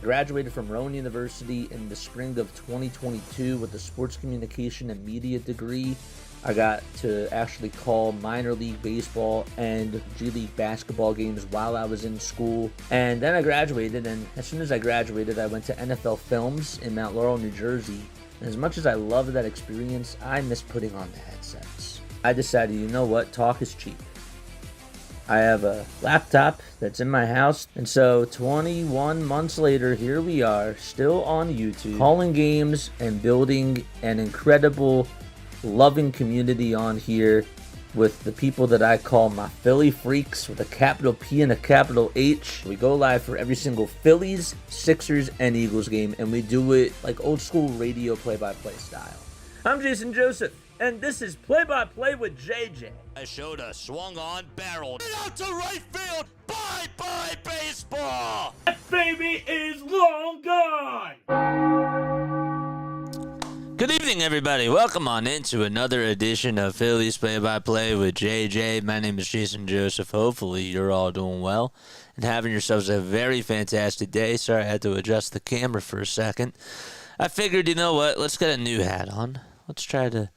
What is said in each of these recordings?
graduated from Rowan University in the spring of 2022 with a sports communication and media degree. I got to actually call minor league baseball and G League basketball games while I was in school. And then I graduated, and as soon as I graduated, I went to NFL Films in Mount Laurel, New Jersey. And as much as I loved that experience, I miss putting on the headsets. I decided, you know what, talk is cheap. I have a laptop that's in my house, and so 21 months later, here we are, still on YouTube, calling games and building an incredible, loving community on here with the people that I call my Philly freaks with a capital P and a capital H. We go live for every single Phillies, Sixers, and Eagles game, and we do it like old school radio play-by-play style. I'm Jason Joseph, and this is Play-by-Play with JJ. I showed a swung on barrel out to right field. Bye-bye baseball. That baby is long gone. Good evening, everybody. Welcome on into another edition of Phillies Play-by-Play with JJ. My name is Jason Joseph. Hopefully, you're all doing well and having yourselves a very fantastic day. Sorry, I had to adjust the camera for a second. I figured, you know what? Let's get a new hat on. Let's try to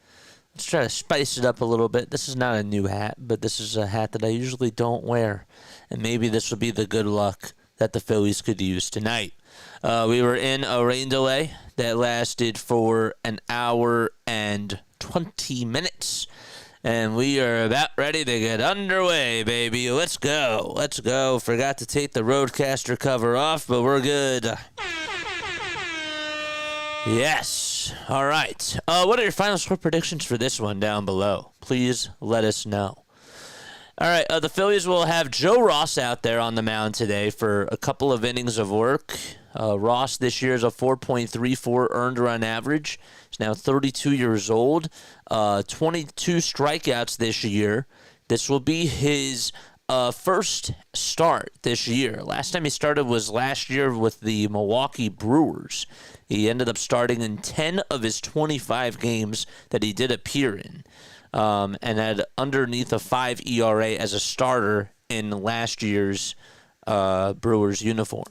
spice it up a little bit. This is not a new hat, but this is a hat that I usually don't wear. And maybe this will be the good luck that the Phillies could use tonight. We were in a rain delay that lasted for an hour and 20 minutes. And we are about ready to get underway, baby. Let's go. Let's go. Forgot to take the Roadcaster cover off, but we're good. Yes. All right. What are your final score predictions for this one down below? Please let us know. All right. The Phillies will have Joe Ross out there on the mound today for a couple of innings of work. Ross this year is a 4.34 earned run average. He's now 32 years old. 22 strikeouts this year. This will be his first start this year. Last time he started was last year with the Milwaukee Brewers. He ended up starting in 10 of his 25 games that he did appear in, and had underneath a 5 ERA as a starter in last year's Brewers uniform.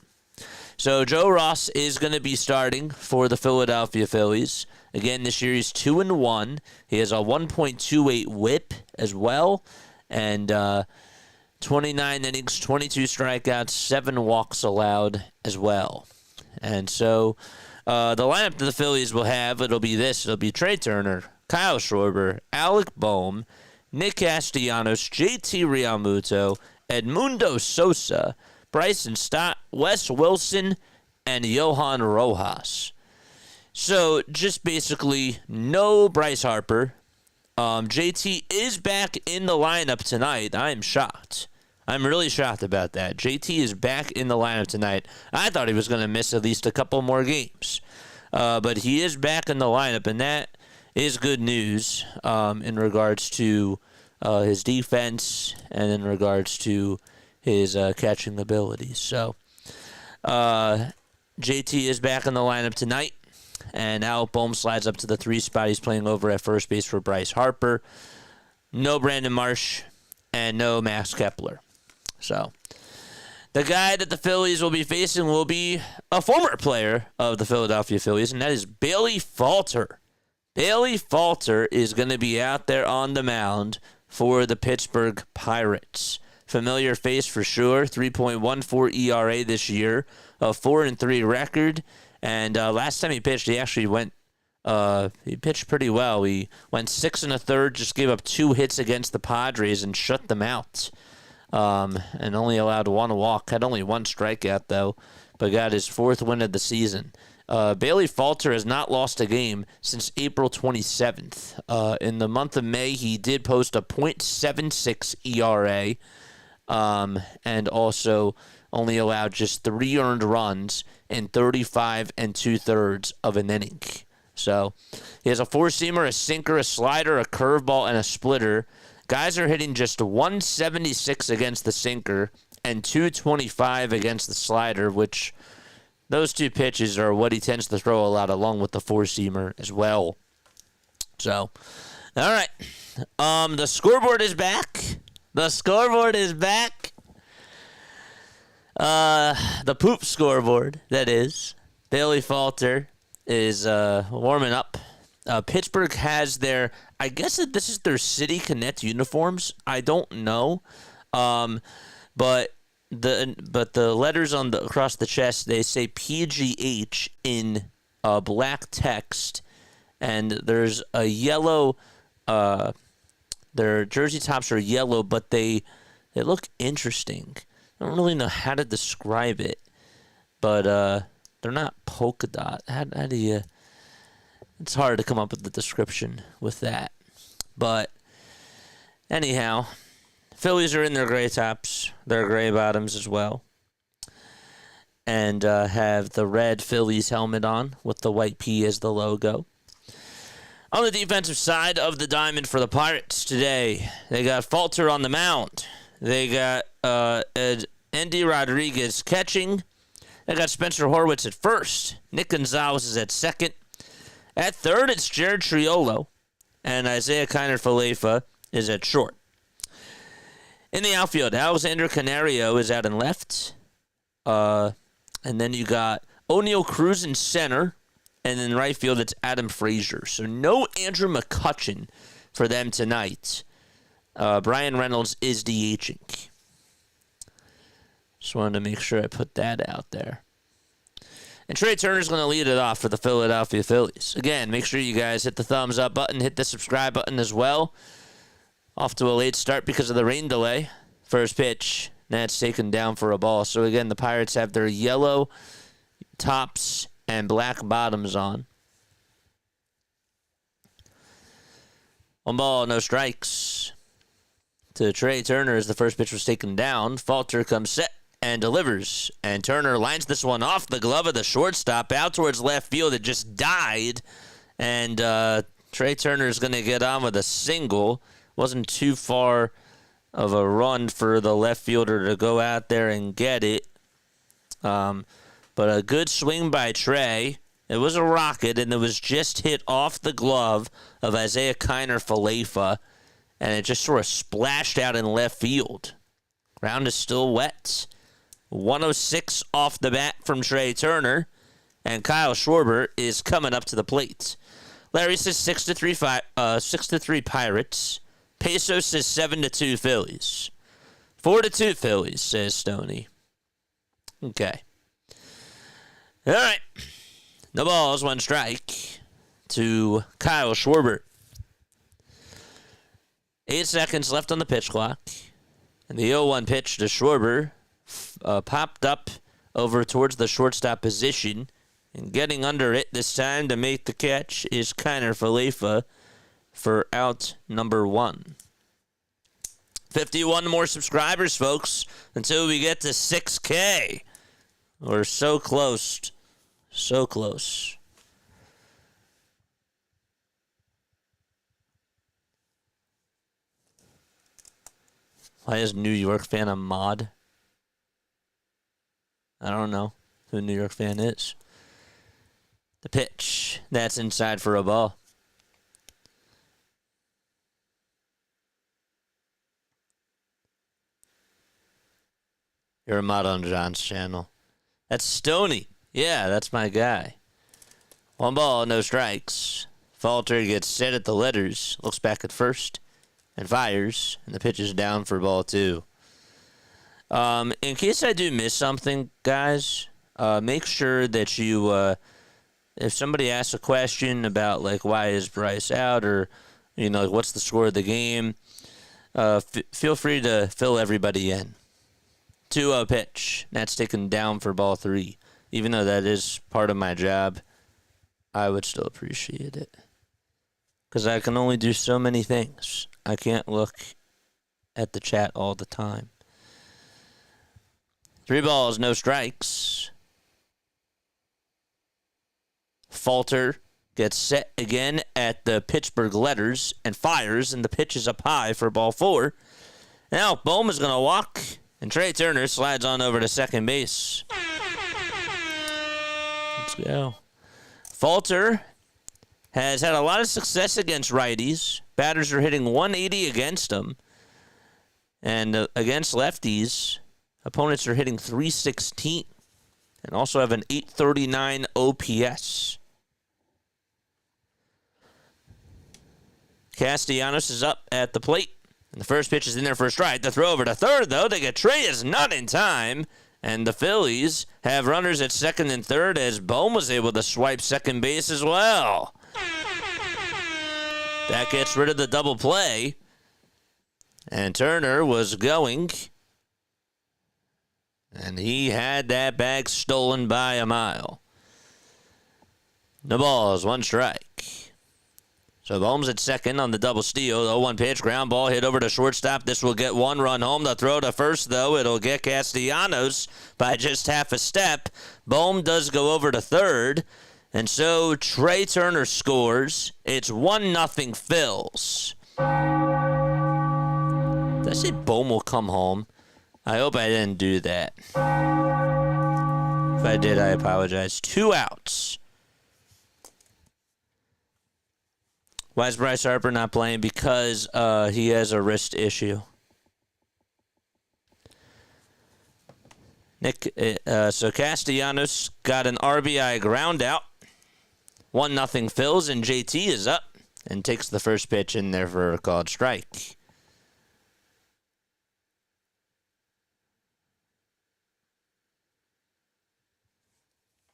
So Joe Ross is going to be starting for the Philadelphia Phillies. Again, this year he's 2-1. He has a 1.28 WHIP as well, and 29 innings, 22 strikeouts, 7 walks allowed as well. And so the lineup that the Phillies will have, it'll be this. It'll be Trey Turner, Kyle Schwarber, Alec Bohm, Nick Castellanos, JT Realmuto, Edmundo Sosa, Bryson Stott, Wes Wilson, and Johan Rojas. So just basically no Bryce Harper. JT is back in the lineup tonight. I am shocked. I'm really shocked about that. JT is back in the lineup tonight. I thought he was going to miss at least a couple more games. But he is back in the lineup, and that is good news in regards to his defense and in regards to his catching abilities. So JT is back in the lineup tonight, and Alec Bohm slides up to the 3 spot. He's playing over at first base for Bryce Harper. No Brandon Marsh and no Max Kepler. So the guy that the Phillies will be facing will be a former player of the Philadelphia Phillies, and that is Bailey Falter. Bailey Falter is going to be out there on the mound for the Pittsburgh Pirates. Familiar face for sure, 3.14 ERA this year, a 4-3 record, and last time he pitched, he actually he pitched pretty well. He went 6 1/3, just gave up 2 hits against the Padres and shut them out, and only allowed 1 walk. Had only 1 strikeout though, but got his 4th win of the season. Bailey Falter has not lost a game since April 27th. In the month of May, he did post a .76 ERA. And also only allowed just 3 earned runs in 35 2/3 of an inning. So he has a 4-seamer, a sinker, a slider, a curveball, and a splitter. Guys are hitting just 176 against the sinker and 225 against the slider, which those 2 pitches are what he tends to throw a lot, along with the 4-seamer as well. So, all right. The scoreboard is back. The scoreboard is back. The poop scoreboard, that is. Bailey Falter is warming up. Pittsburgh has their, I guess that this is their City Connect uniforms. I don't know. But the letters on across the chest, they say PGH in black text. And there's a yellow, their jersey tops are yellow, but they look interesting. I don't really know how to describe it, but they're not polka dot. How do you? It's hard to come up with the description with that. But anyhow, Phillies are in their gray tops, their gray bottoms as well, and have the red Phillies helmet on with the white P as the logo. On the defensive side of the diamond for the Pirates today, they got Falter on the mound. They got Andy Rodriguez catching. They got Spencer Horwitz at first. Nick Gonzalez is at second. At third, it's Jared Triolo. And Isaiah Kiner-Falefa is at short. In the outfield, Alexander Canario is out in left. And then you got O'Neal Cruz in center. And in right field, it's Adam Frazier. So no Andrew McCutchen for them tonight. Brian Reynolds is DHing. Just wanted to make sure I put that out there. And Trey Turner's going to lead it off for the Philadelphia Phillies. Again, make sure you guys hit the thumbs up button, hit the subscribe button as well. Off to a late start because of the rain delay. First pitch, that's taken down for a ball. So again, the Pirates have their yellow tops and black bottoms on. 1 ball, no strikes. To Trey Turner as the first pitch was taken down. Falter comes set and delivers. And Turner lines this one off the glove of the shortstop out towards left field. It just died. And Trey Turner is going to get on with a single. Wasn't too far of a run for the left fielder to go out there and get it. But a good swing by Trey. It was a rocket, and it was just hit off the glove of Isaiah Kiner-Falefa. And it just sort of splashed out in left field. Ground is still wet. 106 off the bat from Trey Turner. And Kyle Schwarber is coming up to the plate. Larry says 6-3 Pirates. Peso says 7-2 Phillies. 4-2 Phillies, says Stoney. Okay. All right. No balls, 1 strike to Kyle Schwarber. 8 seconds left on the pitch clock. And the 0-1 pitch to Schwarber popped up over towards the shortstop position. And getting under it this time to make the catch is Kiner-Falefa for out number 1. 51 more subscribers, folks, until we get to 6K. We're so close. So close. Why is New York fan a mod? I don't know who New York fan is. The pitch. That's inside for a ball. You're a mod on John's channel. That's Stoney. Yeah, that's my guy. 1 ball, no strikes. Falter gets set at the letters. Looks back at first. And fires, and the pitch is down for ball 2. In case I do miss something, guys, make sure that you, if somebody asks a question about, like, why is Bryce out, or, you know, like, what's the score of the game, feel free to fill everybody in. 2-0 pitch. That's taken down for ball 3. Even though that is part of my job, I would still appreciate it. Because I can only do so many things. I can't look at the chat all the time. 3 balls, no strikes. Falter gets set again at the Pittsburgh letters and fires, and the pitch is up high for ball 4. Now Bohm is going to walk, and Trey Turner slides on over to second base. Let's go. Falter has had a lot of success against righties. Batters are hitting 180 against him. And against lefties, Opponents are hitting .316 and also have an .839 OPS. Castellanos is up at the plate. And the first pitch is in there for a strike. The throw over to third, though. The get Trey is not in time. And the Phillies have runners at second and third as Bohm was able to swipe second base as well. That gets rid of the double play. And Turner was going. And he had that bag stolen by a mile. No balls, one strike. So Bohm's at second on the double steal. The 0-1 pitch, ground ball hit over to shortstop. This will get one run home. The throw to first, though, it'll get Castellanos by just half a step. Bohm does go over to third. And so Trey Turner scores. It's 1-0 Phils. Did I say Bohm will come home? I hope I didn't do that. If I did, I apologize. 2 outs. Why is Bryce Harper not playing? Because he has a wrist issue. So Castellanos got an RBI ground out. 1-0 Phils, and JT is up and takes the first pitch in there for a called strike.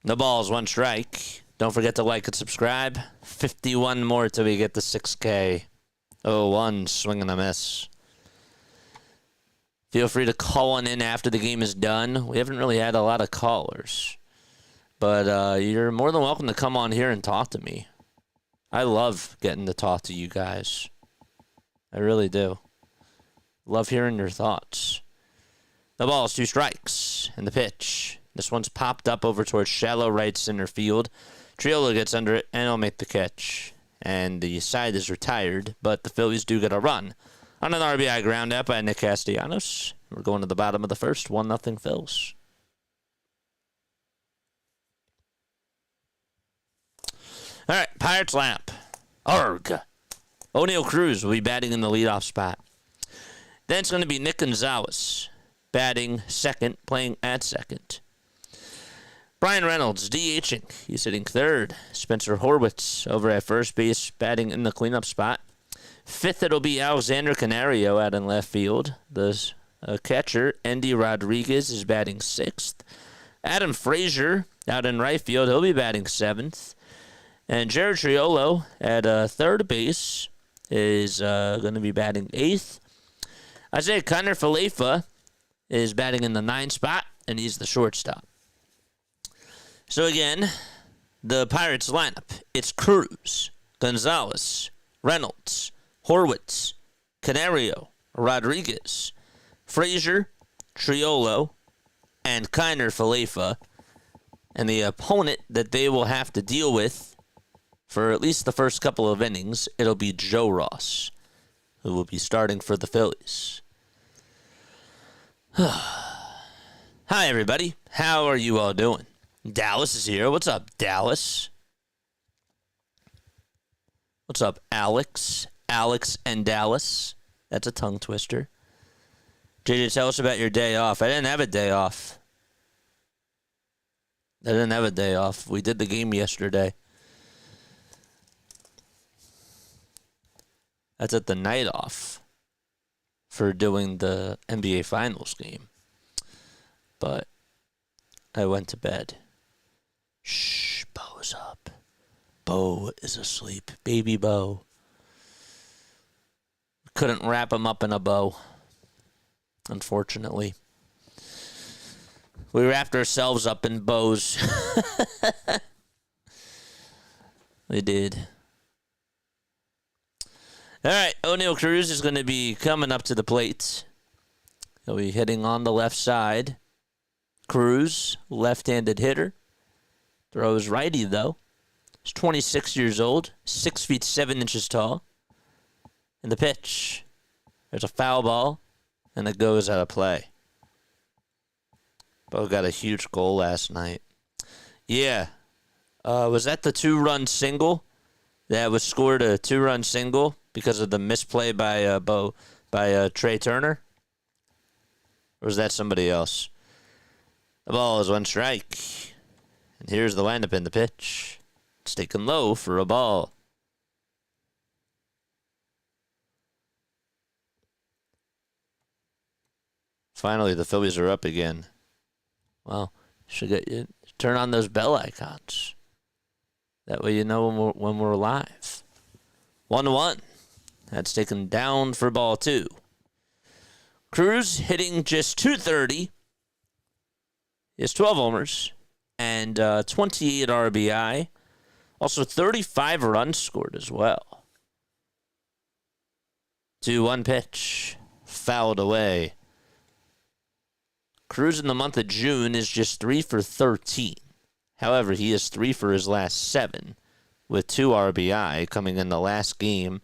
No balls, one strike. Don't forget to like and subscribe. 51 more till we get to 6K. 0-1, swing and a miss. Feel free to call one in after the game is done. We haven't really had a lot of callers. But you're more than welcome to come on here and talk to me. I love getting to talk to you guys. I really do. Love hearing your thoughts. The ball is 2 strikes. And the pitch. This one's popped up over towards shallow right center field. Triolo gets under it, and he'll make the catch. And the side is retired, but the Phillies do get a run. On an RBI ground out by Nick Castellanos. We're going to the bottom of the first, 1-0 Phils. All right, Pirates lineup. Arg. O'Neal Cruz will be batting in the leadoff spot. Then it's going to be Nick Gonzalez batting second, playing at second. Brian Reynolds, DHing. He's hitting third. Spencer Horwitz over at first base, batting in the cleanup spot. Fifth, it'll be Alexander Canario out in left field. The catcher, Andy Rodriguez, is batting sixth. Adam Frazier out in right field. He'll be batting seventh. And Jared Triolo at third base is going to be batting eighth. Isaiah Kiner-Falefa is batting in the 9th spot, and he's the shortstop. So again, the Pirates lineup. It's Cruz, Gonzalez, Reynolds, Horwitz, Canario, Rodriguez, Frazier, Triolo, and Kiner-Falefa. And the opponent that they will have to deal with for at least the first couple of innings, it'll be Joe Ross, who will be starting for the Phillies. Hi, everybody. How are you all doing? Dallas is here. What's up, Dallas? What's up, Alex? Alex and Dallas. That's a tongue twister. JJ, tell us about your day off. I didn't have a day off. We did the game yesterday. That's at the night off for doing the NBA Finals game. But I went to bed. Shh, Bo's up. Bo is asleep. Baby Bo. Couldn't wrap him up in a bow, unfortunately. We wrapped ourselves up in bows. We did. All right, O'Neal Cruz is going to be coming up to the plate. He'll be hitting on the left side. Cruz, left-handed hitter. Throws righty, though. He's 26 years old, 6 feet 7 inches tall. And the pitch. There's a foul ball, and it goes out of play. Bo got a huge goal last night. Yeah. Was that the 2-run single? That was scored a 2-run single because of the misplay by Trey Turner? Or is that somebody else? The ball is 1 strike. And here's the windup in the pitch. It's taken low for a ball. Finally, the Phillies are up again. Well, should get you turn on those bell icons. That way you know when we're live. 1-1. That's taken down for ball 2. Cruz hitting just .230. He has 12 homers and 28 RBI. Also 35 runs scored as well. 2-1 pitch. Fouled away. Cruz in the month of June is just 3 for 13. However, he is 3 for his last 7 with 2 RBI coming in the last game.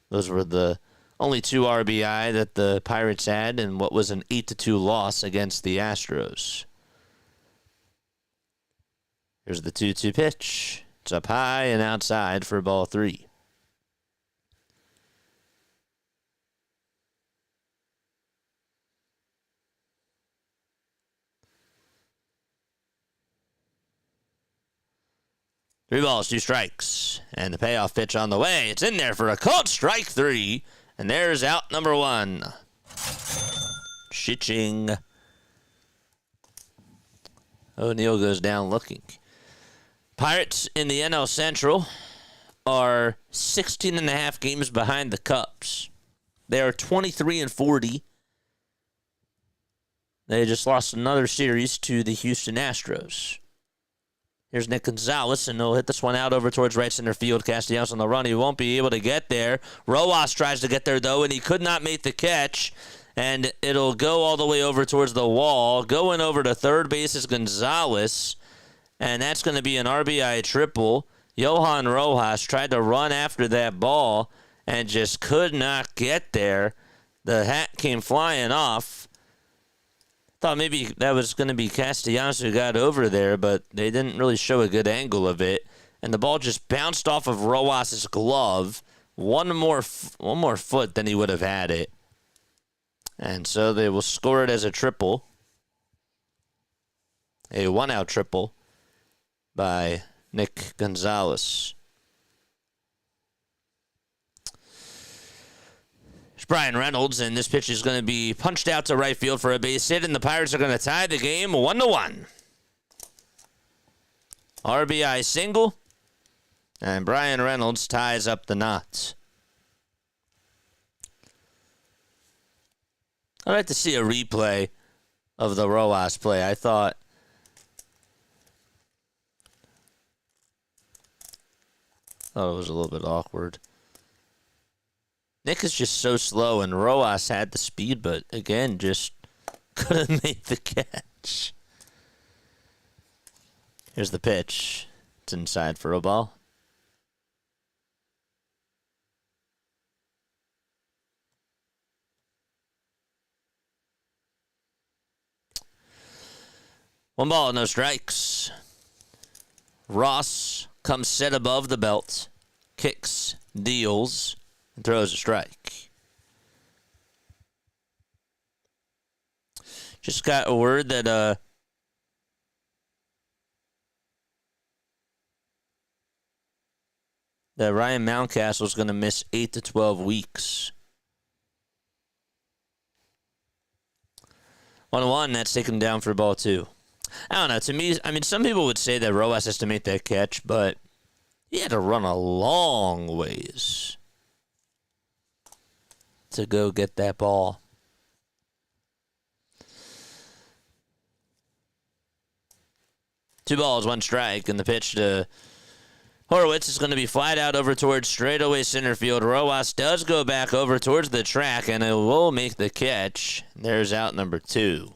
Those were the only 2 RBI that the Pirates had in what was an 8-2 loss against the Astros. Here's the 2-2 pitch. It's up high and outside for ball 3. Three balls, 2 strikes. And the payoff pitch on the way. It's in there for a called strike 3. And there's out number 1. Shitching. O'Neal goes down looking. Pirates in the NL Central are 16.5 games behind the Cubs. They are 23-40. They just lost another series to the Houston Astros. Here's Nick Gonzalez, and he'll hit this one out over towards right center field. Castellanos on the run. He won't be able to get there. Rojas tries to get there, though, and he could not make the catch. And it'll go all the way over towards the wall. Going over to third base is Gonzalez, and that's going to be an RBI triple. Johan Rojas tried to run after that ball and just could not get there. The hat came flying off. Thought maybe that was going to be Castellanos who got over there, but they didn't really show a good angle of it. And the ball just bounced off of Rojas' glove. One more foot than he would have had it. And so they will score it as a triple. A 1-out triple by Nick Gonzalez. Brian Reynolds, and this pitch is going to be punched out to right field for a base hit, and the Pirates are going to tie the game 1-1. RBI single, and Brian Reynolds ties up the knot. I'd like to see a replay of the Rojas play. I thought it was a little bit awkward. Nick is just so slow, and Rojas had the speed, but again, just couldn't make the catch. Here's the pitch. It's inside for a ball. One ball, no strikes. Ross comes set above the belt, kicks, deals, and throws a strike. Just got a word that that Ryan Mountcastle is going to miss 8 to 12 weeks. 1-1, that's taken down for ball 2. I don't know. To me, I mean, some people would say that Rojas has to make that catch, but he had to run a long ways to go get that ball. Two balls, 1 strike, and the pitch to Horowitz is going to be flied out over towards straightaway center field. Rojas does go back over towards the track, and it will make the catch. There's out number 2.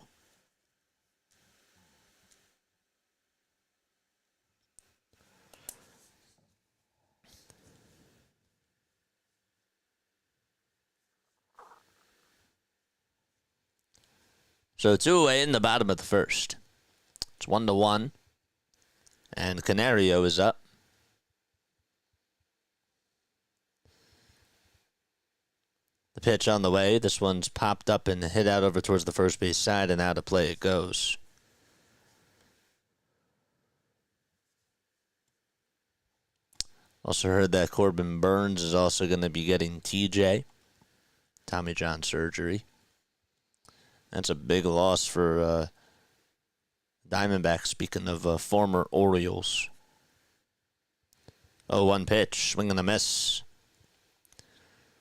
So 2 away in the bottom of the first. It's 1-1. And Canario is up. The pitch on the way. This one's popped up and hit out over towards the first base side, and out of play it goes. Also heard that Corbin Burns is also going to be getting TJ, Tommy John surgery. That's a big loss for Diamondbacks, speaking of former Orioles. 0-1 pitch, swing and a miss.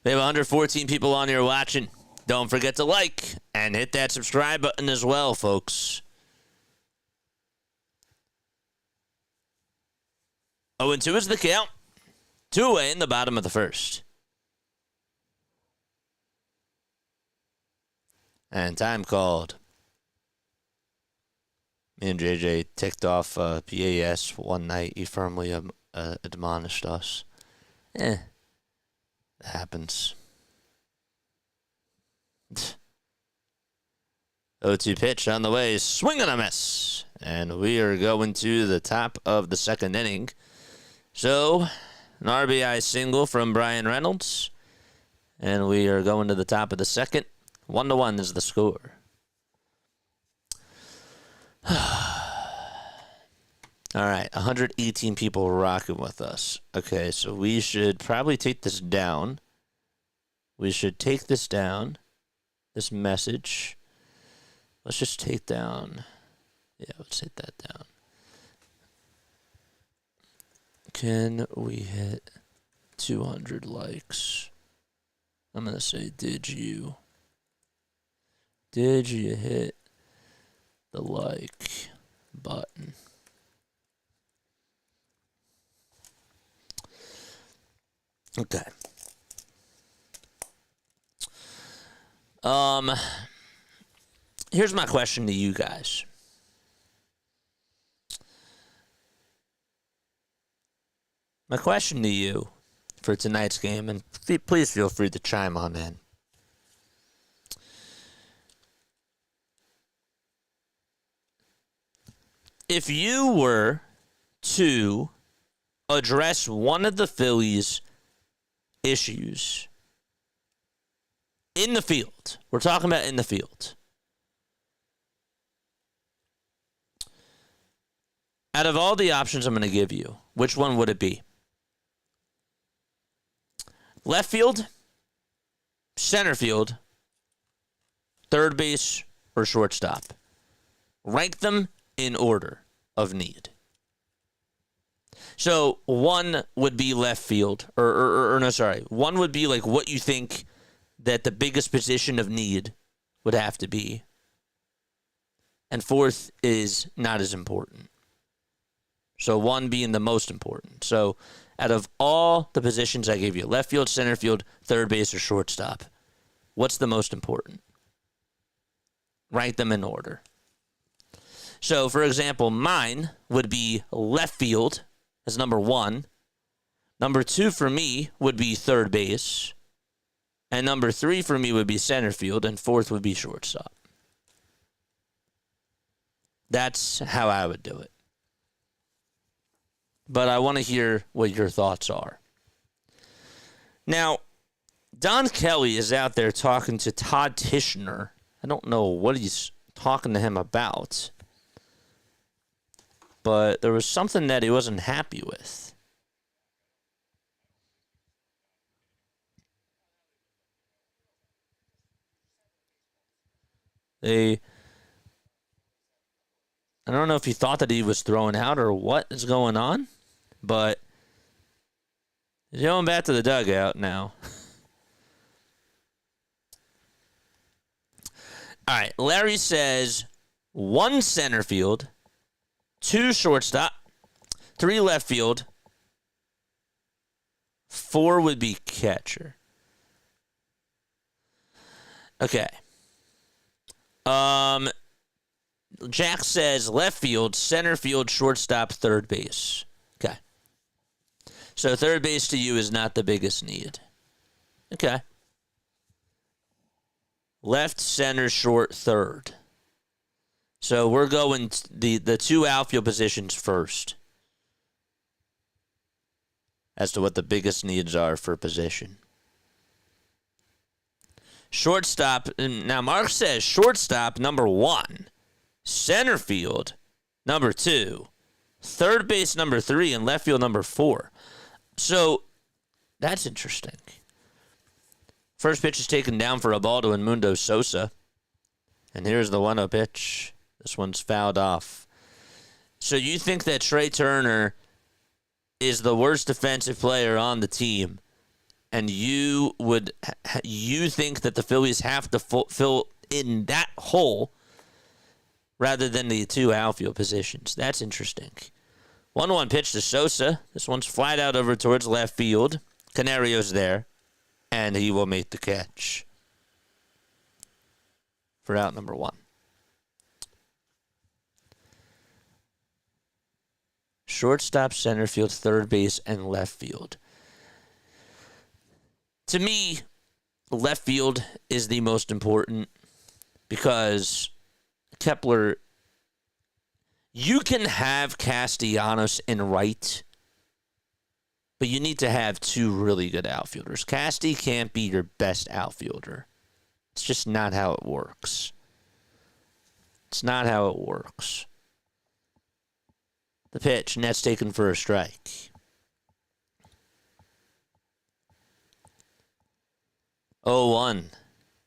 We have 114 people on here watching. Don't forget to like and hit that subscribe button as well, folks. 0-2 is the count. 2 away in the bottom of the first. And time called. Me and JJ ticked off PAS one night. He firmly admonished us. It happens. 0-2 pitch on the way. Swing and a miss. And we are going to the top of the second inning. So, an RBI single from Brian Reynolds. And we are going to the top of the second. 1-1 is the score. All right, 118 people rocking with us. Okay, so we should probably take this down. We should take this down, this message. Let's just take down. Yeah, let's take that down. Can we hit 200 likes? I'm going to say, did you hit the like button? Okay. Here's my question to you guys. My question to you for tonight's game, and please feel free to chime on in. If you were to address one of the Phillies' issues in the field, we're talking about in the field, out of all the options I'm going to give you, which one would it be? Left field, center field, third base, or shortstop? Rank them in order of need. So one would be left field, one would be like what you think that the biggest position of need would have to be. And fourth is not as important. So one being the most important. So out of all the positions I gave you, left field, center field, third base, or shortstop, what's the most important? Rank them in order. So, for example, mine would be left field as number 1. Number 2 for me would be third base. And number 3 for me would be center field. And fourth would be shortstop. That's how I would do it. But I want to hear what your thoughts are. Now, Don Kelly is out there talking to Todd Tishner. I don't know what he's talking to him about. But there was something that he wasn't happy with. I don't know if he thought that he was thrown out or what is going on, but he's going back to the dugout now. All right, Larry says 1 center field, 2 shortstop, 3 left field, 4 would be catcher. Okay. Jack says left field, center field, shortstop, third base. Okay. So third base to you is not the biggest need. Okay. Left, center, short, third. So we're going the 2 outfield positions first as to what the biggest needs are for position. Shortstop. Now, Mark says shortstop, number 1. Center field, number 2. Third base, number 3. And left field, number 4. So, that's interesting. First pitch is taken down for a ball to Edmundo Sosa. And here's the 1-0 pitch. This one's fouled off. So you think that Trey Turner is the worst defensive player on the team, and you think that the Phillies have to fill in that hole rather than the 2 outfield positions? That's interesting. 1-1 pitch to Sosa. This one's flat out over towards left field. Canario's there, and he will make the catch for out number 1. Shortstop, center field, third base, and left field. To me, left field is the most important because Kepler, you can have Castellanos in right, but you need to have 2 really good outfielders. Casty can't be your best outfielder. It's just not how it works. It's not how it works. The pitch, and that's taken for a strike. 0-1.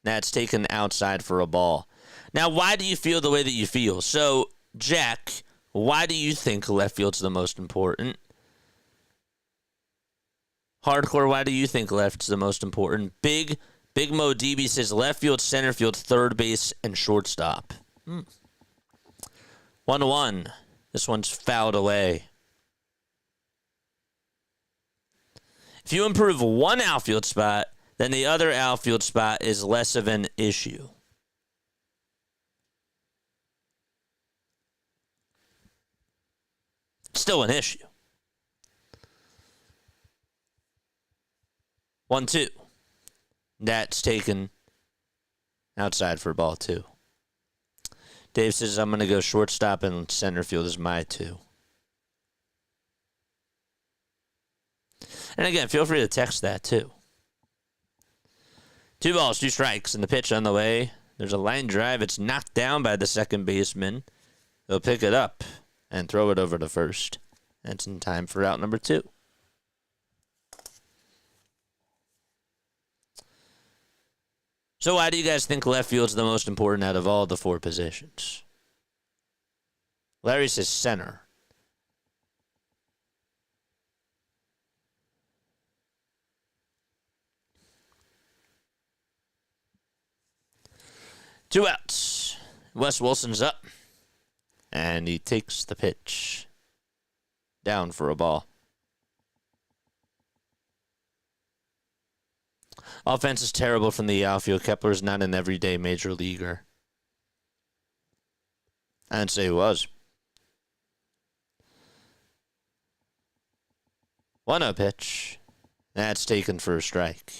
That's taken outside for a ball. Now, why do you feel the way that you feel? So, Jack, why do you think left field's the most important? Hardcore, why do you think left's the most important? Big Mo DB says left field, center field, third base, and shortstop. 1-1. This one's fouled away. If you improve one outfield spot, then the other outfield spot is less of an issue. Still an issue. 1-2. That's taken outside for ball 2. Dave says, I'm going to go shortstop and center field is my 2. And again, feel free to text that too. 2 balls, 2 strikes, and the pitch on the way. There's a line drive. It's knocked down by the second baseman. He'll pick it up and throw it over to first. That's in time for out number 2. So why do you guys think left field's the most important out of all the 4 positions? Larry says center. Two outs. Wes Wilson's up, and he takes the pitch down for a ball. Offense is terrible from the outfield. Kepler's not an everyday major leaguer. I didn't say he was. 1-0 pitch. That's taken for a strike.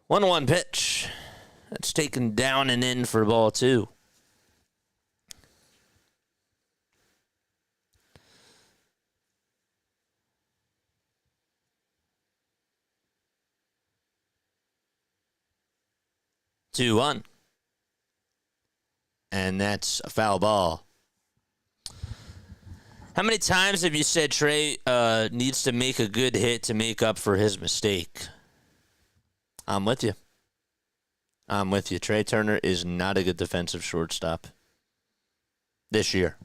One pitch. That's taken down and in for ball 2. Two, 1. And that's a foul ball. How many times have you said Trey needs to make a good hit to make up for his mistake? I'm with you. I'm with you. Trey Turner is not a good defensive shortstop this year.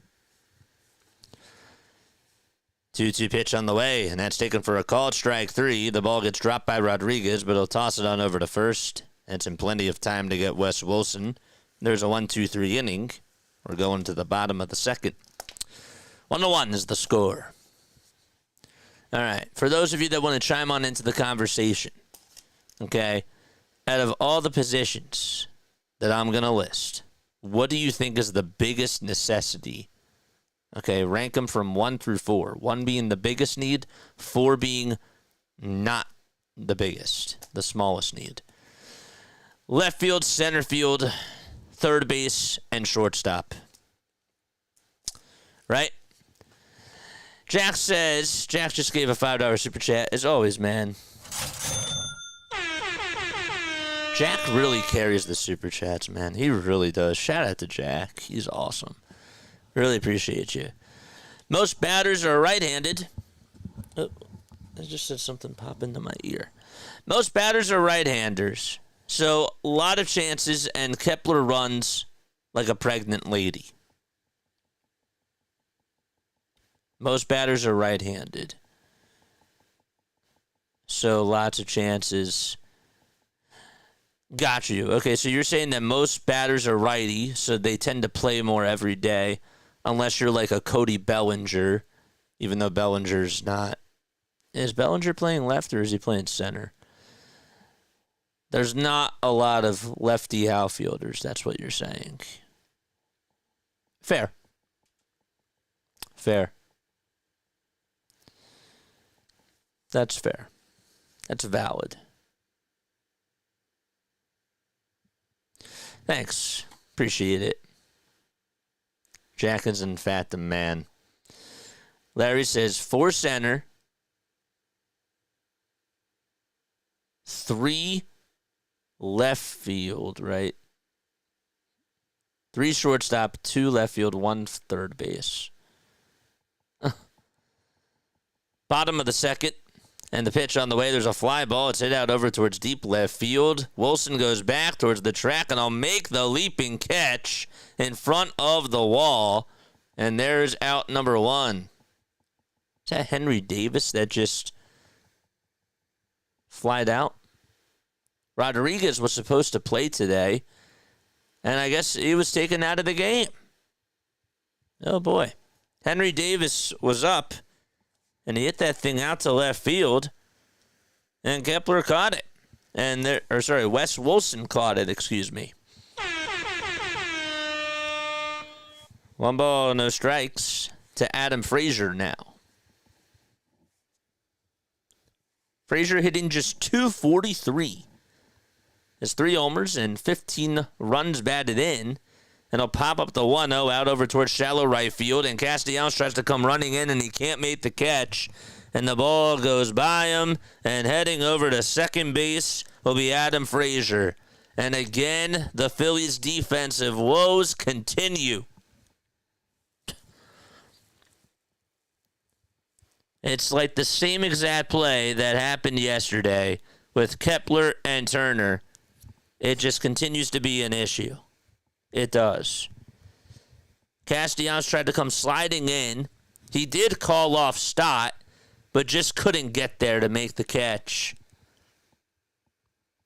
2-2 pitch on the way, and that's taken for a called strike 3. The ball gets dropped by Rodriguez, but he'll toss it on over to first. It's in plenty of time to get Wes Wilson. There's a 1-2-3 inning. We're going to the bottom of the second. 1-1 is the score. All right. For those of you that want to chime on into the conversation, okay, out of all the positions that I'm going to list, what do you think is the biggest necessity? Okay, rank them from 1 through 4. 1 being the biggest need, 4 being not the biggest, the smallest need. Left field, center field, third base, and shortstop. right? Jack says, Jack just gave a $5 super chat. As always, man. Jack really carries the super chats, man. He really does. Shout out to Jack. He's awesome. Really appreciate you. Most batters are right-handed. Oh, I just said something pop into my ear. Most batters are right-handers. So, a lot of chances, and Kepler runs like a pregnant lady. Most batters are right-handed. So, lots of chances. Got you. Okay, so you're saying that most batters are righty, so they tend to play more every day, unless you're like a Cody Bellinger, even though Bellinger's not. Is Bellinger playing left or is he playing center? There's not a lot of lefty outfielders, that's what you're saying. Fair. Fair. That's fair. That's valid. Thanks. Appreciate it. Jack is in fact the man. Larry says 4 center, 3 left field, right? 3 shortstop, 2 left field, 1 third base. Bottom of the second. And the pitch on the way, there's a fly ball. It's hit out over towards deep left field. Wilson goes back towards the track, and I'll make the leaping catch in front of the wall. And there's out number 1. Is that Henry Davis that just flied out? Rodriguez was supposed to play today, and I guess he was taken out of the game. Oh, boy. Henry Davis was up. And he hit that thing out to left field, and Kepler caught it. And Wes Wilson caught it, excuse me. 1 ball, no strikes to Adam Frazier now. Frazier hitting just .243. Has 3 homers and 15 runs batted in. And he'll pop up the 1-0 out over towards shallow right field. And Castellanos tries to come running in, and he can't make the catch. And the ball goes by him. And heading over to second base will be Adam Frazier. And again, the Phillies' defensive woes continue. It's like the same exact play that happened yesterday with Kepler and Turner. It just continues to be an issue. It does. Castellanos tried to come sliding in. He did call off Stott, but just couldn't get there to make the catch.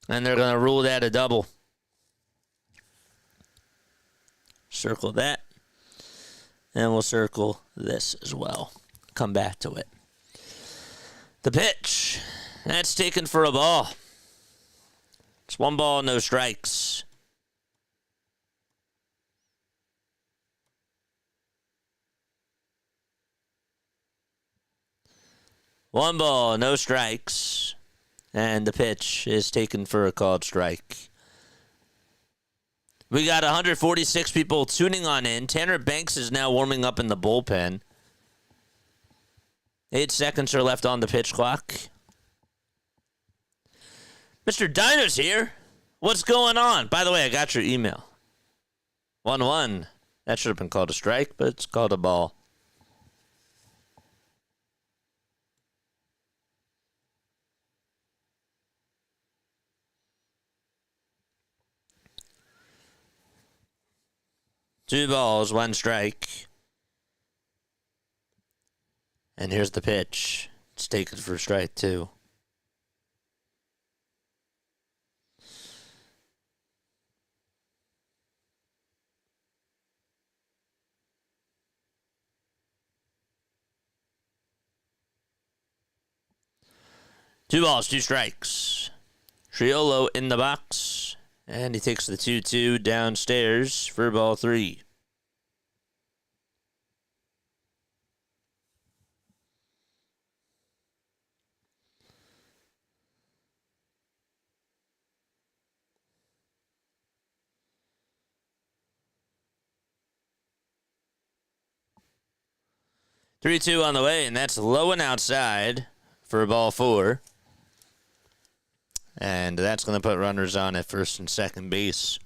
And they're going to rule that a double. Circle that. And we'll circle this as well. Come back to it. The pitch. That's taken for a ball. It's 1 ball, no strikes. One ball, no strikes. And the pitch is taken for a called strike. We got 146 people tuning on in. Tanner Banks is now warming up in the bullpen. 8 seconds are left on the pitch clock. Mr. Diner's here. What's going on? By the way, I got your email. 1-1. That should have been called a strike, but it's called a ball. Two balls, 1 strike. And here's the pitch. It's taken for strike 2. Two balls, 2 strikes. Triolo in the box. And he takes the 2-2 downstairs for ball 3. 3-2 on the way, and that's low and outside for ball 4. And that's going to put runners on at first and second base.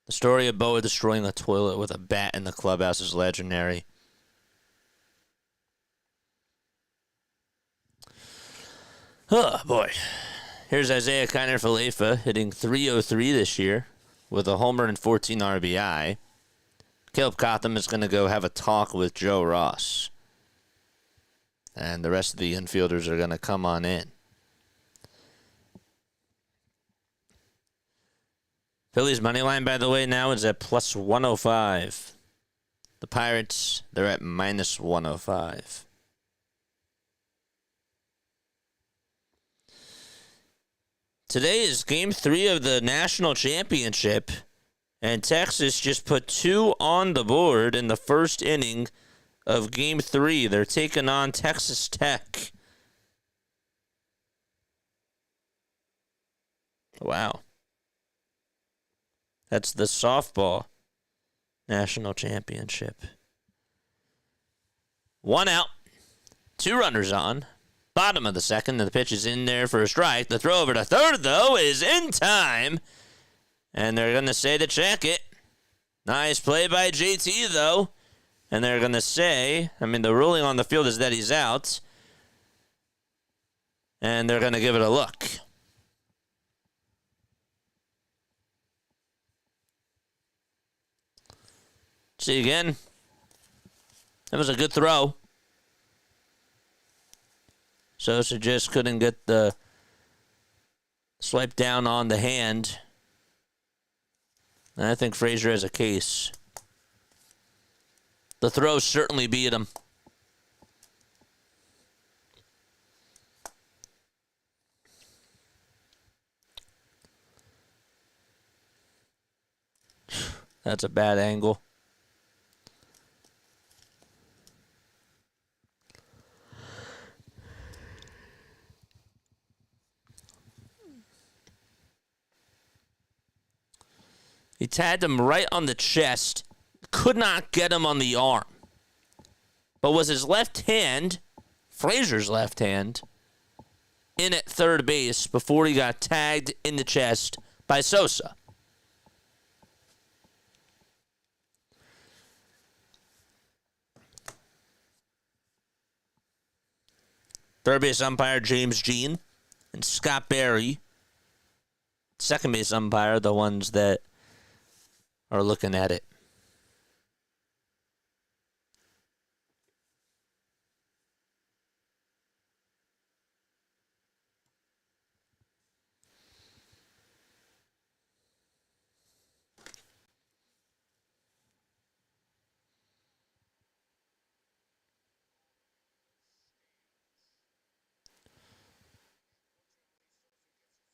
The story of Boa destroying a toilet with a bat in the clubhouse is legendary. Oh, boy. Here's Isaiah Kiner-Falefa hitting .303 this year with a homer and 14 RBI. Caleb Cotham is going to go have a talk with Joe Ross. And the rest of the infielders are going to come on in. Phillies money line, by the way, now is at plus 105. The Pirates, they're at minus 105. Today is Game 3 of the National Championship, and Texas just put 2 on the board in the first inning of Game 3. They're taking on Texas Tech. Wow. That's the softball National Championship. 1 out, 2 runners on. Bottom of the second, and the pitch is in there for a strike. The throw over to third, though, is in time. And they're going to say to check it. Nice play by JT, though. And they're going to say, the ruling on the field is that he's out. And they're going to give it a look. See again. That was a good throw. Sosa just couldn't get the swipe down on the hand. And I think Frazier has a case. The throw certainly beat him. That's a bad angle. He tagged him right on the chest. Could not get him on the arm. But was his left hand, Frazier's left hand, in at third base before he got tagged in the chest by Sosa. Third base umpire James Jean and Scott Barry. Second base umpire, the ones that are looking at it.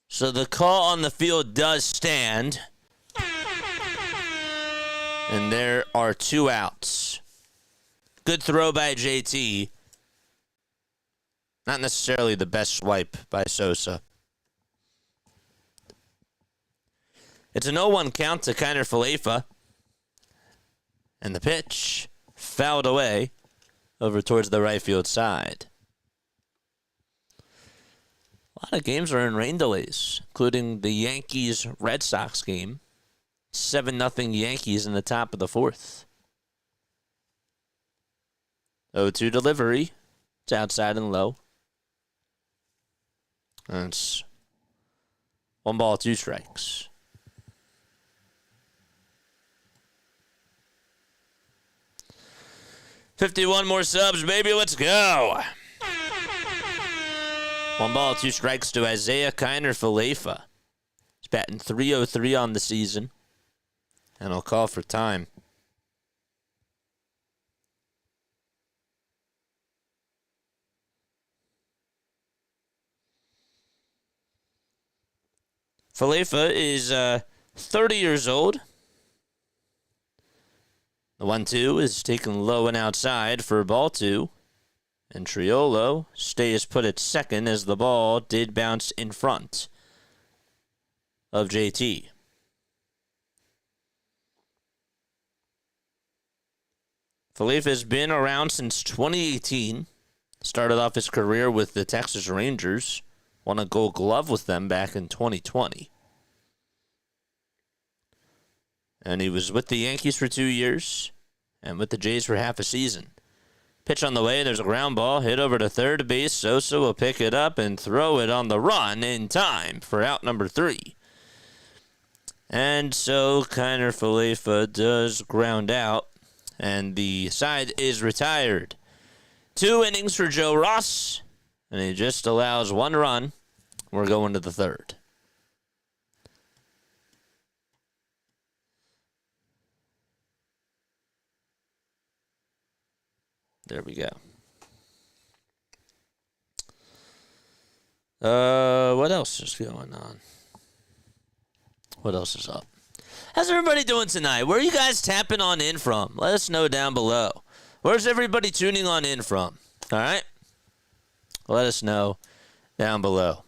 So the call on the field does stand. And there are 2 outs. Good throw by JT. Not necessarily the best swipe by Sosa. It's an 0-1 count to Kiner-Falefa. And the pitch fouled away over towards the right field side. A lot of games are in rain delays, including the Yankees-Red Sox game. 7-0 Yankees in the top of the 4th. 0-2 delivery. It's outside and low. And it's 1 ball, 2 strikes. $51 more subs, baby. Let's go. 1 ball, 2 strikes to Isaiah Kiner-Falefa. He's batting .303 on the season. And I'll call for time. Falefa is 30 years old. The 1-2 is taken low and outside for ball 2. And Triolo stays put at second as the ball did bounce in front of JT. Phillies has been around since 2018. Started off his career with the Texas Rangers. Won a Gold Glove with them back in 2020. And he was with the Yankees for 2 years and with the Jays for half a season. Pitch on the way, there's a ground ball, hit over to third base. Sosa will pick it up and throw it on the run in time for out number 3. And so Kiner Falefa does ground out, and the side is retired. 2 innings for Joe Ross, and he just allows 1 run. We're going to the 3rd. There we go. What else is going on? What else is up? How's everybody doing tonight? Where are you guys tapping on in from? Let us know down below. Where's everybody tuning on in from? All right? Let us know down below.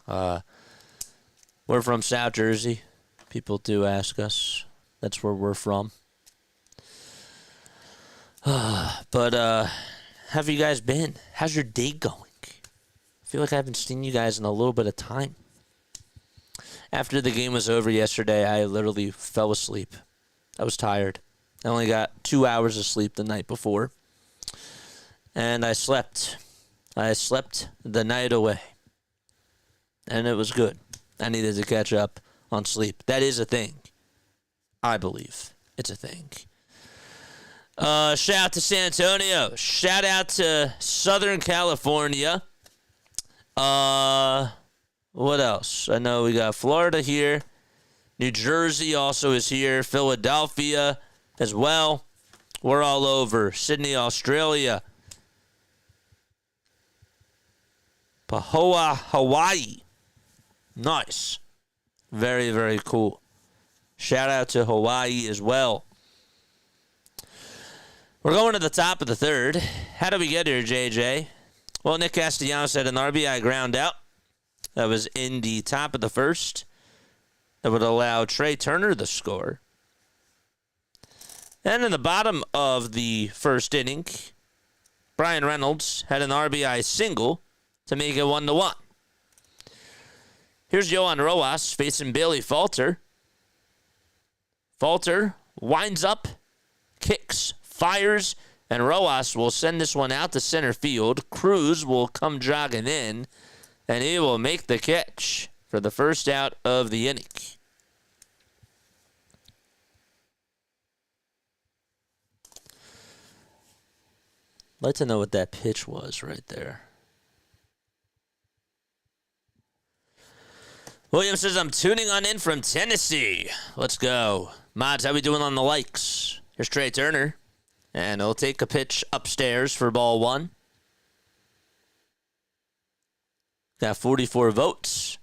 We're from South Jersey. People do ask us. That's where we're from. But how have you guys been? How's your day going? I feel like I haven't seen you guys in a little bit of time. After the game was over yesterday, I literally fell asleep. I was tired. I only got 2 hours of sleep the night before. And I slept. I slept the night away. And it was good. I needed to catch up on sleep. That is a thing. I believe it's a thing. Shout out to San Antonio. Shout out to Southern California. What else? I know we got Florida here. New Jersey also is here. Philadelphia as well. We're all over. Sydney, Australia. Pahoa, Hawaii. Nice. Very, very cool. Shout out to Hawaii as well. We're going to the top of the 3rd. How did we get here, JJ? Well, Nick Castellanos had an RBI ground out. That was in the top of the 1st. That would allow Trey Turner the score. And in the bottom of the 1st inning, Brian Reynolds had an RBI single to make it 1-1. Here's Yohan Rojas facing Bailey Falter. Falter winds up, kicks, fires, and Rojas will send this one out to center field. Cruz will come jogging in, and he will make the catch for the first out of the inning. I'd like to know what that pitch was right there. William says, I'm tuning on in from Tennessee. Let's go. Mods, how we doing on the likes? Here's Trey Turner. And he'll take a pitch upstairs for ball 1. Got 44 votes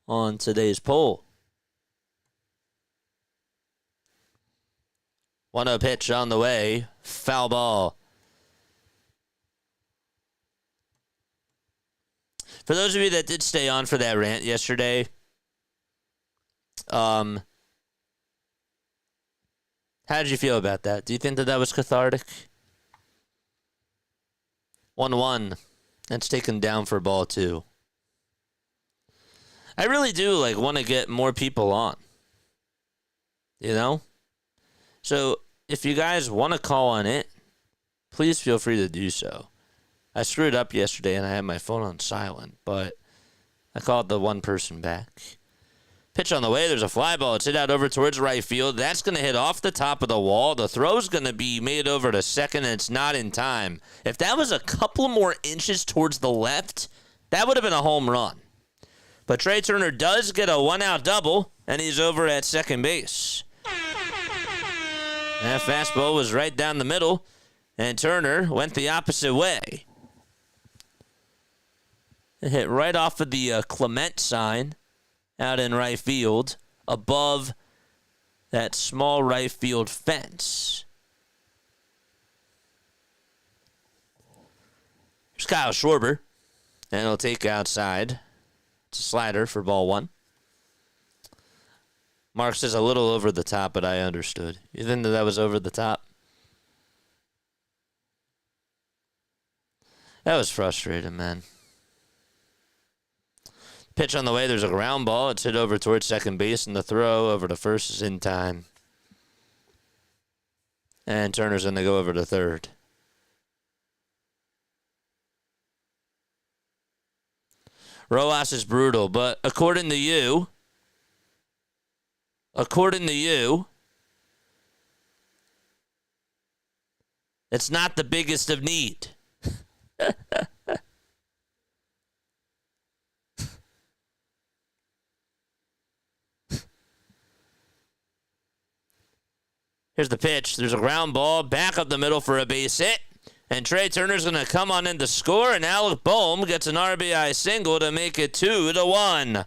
on today's poll. 1-0 pitch on the way. Foul ball. For those of you that did stay on for that rant yesterday, how did you feel about that? Do you think that that was cathartic? 1-1. That's taken down for ball 2. I really do want to get more people on. You know? So if you guys want to call on it, please feel free to do so. I screwed up yesterday and I had my phone on silent, but I called the one person back. Pitch on the way. There's a fly ball. It's hit out over towards right field. That's going to hit off the top of the wall. The throw's going to be made over to second, and it's not in time. If that was a couple more inches towards the left, that would have been a home run. But Trey Turner does get a 1-out double, and he's over at second base. That fastball was right down the middle, and Turner went the opposite way. It hit right off of the Clement sign out in right field, above that small right field fence. Here's Kyle Schwarber, and he'll take outside. It's a slider for ball 1. Mark says a little over the top, but I understood. You think that was over the top? That was frustrating, man. Pitch on the way, there's a ground ball. It's hit over towards second base, and the throw over to first is in time. And Turner's going to go over to third. Rojas is brutal, but according to you, it's not the biggest of need. Here's the pitch. There's a ground ball back up the middle for a base hit. And Trey Turner's going to come on in to score. And Alec Bohm gets an RBI single to make it 2-1.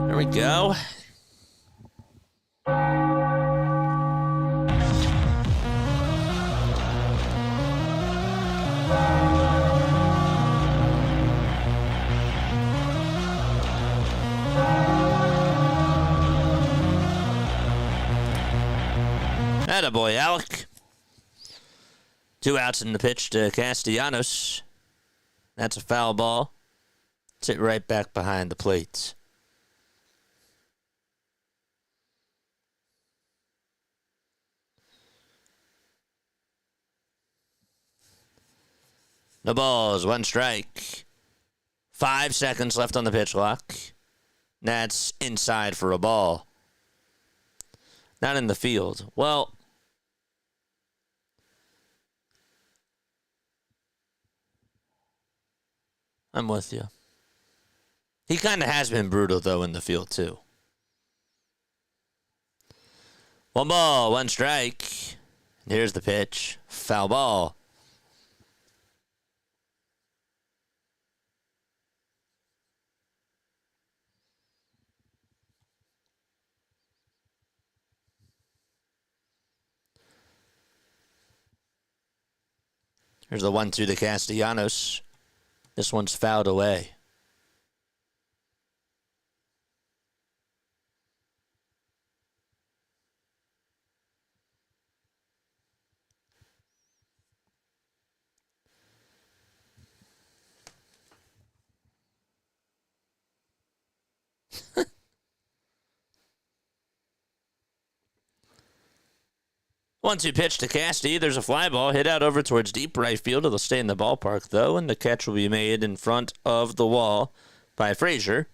There we go. Attaboy, Alec. 2 outs in the pitch to Castellanos. That's a foul ball. Sit right back behind the plate. No balls, 1 strike. 5 seconds left on the pitch clock. That's inside for a ball. Not in the field. Well, I'm with you. He kind of has been brutal, though, in the field, too. 1 ball, 1 strike. And here's the pitch. Foul ball. Here's the 1-2 to Castellanos. This one's fouled away. One-two pitch to Casty. There's a fly ball hit out over towards deep right field. It'll stay in the ballpark, though, and the catch will be made in front of the wall by Frazier.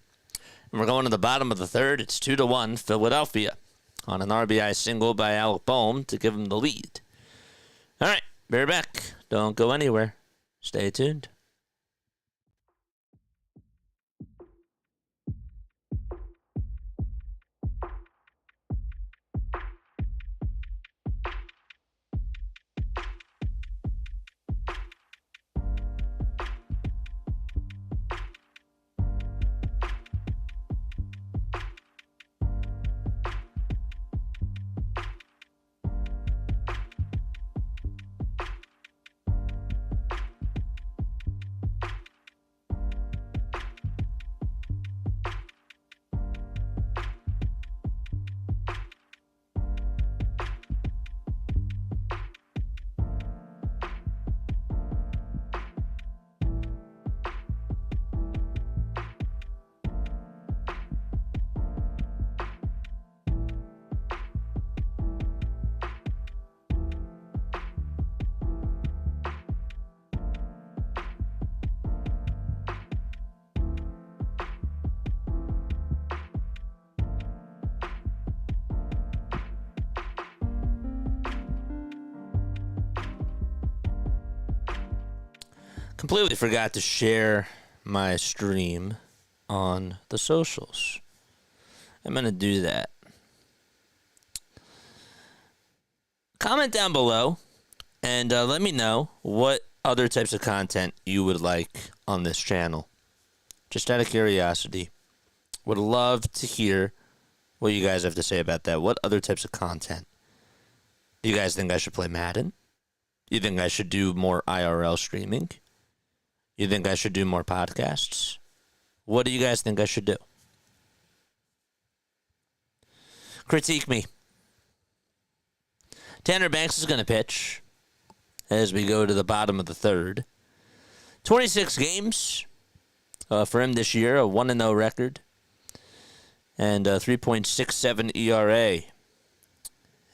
And we're going to the bottom of the third. It's 2-1 Philadelphia on an RBI single by Alec Bohm to give him the lead. All right, bear back. Don't go anywhere. Stay tuned. Completely forgot to share my stream on the socials. I'm going to do that. Comment down below and let me know what other types of content you would like on this channel. Just out of curiosity. Would love to hear what you guys have to say about that. What other types of content? Do you guys think I should play Madden? You think I should do more IRL streaming? You think I should do more podcasts? What do you guys think I should do? Critique me. Tanner Banks is going to pitch. as we go to the bottom of the third. 26 games for him this year, a 1-0 record, and a 3.67 ERA.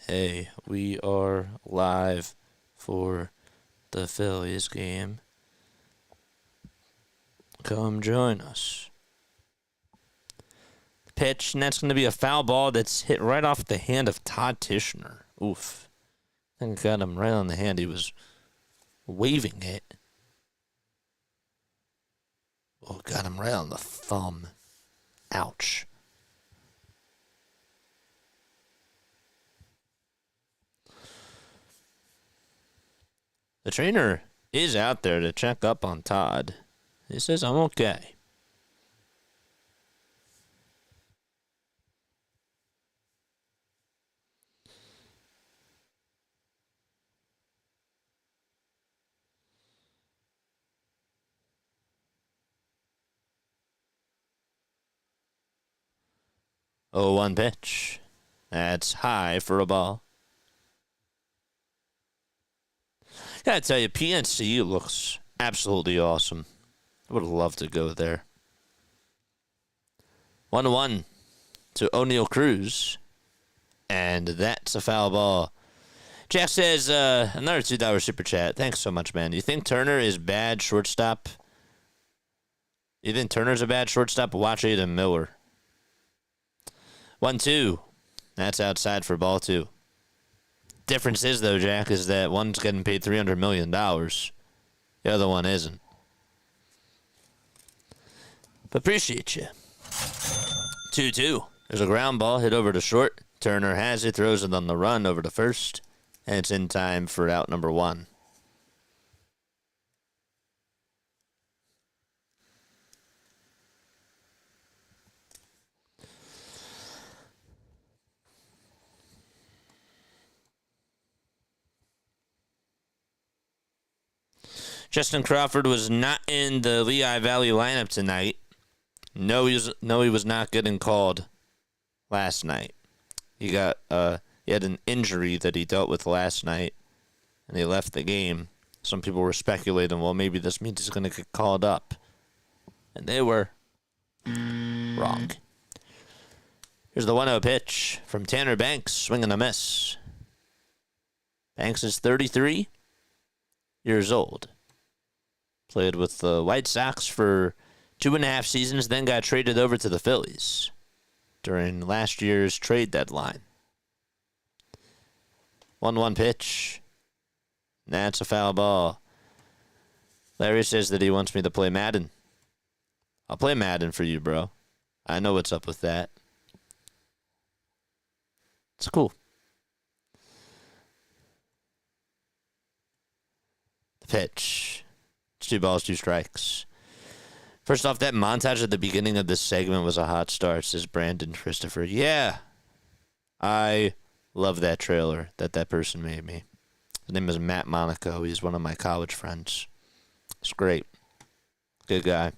Hey, we are live for the Phillies game. Come join us. Pitch, and that's going to be a foul ball that's hit right off the hand of Todd Tishner. Oof. I think I got him right on the hand. He was waving it. Oh, got him right on the thumb. Ouch. The trainer is out there to check up on Todd. He says, I'm okay. Oh, 1 pitch. That's high for a ball. Gotta tell you, PNC looks absolutely awesome. I would love to go there. 1-1 to O'Neal Cruz. And that's a foul ball. Jack says, another $2 super chat. Thanks so much, man. You think Turner is bad shortstop? You think Turner's a bad shortstop? Watch Aiden Miller. 1-2. That's outside for ball 2. Difference is, though, Jack, is that one's getting paid $300 million. The other one isn't. But appreciate you. 2-2. There's a ground ball hit over to short. Turner has it, throws it on the run over to first. And it's in time for out number 1. Justin Crawford was not in the Lehigh Valley lineup tonight. No, he was not getting called last night. He had an injury that he dealt with last night, and he left the game. Some people were speculating, well, maybe this means he's going to get called up. And they were wrong. Here's the 1-0 pitch from Tanner Banks, swing and a miss. Banks is 33 years old. Played with the White Sox for 2.5 seasons, then got traded over to the Phillies during last year's trade deadline. 1-1 pitch. That's a foul ball. Larry says that he wants me to play Madden. I'll play Madden for you, bro. I know what's up with that. It's cool. The pitch. It's 2 balls, 2 strikes. First off, that montage at the beginning of this segment was a hot start, says Brandon Christopher. Yeah. I love that trailer that person made me. His name is Matt Monaco. He's one of my college friends. It's great. Good guy.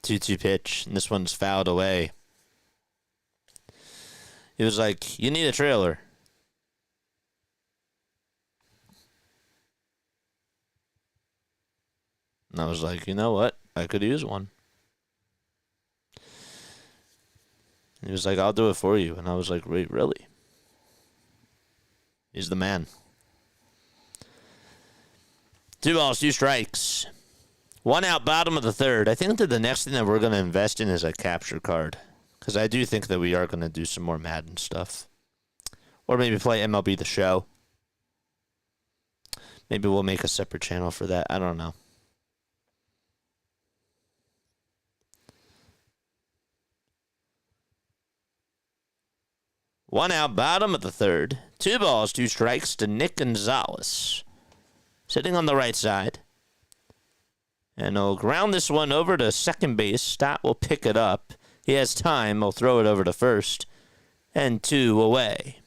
2-2 pitch, and this one's fouled away. He was like, you need a trailer. And I was like, you know what? I could use one. He was like, I'll do it for you. And I was like, wait, really? He's the man. 2 balls, 2 strikes. 1 out, bottom of the third. I think that the next thing that we're going to invest in is a capture card. Because I do think that we are going to do some more Madden stuff. Or maybe play MLB The Show. Maybe we'll make a separate channel for that. I don't know. One out, bottom of the third. 2 balls, 2 strikes to Nick Gonzalez. Sitting on the right side. And he'll ground this one over to second base. Stott will pick it up. He has time. He'll throw it over to first. And 2 away.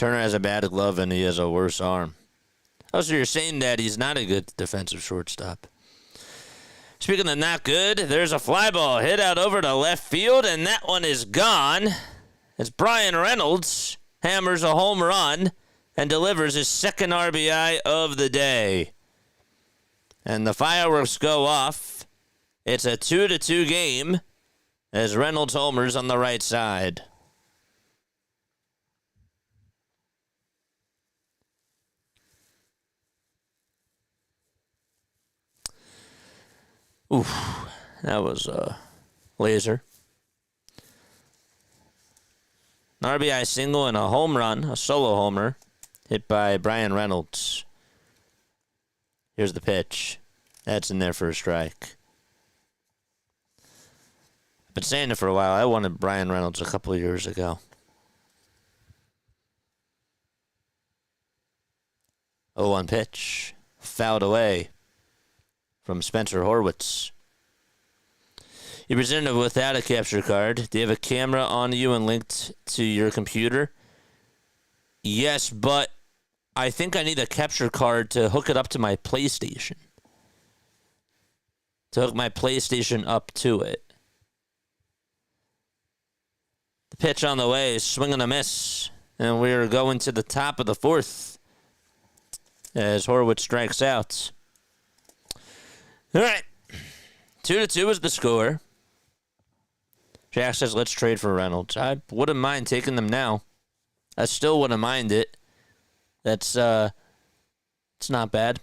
Turner has a bad glove and he has a worse arm. Oh, so you're saying that he's not a good defensive shortstop. Speaking of not good, there's a fly ball hit out over to left field, and that one is gone. As Brian Reynolds hammers a home run and delivers his second RBI of the day. And the fireworks go off. It's a 2-2 game as Reynolds homers on the right side. Oof, that was a laser. An RBI single and a home run, a solo homer, hit by Brian Reynolds. Here's the pitch. That's in there for a strike. I've been saying it for a while. I wanted Brian Reynolds a couple of years ago. 0-1 pitch. Fouled away from Spencer Horwitz. You're presented without a capture card. Do you have a camera on you and linked to your computer? Yes, but I think I need a capture card to hook it up to my PlayStation. To hook my PlayStation up to it. The pitch on the way is swing and a miss. And we're going to the top of the fourth as Horwitz strikes out. All right. 2-2 is the score. Jack says, let's trade for Reynolds. I wouldn't mind taking them now. I still wouldn't mind it. That's, it's not bad.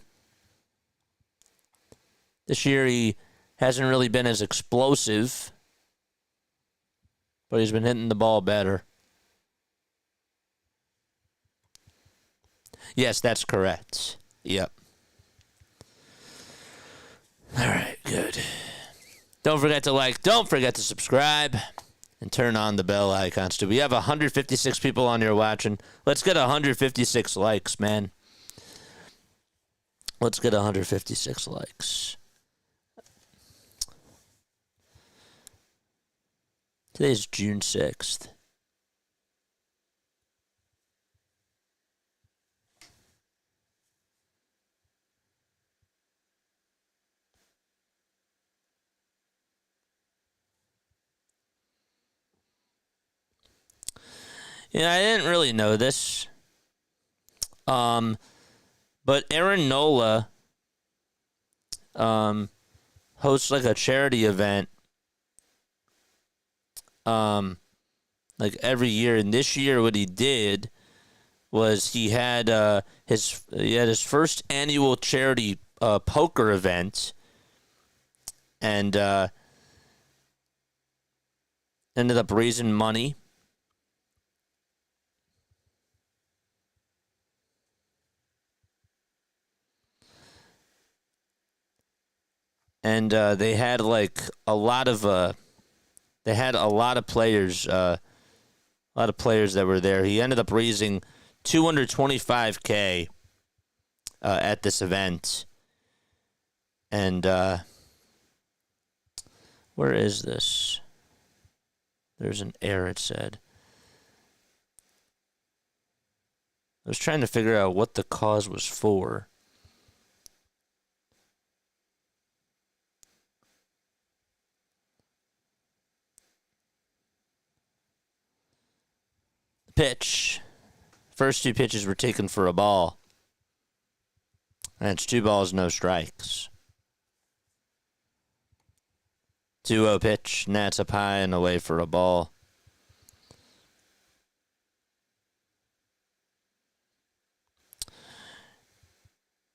This year he hasn't really been as explosive, but he's been hitting the ball better. Yes, that's correct. Yep. All right, good. Don't forget to like, don't forget to subscribe, and turn on the bell icons too. We have 156 people on here watching. Let's get 156 likes, man. Let's get 156 likes. Today's June 6th. Yeah, I didn't really know this. But Aaron Nola hosts like a charity event like every year, and this year what he did was he had his first annual charity poker event, and ended up raising money. And they had like a lot of players, that were there. He ended up raising $225K at this event. And where is this? There's an error, it said. I was trying to figure out what the cause was for. Pitch. First two pitches were taken for a ball. And it's 2 balls, no strikes. 2-0 pitch. And that's up high and away for a ball.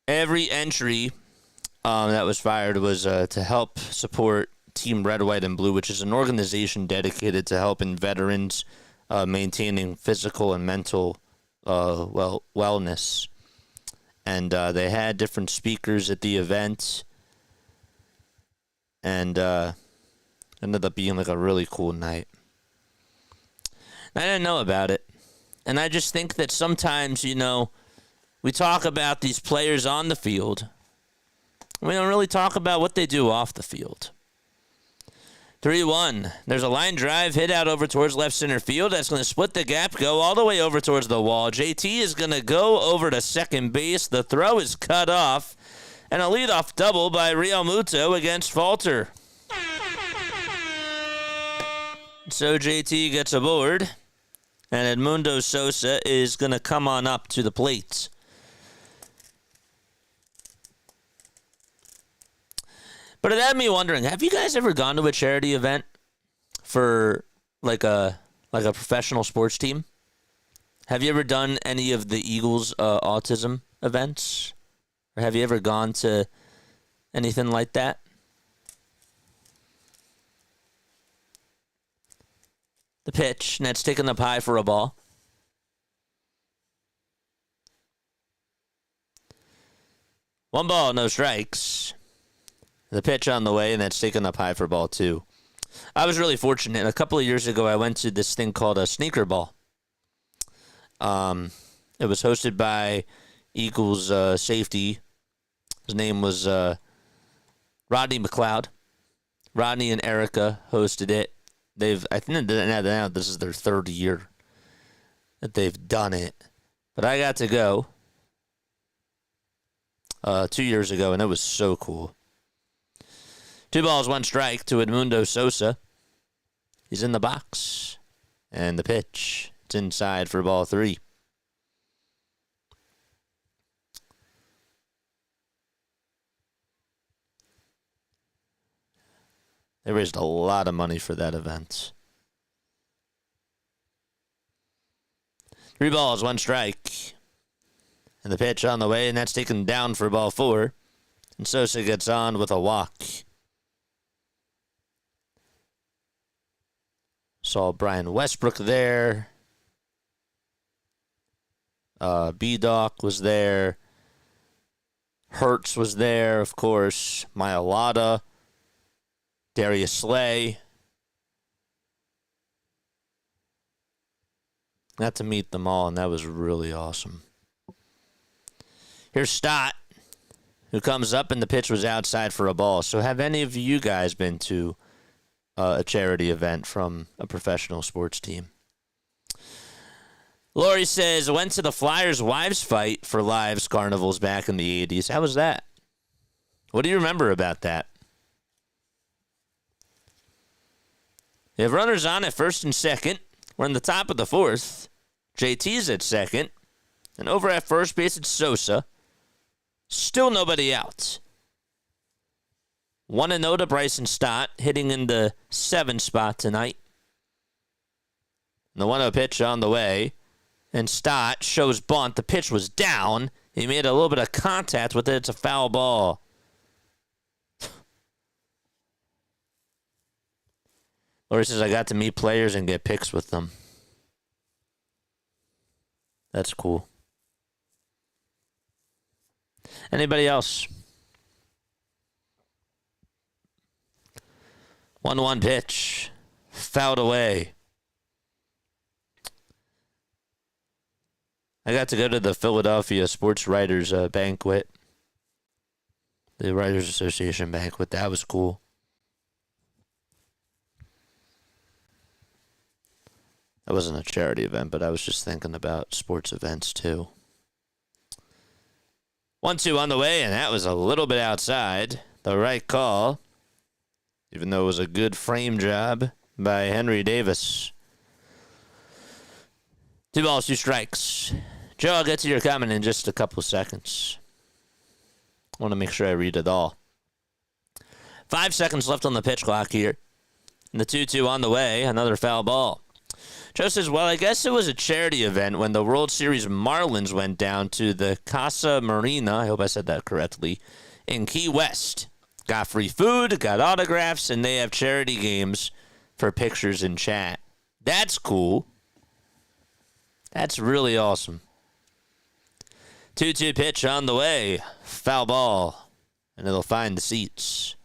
Every entry that was fired was to help support Team Red, White, and Blue, which is an organization dedicated to helping veterans maintaining physical and mental wellness. And they had different speakers at the event, and ended up being like a really cool night. I didn't know about it, and I just think that sometimes, we talk about these players on the field. We don't really talk about what they do off the field. 3-1. There's a line drive hit out over towards left center field. That's going to split the gap, go all the way over towards the wall. JT is going to go over to second base. The throw is cut off. And a leadoff double by Real Muto against Falter. So JT gets aboard. And Edmundo Sosa is going to come on up to the plate. But it had me wondering, have you guys ever gone to a charity event for like a professional sports team? Have you ever done any of the Eagles autism events? Or have you ever gone to anything like that? The pitch, Nets taking up high for a ball. One ball, no strikes. The pitch on the way, and that's taken up high for ball 2. I was really fortunate. A couple of years ago, I went to this thing called a sneaker ball. It was hosted by Eagles safety. His name was Rodney McLeod. Rodney and Erica hosted it. I think now this is their 3rd year that they've done it. But I got to go 2 years ago, and it was so cool. 2 balls, 1 strike to Edmundo Sosa. He's in the box. And the pitch. It's inside for ball 3. They raised a lot of money for that event. 3 balls, 1 strike. And the pitch on the way, and that's taken down for ball 4. And Sosa gets on with a walk. Saw Brian Westbrook there. B-Doc was there. Hertz was there, of course. Mailata. Darius Slay. Got to meet them all, and that was really awesome. Here's Stott, who comes up, and the pitch was outside for a ball. So have any of you guys been to a charity event from a professional sports team? Lori says, went to the Flyers Wives Fight for Lives Carnivals back in the 80s. How was that? What do you remember about that? You have runners on at first and second. We're in the top of the 4th. JT's at second. And over at first base, it's Sosa. Still nobody out. 1-0 to Bryson Stott, hitting in the 7 spot tonight. And the 1-0 pitch on the way. And Stott shows bunt. The pitch was down. He made a little bit of contact with it. It's a foul ball. Lori says, I got to meet players and get pics with them. That's cool. Anybody else? 1-1 pitch. Fouled away. I got to go to the Philadelphia Sports Writers banquet. The Writers Association banquet. That was cool. That wasn't a charity event, but I was just thinking about sports events too. 1-2 on the way, and that was a little bit outside. The right call, even though it was a good frame job by Henry Davis. 2 balls, 2 strikes. Joe, I'll get to your comment in just a couple seconds. I want to make sure I read it all. 5 seconds left on the pitch clock here. And the 2-2 on the way, another foul ball. Joe says, well, I guess it was a charity event when the World Series Marlins went down to the Casa Marina, I hope I said that correctly, in Key West. Got free food, got autographs, and they have charity games for pictures and chat. That's cool. That's really awesome. 2-2 pitch on the way. Foul ball. And it'll find the seats.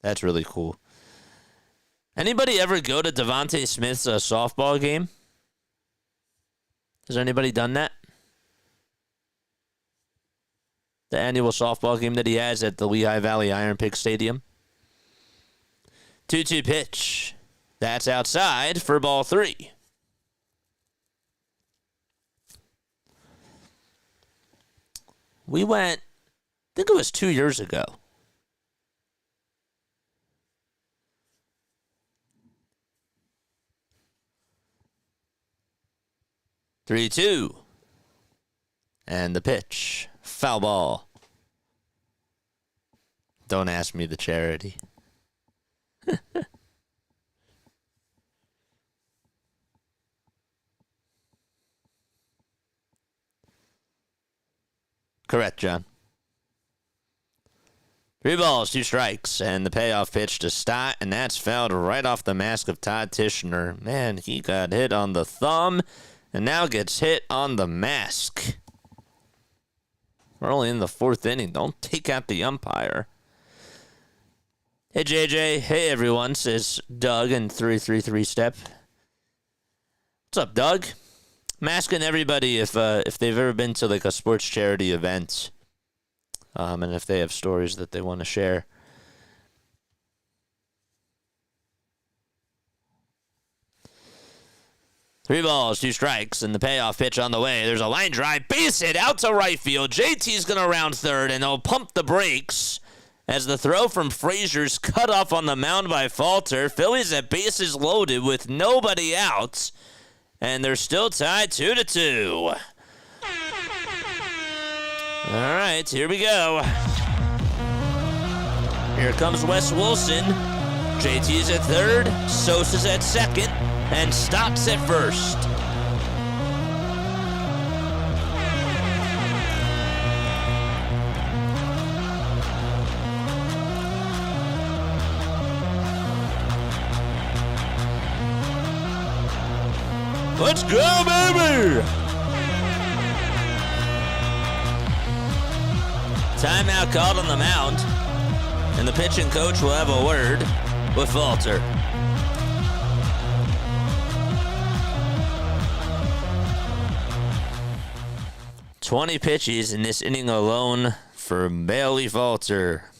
That's really cool. Anybody ever go to Devontae Smith's softball game? Has anybody done that? the annual softball game that he has at the Lehigh Valley Iron Pig Stadium. 2-2 pitch. That's outside for ball 3. We went, I think it was 2 years ago. Three-two. And the pitch. Foul ball. Don't ask me the charity. Correct, John. 3 balls, 2 strikes, and the payoff pitch to Stott, and that's fouled right off the mask of Todd Tishner. Man, he got hit on the thumb, and now gets hit on the mask. We're only in the 4th inning. Don't take out the umpire. Hey, JJ. Hey, everyone, says Doug in 333 step. What's up, Doug? I'm asking everybody if they've ever been to like a sports charity event, and if they have stories that they want to share. Three balls, 2 strikes, and the payoff pitch on the way. There's a line drive, base hit out to right field. JT's going to round third, and they'll pump the brakes as the throw from Frazier's cut off on the mound by Falter. Phillies at bases loaded with nobody out. And they're still tied 2-2. All right, here we go. Here comes Wes Wilson. JT's at third, Sosa's at second, and Stott's at first. Let's go, baby! Timeout called on the mound, and the pitching coach will have a word with Falter. "20 pitches in this inning alone for Bailey Falter."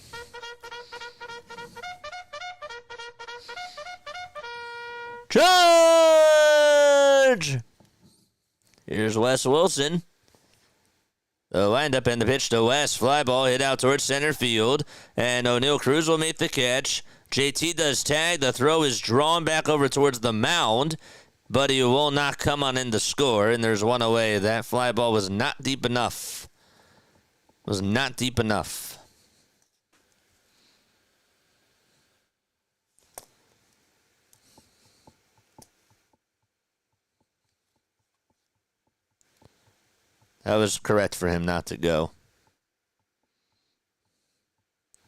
Charge! Here's Wes Wilson. The windup and the pitch to Wes. Fly ball hit out towards center field. And O'Neal Cruz will make the catch. JT does tag. The throw is drawn back over towards the mound. But he will not come on in to score. And there's one away. That fly ball was not deep enough. Was not deep enough. That was correct for him not to go.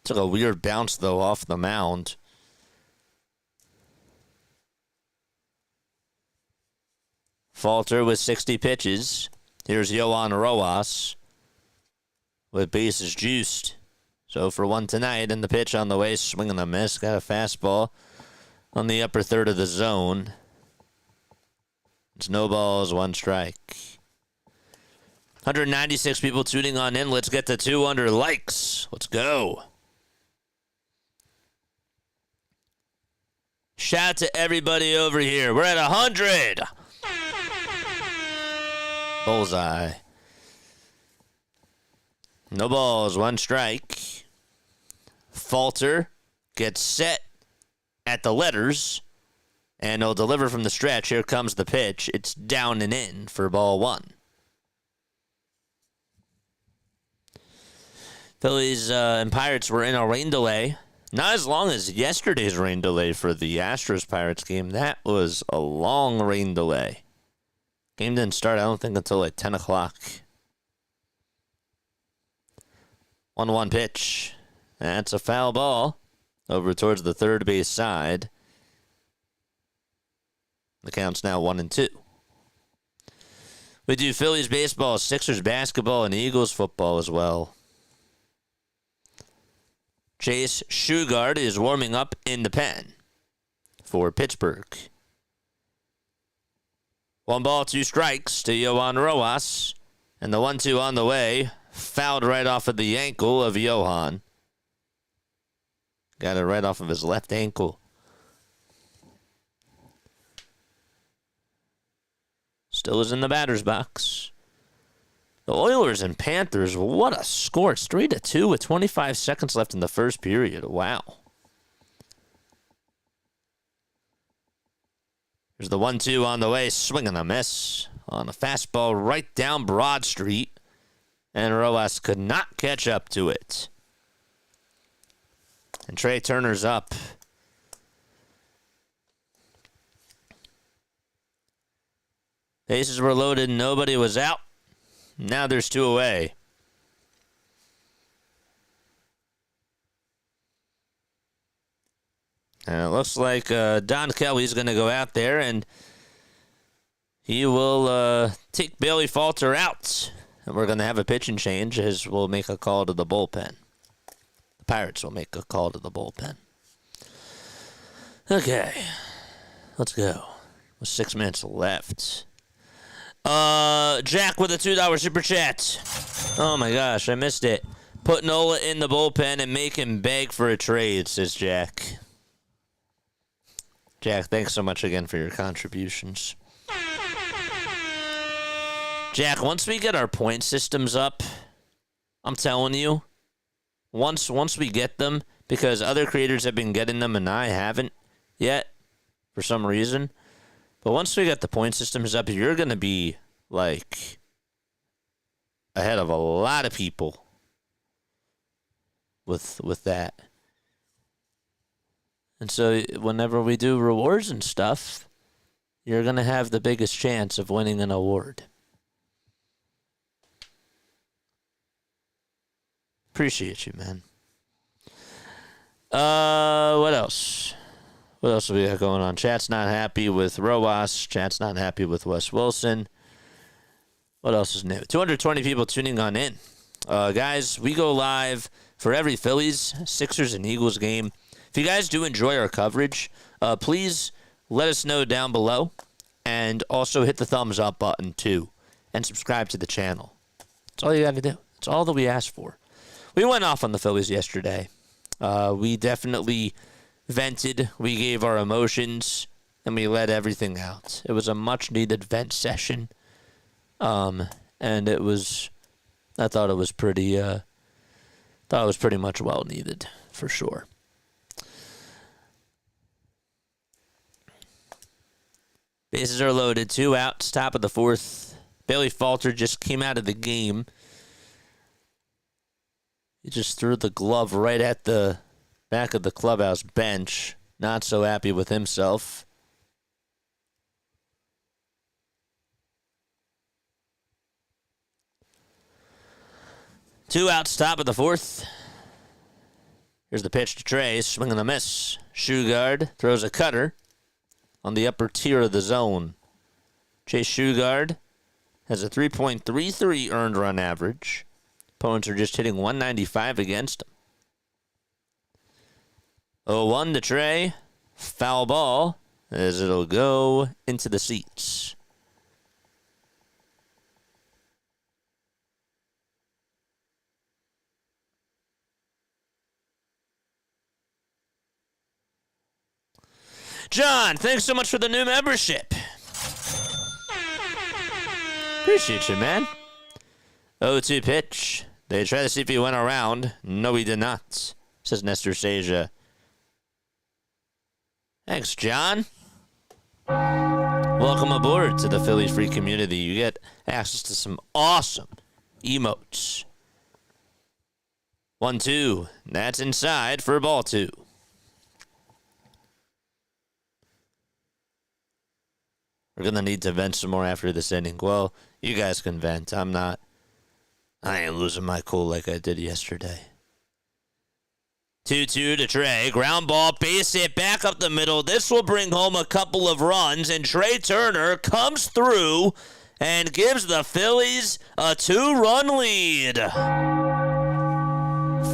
Took a weird bounce, though, off the mound. Falter with 60 pitches. Here's Yohan Rojas with bases juiced. So for 1 tonight, and the pitch on the way, swing and a miss. Got a fastball on the upper third of the zone. It's no balls, 1 strike. 196 people tuning on in. Let's get to 200 likes. Let's go. Shout out to everybody over here. We're at 100. Bullseye. No balls, 1 strike. Falter gets set at the letters, and he'll deliver from the stretch. Here comes the pitch. It's down and in for ball 1. Phillies and Pirates were in a rain delay. Not as long as yesterday's rain delay for the Astros-Pirates game. That was a long rain delay. Game didn't start, I don't think, until like 10 o'clock. 1-1 pitch. That's a foul ball over towards the third base side. The count's now 1-2. We do Phillies baseball, Sixers basketball, and Eagles football as well. Chase Shugart is warming up in the pen for Pittsburgh. 1 ball, 2 strikes to Yohan Rojas. And the 1-2 on the way. fouled right off of the ankle of Johan. Got it right off of his left ankle. Still is in the batter's box. The Oilers and Panthers, what a score. It's 3-2 with 25 seconds left in the first period. Wow. There's the 1-2 on the way, swing and a miss on a fastball right down Broad Street, and Rojas could not catch up to it. And Trey Turner's up. Bases were loaded, nobody was out. Now there's 2 away. And it looks like Don Kelly's going to go out there, and he will take Bailey Falter out. And we're going to have a pitching change as we'll make a call to the bullpen. The Pirates will make a call to the bullpen. Okay, let's go. With 6 minutes left. Jack with a $2 super chat. Oh my gosh, I missed it. Put Nola in the bullpen and make him beg for a trade, says Jack. Jack, thanks so much again for your contributions. Jack, once we get our point systems up, I'm telling you, once we get them, because other creators have been getting them and I haven't yet, for some reason. But once we get the point systems up, you're going to be, like, ahead of a lot of people with that. And so whenever we do rewards and stuff, you're going to have the biggest chance of winning an award. Appreciate you, man. What else? What else do we got going on? Chat's not happy with Rojas. Chat's not happy with Wes Wilson. What else is new? 220 people tuning on in. Guys, we go live for every Phillies, Sixers, and Eagles game. If you guys do enjoy our coverage, please let us know down below. And also hit the thumbs up button, too. And subscribe to the channel. That's all you got to do. That's all that we ask for. We went off on the Phillies yesterday. We definitely vented. We gave our emotions. And we let everything out. It was a much-needed vent session. And it was... I thought it was pretty... much well-needed, for sure. Bases are loaded. 2 outs, top of the 4th. Bailey Falter just came out of the game. He just threw the glove right at the back of the clubhouse bench. Not so happy with himself. Two outs, top of the 4th. Here's the pitch to Trey. Swing and a miss. Shugard throws a cutter on the upper tier of the zone. Chase Shugard has a 3.33 earned run average. Opponents are just hitting 195 against him. 0-1 to Trey. Foul ball as it'll go into the seats. John, thanks so much for the new membership. Appreciate you, man. 0-2 pitch. They try to see if he went around. No, he did not, says Nestor Seja. Thanks, John. Welcome aboard to the Phillies free community. You get access to some awesome emotes. 1-2. That's inside for ball 2. We're going to need to vent some more after this inning. Well, you guys can vent. I'm not. I ain't losing my cool like I did yesterday. 2-2 to Trey. Ground ball, base hit, back up the middle. This will bring home a couple of runs, and Trey Turner comes through and gives the Phillies a 2-run lead.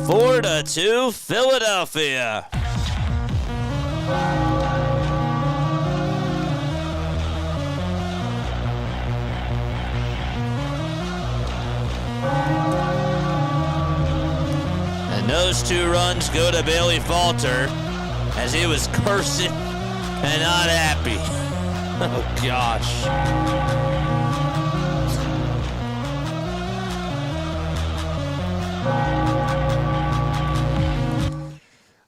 4-2 Philadelphia. And those 2 runs go to Bailey Falter as he was cursing and not happy. Oh, gosh.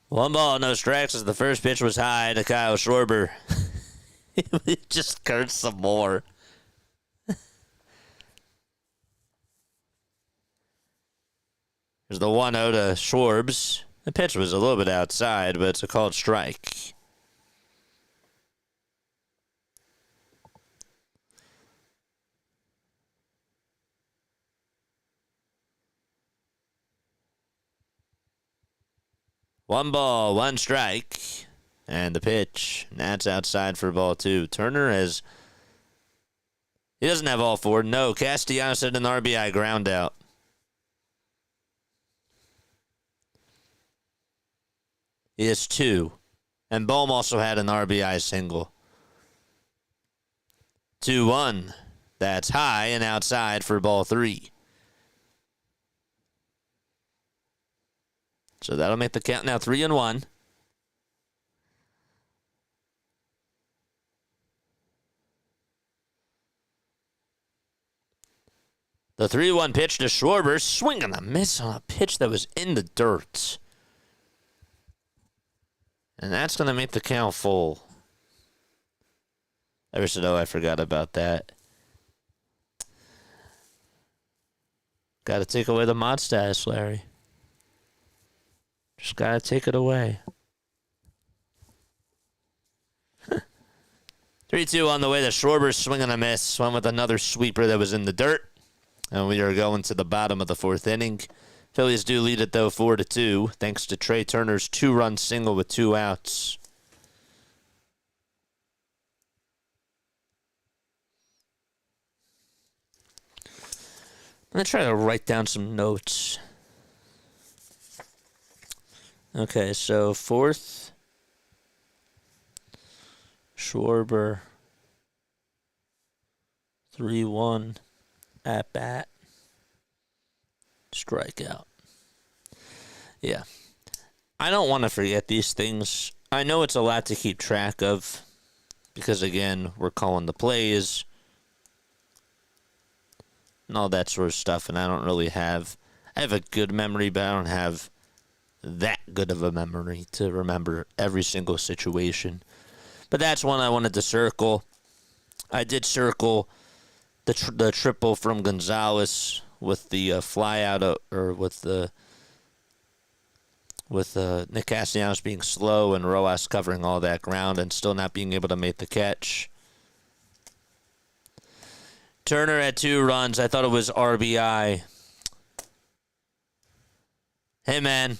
One ball, no strikes as the first pitch was high to Kyle Schwarber. He just cursed some more. There's the 1-0 to Schwarbs. The pitch was a little bit outside, but it's a called strike. One ball, 1 strike. And the pitch. And that's outside for ball 2. Turner has... He doesn't have all 4. No, Castellanos had an RBI ground out. He has 2. And Bohm also had an RBI single. 2-1. That's high and outside for ball 3. So that'll make the count now 3-1. The 3-1 pitch to Schwarber. Swing and a miss on a pitch that was in the dirt. And that's going to make the count full. Ever so though, I forgot about that. Got to take away the mod status, Larry. Just got to take it away. 3-2 on the way to Schwarber. Swing and a miss. Went with another sweeper that was in the dirt. And we are going to the bottom of the 4th inning. Phillies do lead it, though, 4-2, thanks to Trey Turner's 2-run single with 2 outs. I'm going to try to write down some notes. Okay, so 4th, Schwarber, 3-1, at bat. Strikeout. Yeah. I don't want to forget these things. I know it's a lot to keep track of because, again, we're calling the plays and all that sort of stuff, and I don't really have... I have a good memory, but I don't have that good of a memory to remember every single situation. But that's one I wanted to circle. I did circle the triple from Gonzalez with the fly out or with Nick Castellanos being slow and Rojas covering all that ground and still not being able to make the catch. Turner had 2 runs. I thought it was RBI. Hey, man.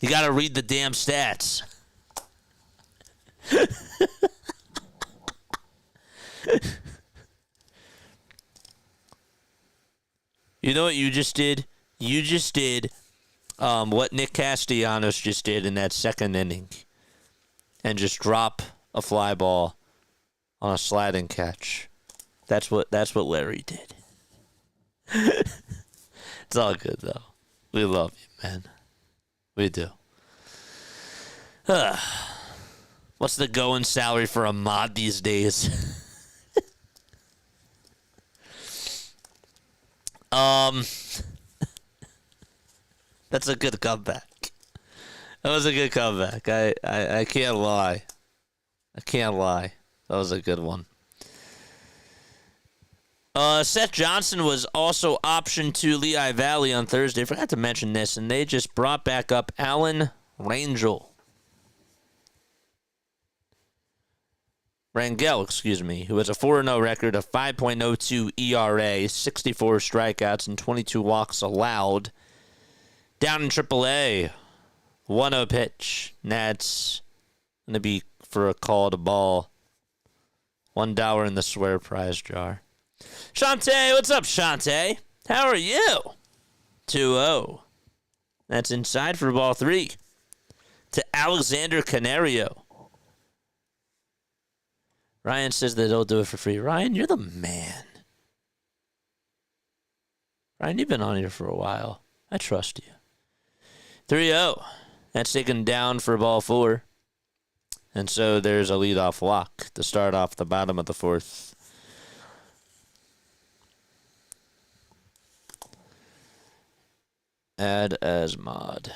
You got to read the damn stats. You know what you just did? You just did what Nick Castellanos just did in that 2nd inning. And just drop a fly ball on a sliding catch. That's what Larry did. It's all good, though. We love you, man. We do. What's the going salary for a mod these days? That's a good comeback. That was a good comeback. I can't lie. I can't lie. That was a good one. Seth Johnson was also optioned to Lehigh Valley on Thursday. I forgot to mention this, and they just brought back up Alan Rangel, who has a 4-0 record, a 5.02 ERA, 64 strikeouts, and 22 walks allowed. Down in AAA, 1-0 pitch. And that's going to be for a called ball. $1 in the swear prize jar. Shante, what's up, Shante? How are you? 2-0. That's inside for ball 3. To Alexander Canario. Ryan says that he'll do it for free. Ryan, you're the man. Ryan, you've been on here for a while. I trust you. 3-0. That's taken down for ball 4. And so there's a leadoff walk to start off the bottom of the 4th. Add as mod.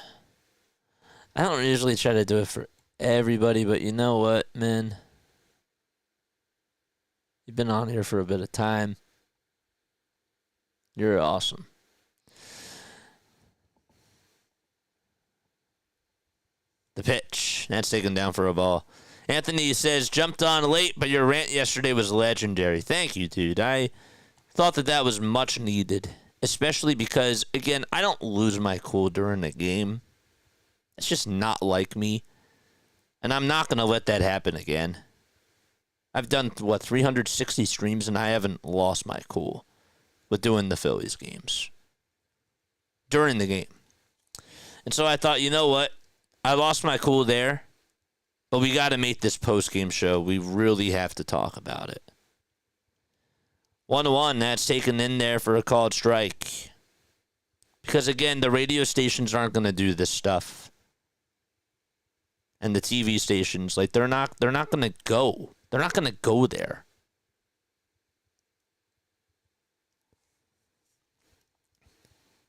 I don't usually try to do it for everybody, but you know what, man? You've been on here for a bit of time. You're awesome. The pitch. That's taken down for a ball. Anthony says, jumped on late, but your rant yesterday was legendary. Thank you, dude. I thought that was much needed, especially because, again, I don't lose my cool during a game. It's just not like me, and I'm not going to let that happen again. I've done, 360 streams, and I haven't lost my cool with doing the Phillies games during the game. And so I thought, you know what? I lost my cool there, but we got to make this post-game show. We really have to talk about it. 1-1, that's taken in there for a called strike. Because, again, the radio stations aren't going to do this stuff. And the TV stations, they're not going to go. They're not going to go there.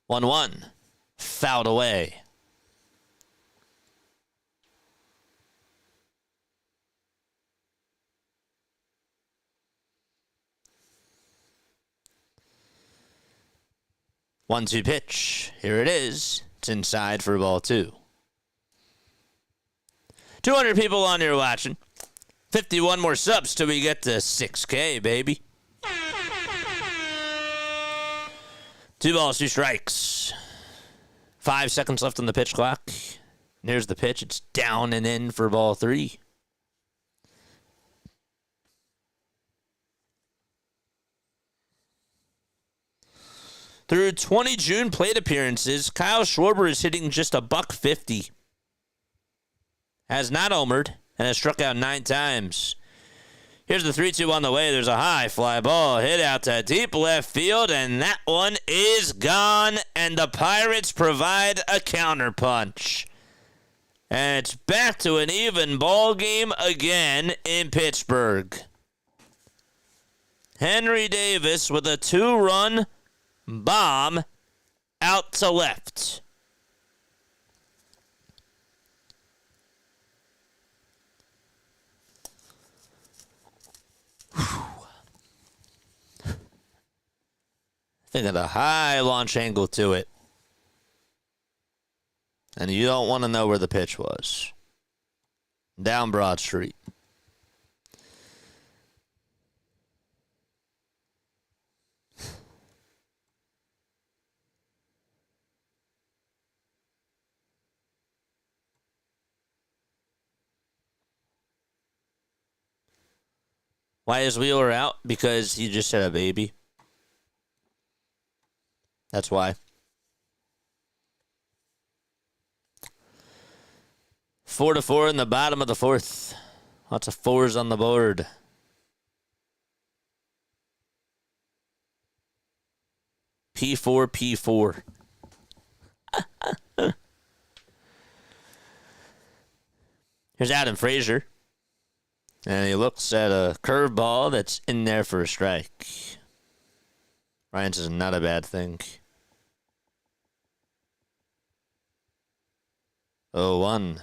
One, fouled away. One-two pitch. Here it is. It's inside for ball 2. 200 people on here watching. 51 more subs till we get to 6K, baby. 2 balls, 2 strikes. 5 seconds left on the pitch clock. And here's the pitch. It's down and in for ball 3. Through 20 June plate appearances, Kyle Schwarber is hitting just $150. Has not homered and has struck out 9 times. Here's the 3-2 on the way. There's a high fly ball hit out to deep left field, and that one is gone, and the Pirates provide a counterpunch. And it's back to an even ball game again in Pittsburgh. Henry Davis with a 2-run bomb out to left. Think of the high launch angle to it. And you don't want to know where the pitch was. Down Broad Street. Why is Wheeler out? Because he just had a baby. That's why. 4-4 in the bottom of the 4th. Lots of 4s on the board. P4. Here's Adam Frazier. And he looks at a curveball that's in there for a strike. Ryan says not a bad thing. 0-1.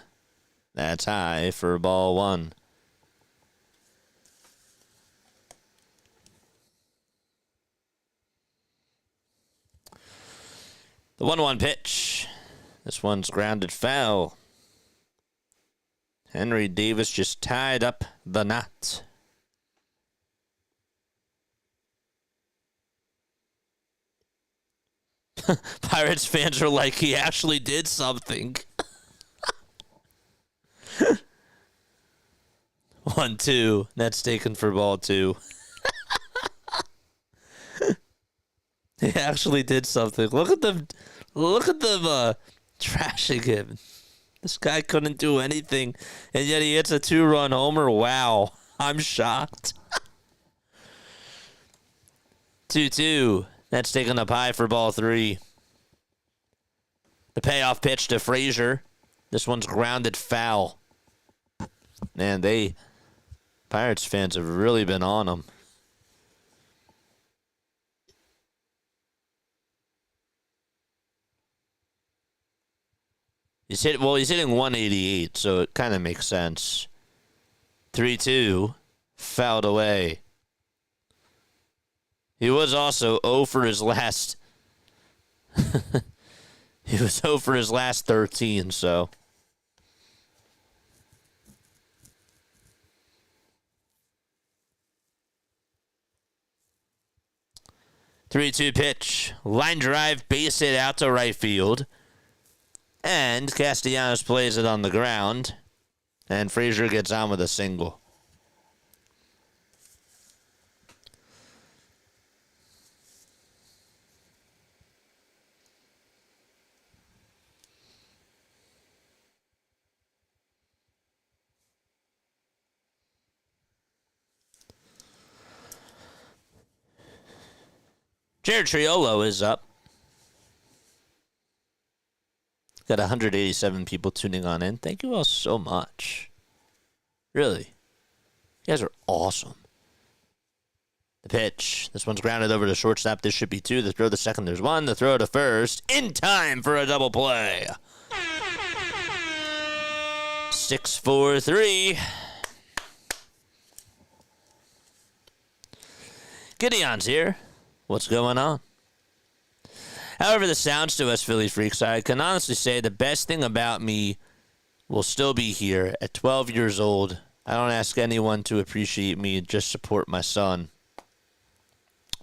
That's high for ball 1. The 1-1 pitch. This one's grounded foul. Henry Davis just tied up the knot. Pirates fans are like, he actually did something. 1-2. That's taken for ball 2. He actually did something. Look at them trashing him. This guy couldn't do anything, and yet he hits a 2-run homer. Wow. I'm shocked. 2-2. That's taken up high for ball 3. The payoff pitch to Frazier. This one's grounded foul. Man, Pirates fans have really been on them. He's hitting 188, so it kind of makes sense. 3-2, fouled away. He was also 0 for his last. He was 0 for his last 13, so. Three-two pitch, line drive, base hit out to right field. And Castellanos plays it on the ground. And Frazier gets on with a single. Jared Triolo is up. Got 187 people tuning on in. Thank you all so much. Really. You guys are awesome. The pitch. This one's grounded over to shortstop. This should be 2. The throw to second. There's 1. The throw to first. In time for a double play. 6-4-3. Gideon's here. What's going on? However this sounds to us Philly freaks, I can honestly say the best thing about me will still be here. At 12 years old, I don't ask anyone to appreciate me, just support my son.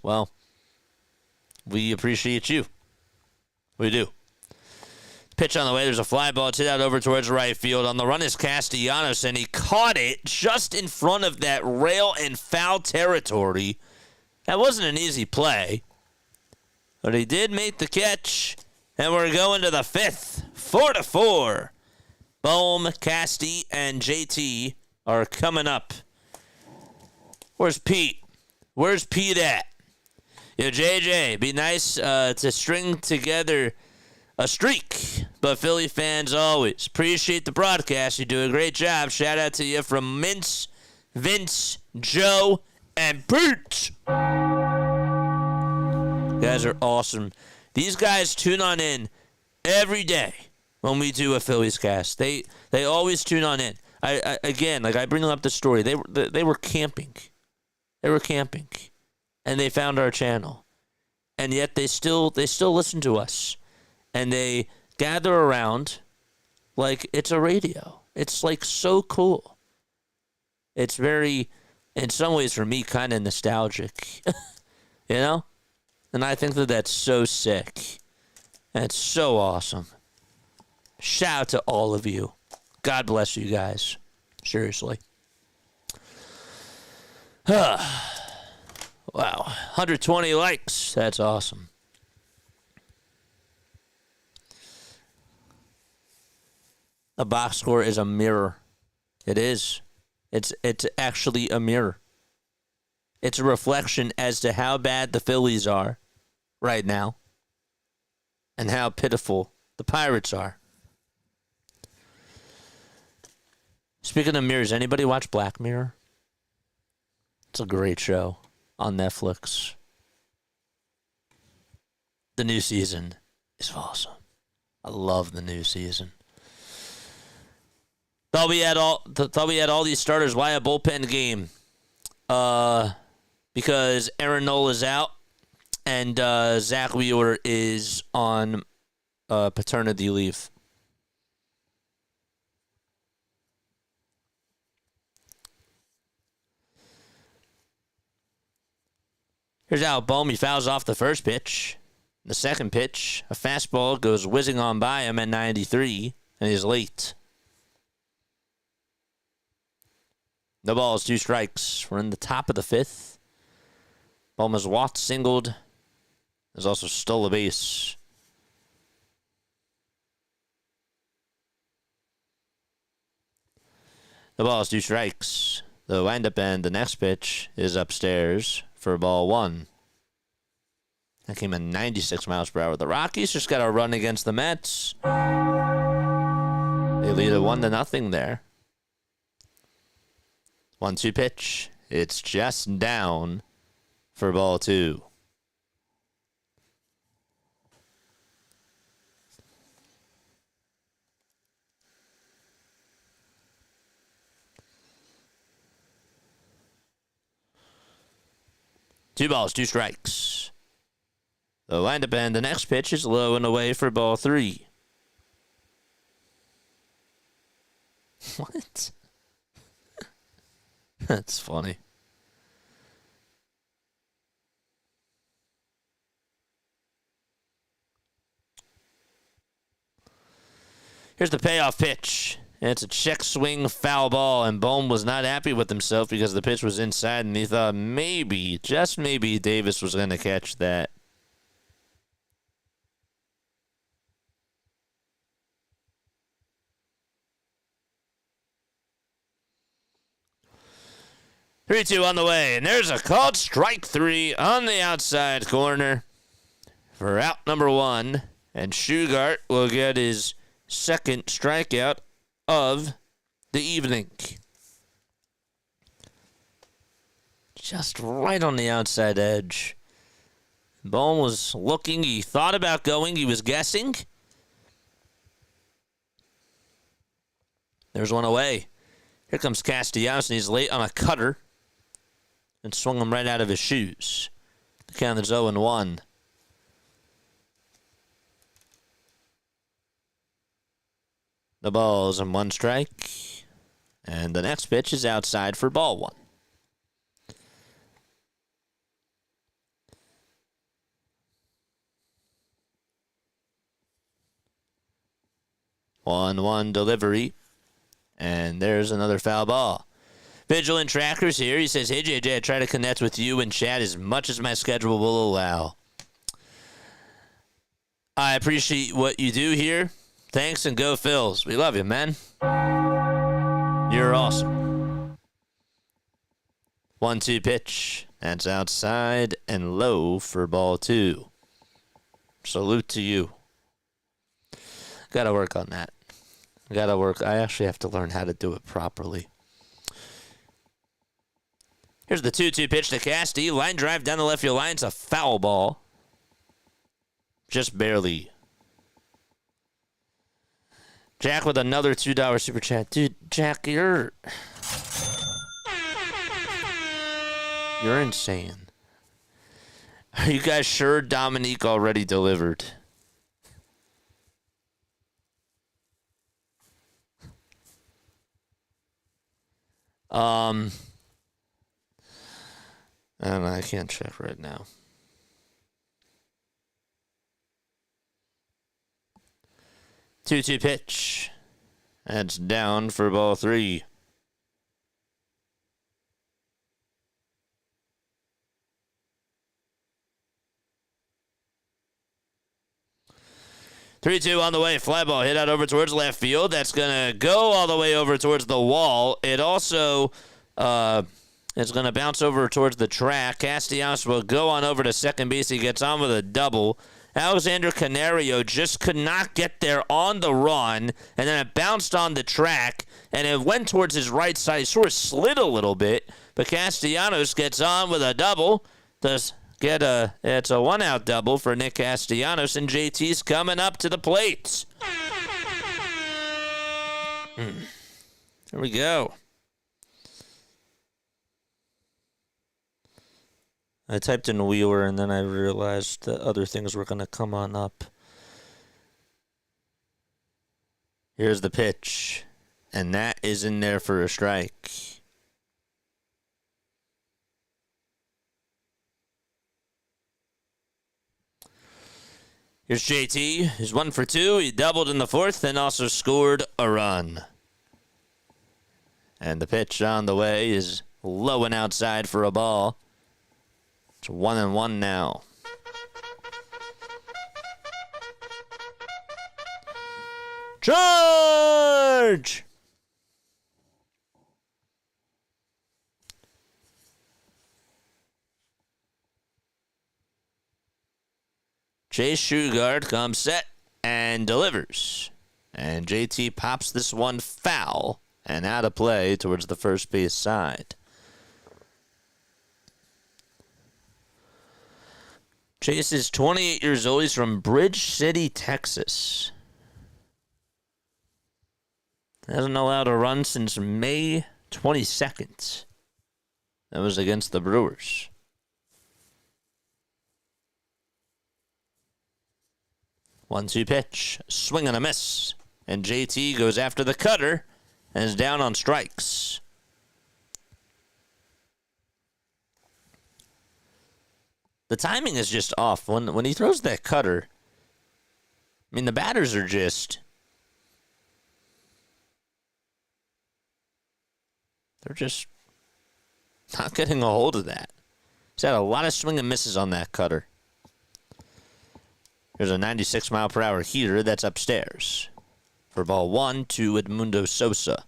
Well, we appreciate you. We do. Pitch on the way. There's a fly ball. It's hit out over towards right field. On the run is Castellanos, and he caught it just in front of that rail in foul territory. That wasn't an easy play. But he did make the catch, and we're going to the 5th. 4-4. Bohm, Casty, and JT are coming up. Where's Pete? Where's Pete at? Yo, JJ, be nice to string together a streak. But Philly fans always appreciate the broadcast. You do a great job. Shout out to you from Mince, Vince, Joe, and Pete. You guys are awesome. These guys tune on in every day when we do a Phillies cast. They always tune on in. I again, like I bring up the story. They were camping. They were camping, and they found our channel, and yet they still listen to us, and they gather around like it's a radio. It's like so cool. It's very, in some ways for me, kind of nostalgic, you know. And I think that that's so sick. And it's so awesome. Shout out to all of you. God bless you guys. Seriously. Wow. 120 likes. That's awesome. A box score is a mirror. It is. It's actually a mirror. It's a reflection as to how bad the Phillies are right now and how pitiful the Pirates are. Speaking of mirrors, anybody watch Black Mirror? It's a great show on Netflix. The new season is awesome. I love the new season. Thought we had all these starters. Why a bullpen game? Because Aaron Nola's out and Zach Wheeler is on paternity leave. Here's how Bohm, he fouls off the first pitch. The second pitch, a fastball goes whizzing on by him at 93, and he's late. No balls, 2 strikes. We're in the top of the 5th. Bohm has walked, singled. There's also stole a base. The ball is 2 strikes. The windup and the next pitch is upstairs for ball 1. That came in 96 miles per hour. The Rockies just got a run against the Mets. They lead it 1-0 there. 1-2 pitch. It's just down for ball 2. Two balls, 2 strikes. The windup and the next pitch is low and away for ball 3. What? That's funny. Here's the payoff pitch. It's a check swing foul ball, and Bohm was not happy with himself because the pitch was inside, and he thought maybe, just maybe, Davis was going to catch that. Three, 2 on the way, and there's a called strike 3 on the outside corner for out number 1, and Shugart will get his second strikeout of the evening. Just right on the outside edge. Bohm was looking. He thought about going. He was guessing. There's one away. Here comes Castellanos, and he's late on a cutter and swung him right out of his shoes. The count is 0-1. The ball's in 1 strike. And the next pitch is outside for ball 1. One delivery. And there's another foul ball. Vigilant Trackers here. He says, hey, JJ, I try to connect with you and chat as much as my schedule will allow. I appreciate what you do here. Thanks, and go Phils. We love you, man. You're awesome. 1-2 pitch. That's outside and low for ball 2. Salute to you. Gotta work on that. I actually have to learn how to do it properly. Here's the 2-2 pitch to Casty. Line drive down the left field line. It's a foul ball. Just barely. Jack with another $2 super chat. Dude, Jack, you're insane. Are you guys sure Dominique already delivered? I don't know, I can't check right now. Two-two pitch. That's down for ball 3. Three-two on the way. Fly ball hit out over towards left field. That's going to go all the way over towards the wall. It also is going to bounce over towards the track. Castellanos will go on over to second base. He gets on with a double. Alexander Canario just could not get there on the run, and then it bounced on the track, and it went towards his right side. He sort of slid a little bit, but Castellanos gets on with a double. It's a 1-out double for Nick Castellanos, and JT's coming up to the plate. There we go. I typed in Wheeler, and then I realized that other things were going to come on up. Here's the pitch, and that is in there for a strike. Here's JT. He's 1 for 2. He doubled in the 4th and also scored a run. And the pitch on the way is low and outside for a ball. It's 1-1 now. Charge! Chase Shugart comes set and delivers. And JT pops this one foul and out of play towards the first base side. Chase is 28 years old. He's from Bridge City, Texas. Hasn't allowed a run since May 22nd. That was against the Brewers. One-two pitch. Swing and a miss. And JT goes after the cutter and is down on strikes. The timing is just off. When he throws that cutter, I mean, the batters are just... They're just not getting a hold of that. He's had a lot of swing and misses on that cutter. There's a 96-mile-per-hour heater that's upstairs. For ball 1 to Edmundo Sosa.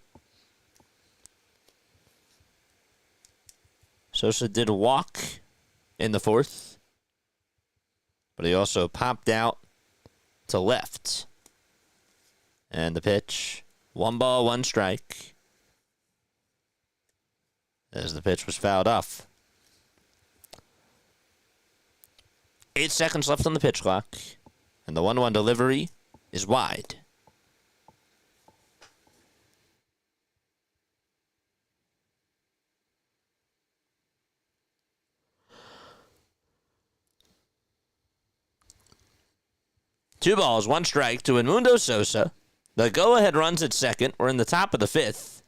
Sosa did walk in the fourth, but he also popped out to left. And the pitch, 1 ball, 1 strike. As the pitch was fouled off. 8 seconds left on the pitch clock. And the 1-1 delivery is wide. Two balls, 1 strike to Edmundo Sosa. The go-ahead runs at second. We're in the top of the 5th.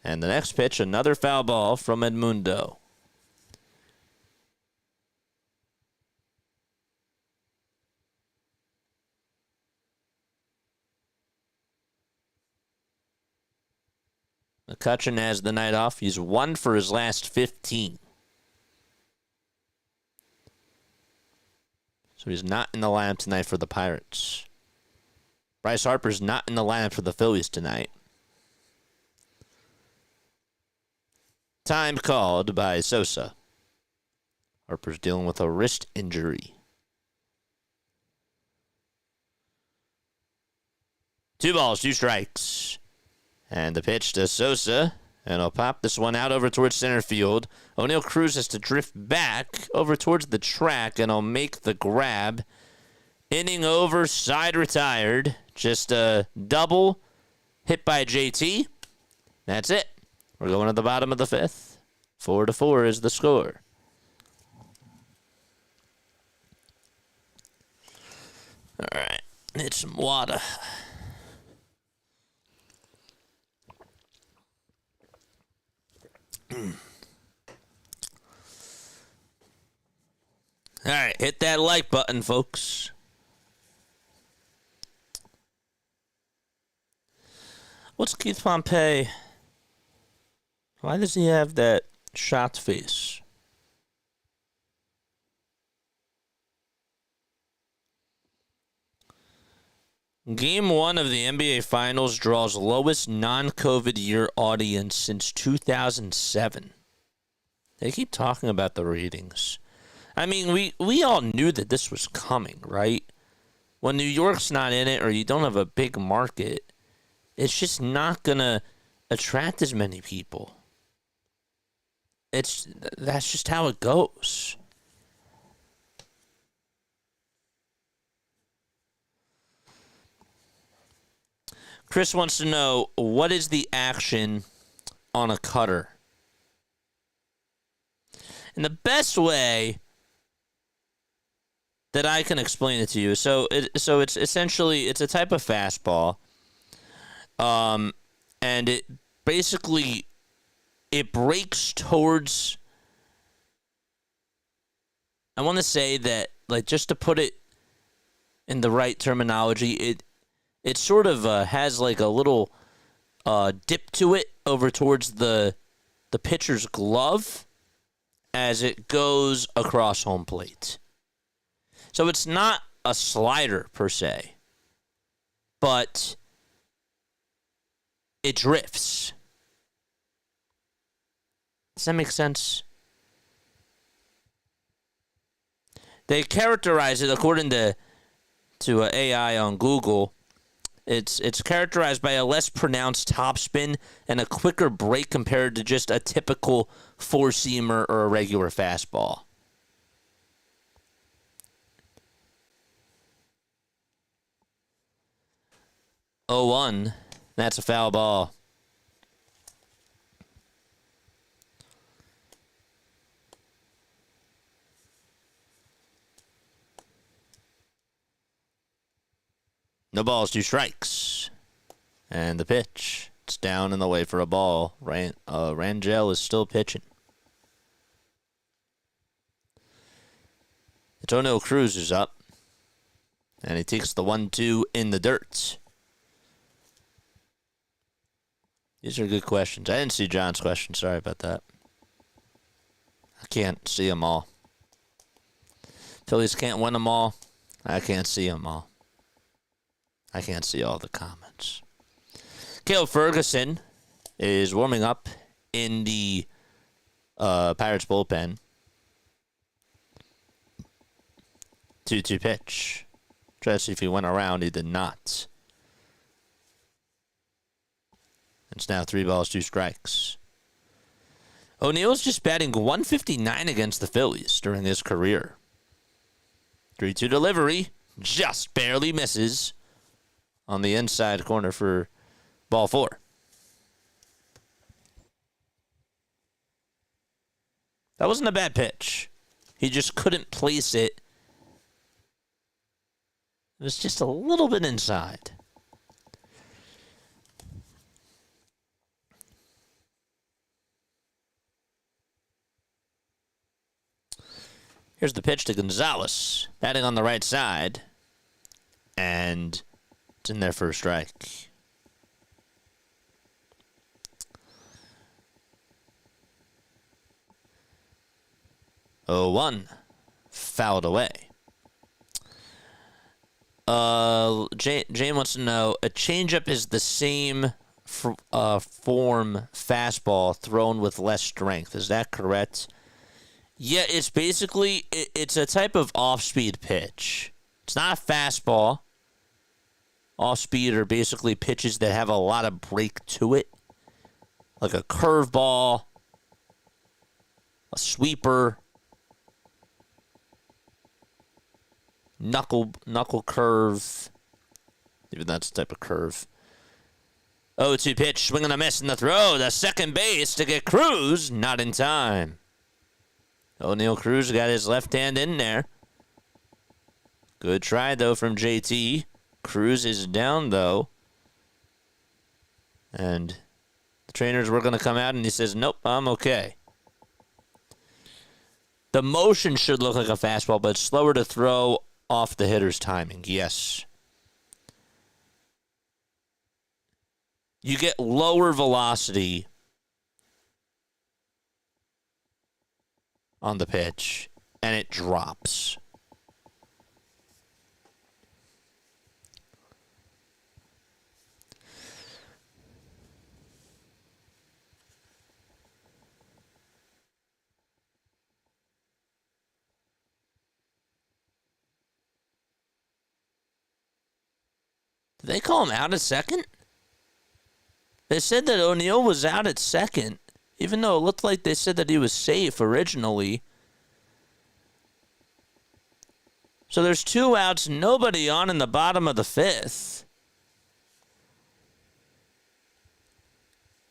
And the next pitch, another foul ball from Edmundo. McCutcheon has the night off. He's 1 for his last 15. So he's not in the lineup tonight for the Pirates. Bryce Harper's not in the lineup for the Phillies tonight. Time called by Sosa. Harper's dealing with a wrist injury. 2 balls, 2 strikes. And the pitch to Sosa. And he'll pop this one out over towards center field. O'Neal Cruz has to drift back over towards the track, and he'll make the grab. Inning over, side retired. Just a double hit by JT. That's it. We're going to the bottom of the 5th. 4-4 is the score. All right. Need some water. All right. Hit that like button, folks. What's Keith Pompey? Why does he have that shot face? Game 1 of the NBA Finals draws lowest non-COVID year audience since 2007. They keep talking about the ratings. I mean, we all knew that this was coming, right? When New York's not in it or you don't have a big market, it's just not going to attract as many people. That's just how it goes. Chris wants to know, what is the action on a cutter? And the best way that I can explain it to you, so it's essentially, it's a type of fastball, and it basically, it breaks towards, I want to say that, like, just to put it in the right terminology, it sort of has like a little dip to it over towards the pitcher's glove as it goes across home plate. So it's not a slider per se, but it drifts. Does that make sense? They characterize it according to AI on Google. It's characterized by a less pronounced topspin and a quicker break compared to just a typical four-seamer or a regular fastball. Oh, 1. That's a foul ball. No balls, 2 strikes. And the pitch. It's down and away for a ball. Rangel is still pitching. Antonio Cruz is up. And he takes the 1-2 in the dirt. These are good questions. I didn't see John's question. Sorry about that. I can't see them all. Phillies can't win them all. I can't see them all. I can't see all the comments. Cale Ferguson is warming up in the Pirates bullpen. 2-2 pitch. Try to see if he went around. He did not. It's now 3 balls, 2 strikes. O'Neill's just batting .159 against the Phillies during his career. 3-2 delivery. Just barely misses on the inside corner for ball 4. That wasn't a bad pitch. He just couldn't place it. It was just a little bit inside. Here's the pitch to Gonzalez. Batting on the right side. And it's in there for a strike. Oh, 1. Fouled away. Jane wants to know, a changeup is the same form fastball thrown with less strength. Is that correct? Yeah, it's basically, it's a type of off-speed pitch. It's not a fastball. Off-speed are basically pitches that have a lot of break to it. Like a curveball, a sweeper, knuckle curve. Even that's a type of curve. 0-2 pitch, swing and a miss in the throw. The second base to get Cruz, not in time. O'Neill Cruz got his left hand in there. Good try, though, from JT. Cruz is down, though. And the trainers were going to come out, and he says, nope, I'm okay. The motion should look like a fastball, but it's slower to throw off the hitter's timing. Yes. You get lower velocity on the pitch, and it drops. Did they call him out at second? They said that O'Neill was out at second, even though it looked like they said that he was safe originally. So there's 2 outs, nobody on in the bottom of the 5th.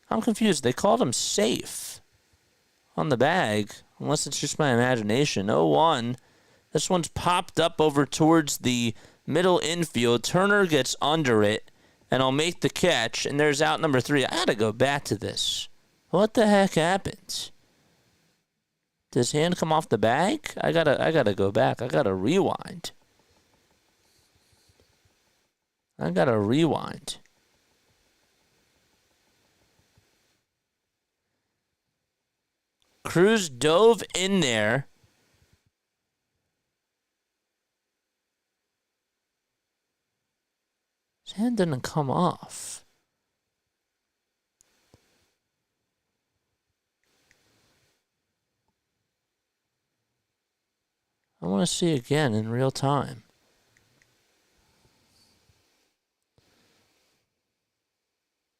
I'm confused. They called him safe on the bag, unless it's just my imagination. 0-1. This one's popped up over towards the middle infield. Turner gets under it, and I'll make the catch, and there's out number 3. I gotta go back to this. What the heck happened? Did his hand come off the bag? I gotta go back. I gotta rewind. Cruz dove in there. His hand didn't come off. want to see again in real time.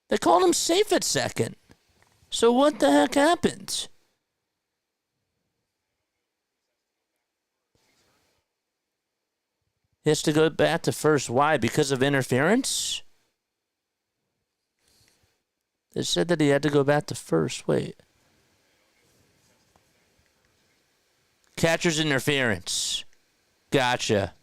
They called him safe at second. So what the heck happened? He has to go back to first. Why? Because of interference? They said that he had to go back to first. Wait. Catcher's interference. Gotcha.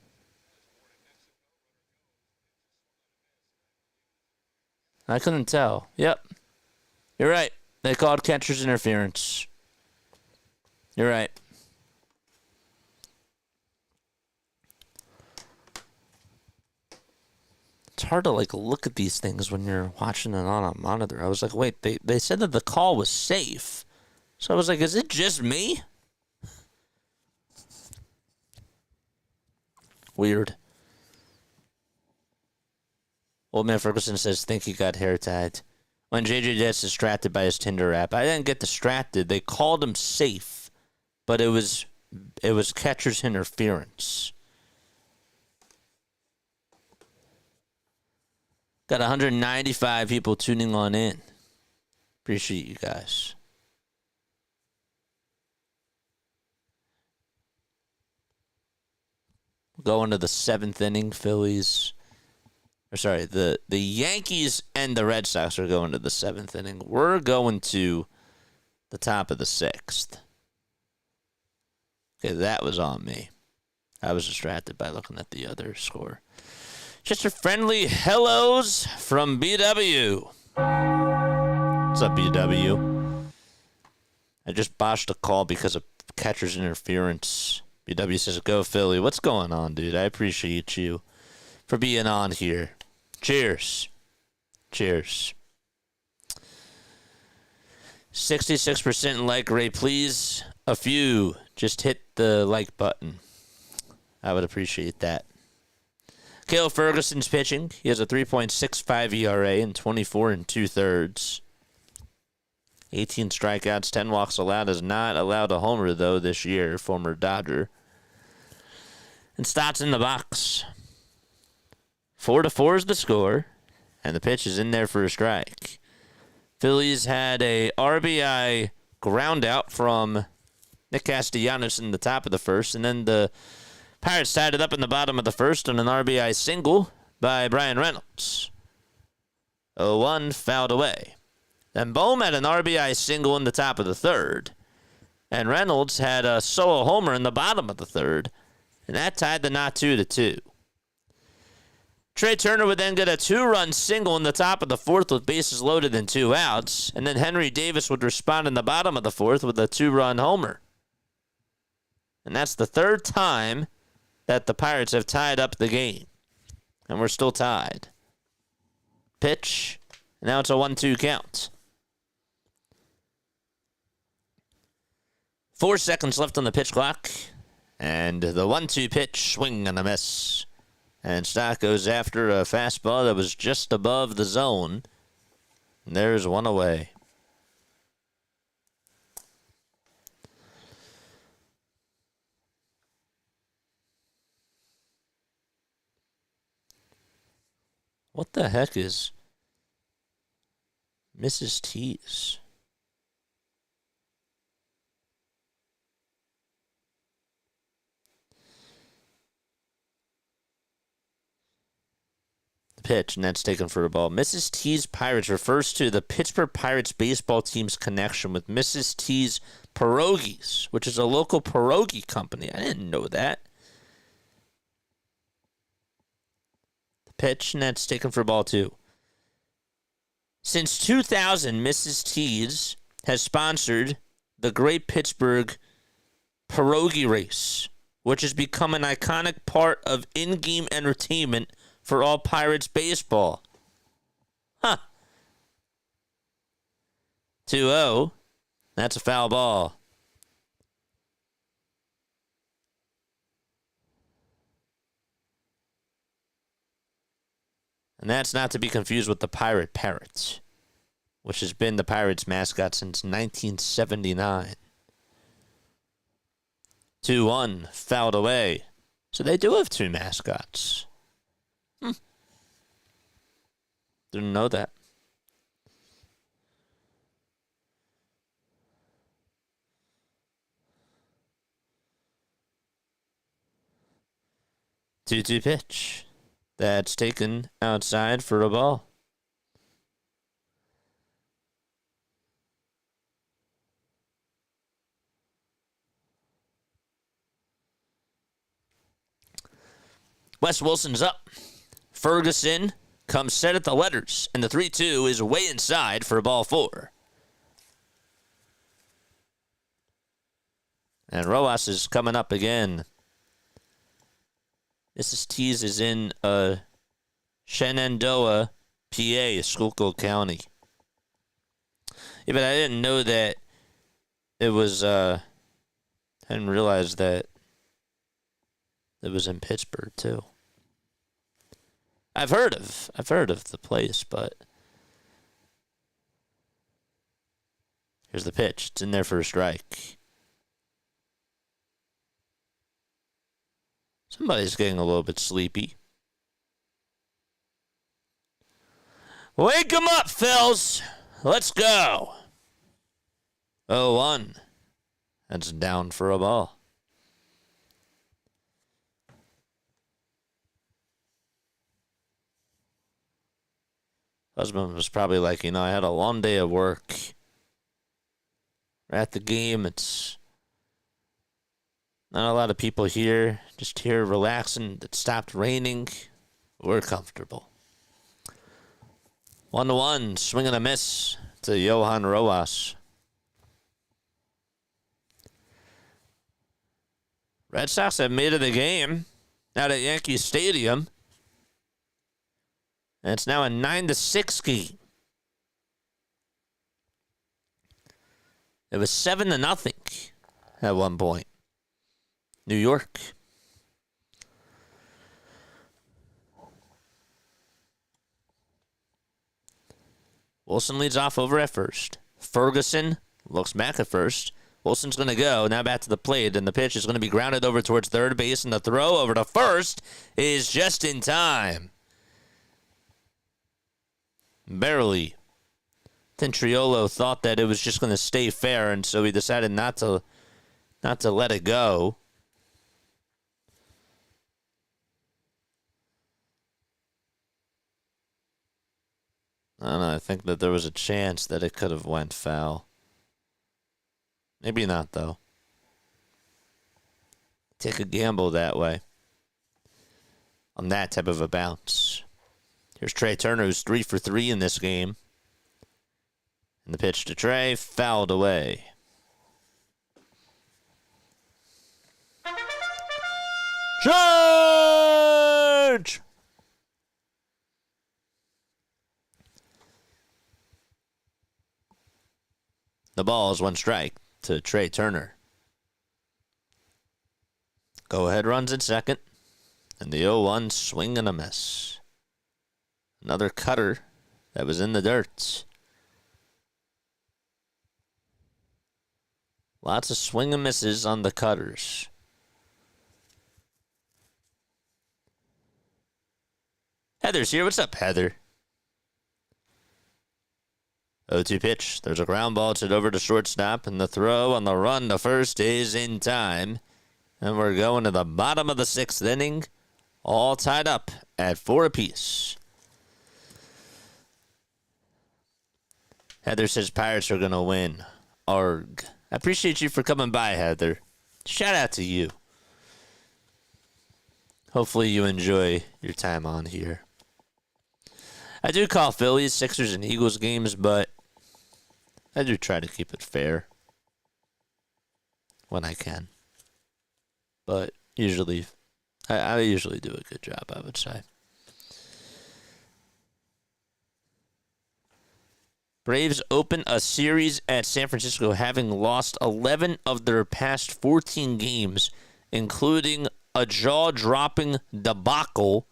I couldn't tell. Yep. You're right. They called catcher's interference. You're right. It's hard to look at these things when you're watching it on a monitor. I was like, wait, they said that the call was safe. So I was like, is it just me? Weird. Old Man Ferguson says, think he got hair tied. When JJ gets distracted by his Tinder app. I didn't get distracted. They called him safe, but it was catcher's interference. Got 195 people tuning on in. Appreciate you guys. Going to the 7th inning, Phillies. Or sorry, the Yankees and the Red Sox are going to the 7th inning. We're going to the top of the 6th. Okay, that was on me. I was distracted by looking at the other score. Just a friendly hellos from BW. What's up, BW? I just botched a call because of catcher's interference. BW says, go Philly. What's going on, dude? I appreciate you for being on here. Cheers. Cheers. 66% like rate. Please, a few, just hit the like button. I would appreciate that. Cale Ferguson's pitching. He has a 3.65 ERA and 24 2/3. 18 strikeouts, 10 walks allowed. Has not allowed a homer, though, this year, former Dodger. And Stott's in the box. 4-4 is the score, and the pitch is in there for a strike. Phillies had a RBI ground out from Nick Castellanos in the top of the first, and then the Pirates tied it up in the bottom of the first on an RBI single by Brian Reynolds. 0-1 fouled away. Then Bohm had an RBI single in the top of the third, and Reynolds had a solo homer in the bottom of the third, and that tied the knot 2-2. Trey Turner would then get a 2-run single in the top of the fourth with bases loaded and 2 outs, and then Henry Davis would respond in the bottom of the fourth with a 2-run homer. And that's the third time that the Pirates have tied up the game, and we're still tied. Pitch, and now it's a 1-2 count. 4 seconds left on the pitch clock, and the 1-2 pitch, swing and a miss. And Stott goes after a fastball that was just above the zone. And there's one away. What the heck is Mrs. T's? Pitch, and that's taken for a ball. Mrs. T's Pirates refers to the Pittsburgh Pirates baseball team's connection with Mrs. T's Pierogies, which is a local pierogi company. I didn't know that. The pitch, and that's taken for a ball, too. Since 2000, Mrs. T's has sponsored the Great Pittsburgh Pierogi Race, which has become an iconic part of in-game entertainment for all Pirates baseball. Huh. 2-0. That's a foul ball. And that's not to be confused with the Pirate Parrot, which has been the Pirates mascot since 1979. 2-1, fouled away. So they do have two mascots. Didn't know that. Two-two pitch. That's taken outside for a ball. Wes Wilson's up. Ferguson comes set at the letters, and the 3-2 is way inside for ball 4. And Rojas is coming up again. Mrs. Tees is in Shenandoah, PA, Schuylkill County. Yeah, but I didn't know that it was, I didn't realize that it was in Pittsburgh, too. I've heard of the place, but here's the pitch. It's in there for a strike. Somebody's getting a little bit sleepy. Wake 'em up, Phils. Let's go. 0-1. That's down for a ball. Husband was probably like, I had a long day of work. We're at the game. It's not a lot of people here. Just here relaxing. It stopped raining. We're comfortable. 1-1. Swing and a miss to Johan Rojas. Red Sox have made it the game out at Yankee Stadium. And it's now a 9-6 game. It was 7-0 at one point. New York. Wilson leads off over at first. Ferguson looks back at first. Wilson's going to go. Now back to the plate, and the pitch is going to be grounded over towards third base, and the throw over to first is just in time. Barely. Tintriolo thought that it was just going to stay fair, and so he decided not to let it go. I don't know. I think that there was a chance that it could have went foul. Maybe not, though. Take a gamble that way. On that type of a bounce. Here's Trey Turner, who's 3 for 3 in this game. And the pitch to Trey, fouled away. Charge! The ball is 1 strike to Trey Turner. Go ahead runs at second. And the 0-1 swing and a miss. Another cutter that was in the dirt. Lots of swing and misses on the cutters. Heather's here. What's up, Heather? 0-2 pitch. There's a ground ball. It's it over to shortstop, and the throw on the run to first is in time. And we're going to the bottom of the 6th inning, all tied up at 4 apiece. Heather says Pirates are going to win. Arg. I appreciate you for coming by, Heather. Shout out to you. Hopefully you enjoy your time on here. I do call Phillies, Sixers, and Eagles games, but I do try to keep it fair when I can. But usually, I usually do a good job, I would say. Braves open a series at San Francisco, having lost 11 of their past 14 games, including a jaw-dropping debacle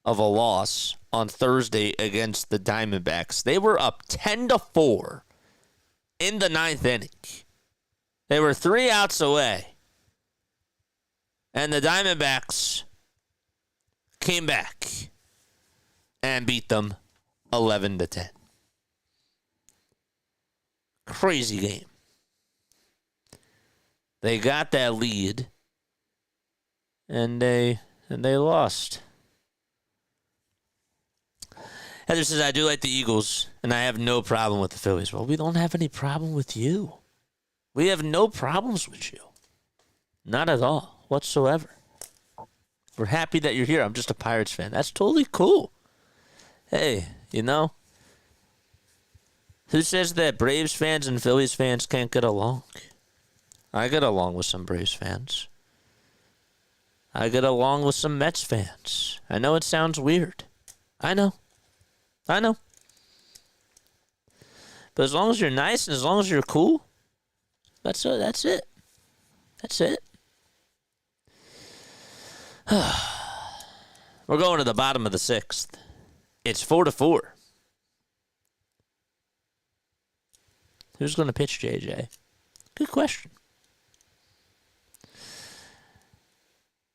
of a loss on Thursday against the Diamondbacks. They were up 10-4 in the 9th inning. They were 3 outs away And the Diamondbacks came back and beat them 11-10. Crazy game. They got that lead, and they lost. Heather says, I do like the Eagles, and I have no problem with the Phillies. Well, we don't have any problem with you. We have no problems with you. Not at all, whatsoever. We're happy that you're here. I'm just a Pirates fan. That's totally cool. Hey, you know, who says that Braves fans and Phillies fans can't get along? I get along with some Braves fans. I get along with some Mets fans. I know it sounds weird. I know. But as long as you're nice and as long as you're cool, that's it. That's it. We're going to the bottom of the sixth. It's 4-4. Who's going to pitch, JJ? Good question.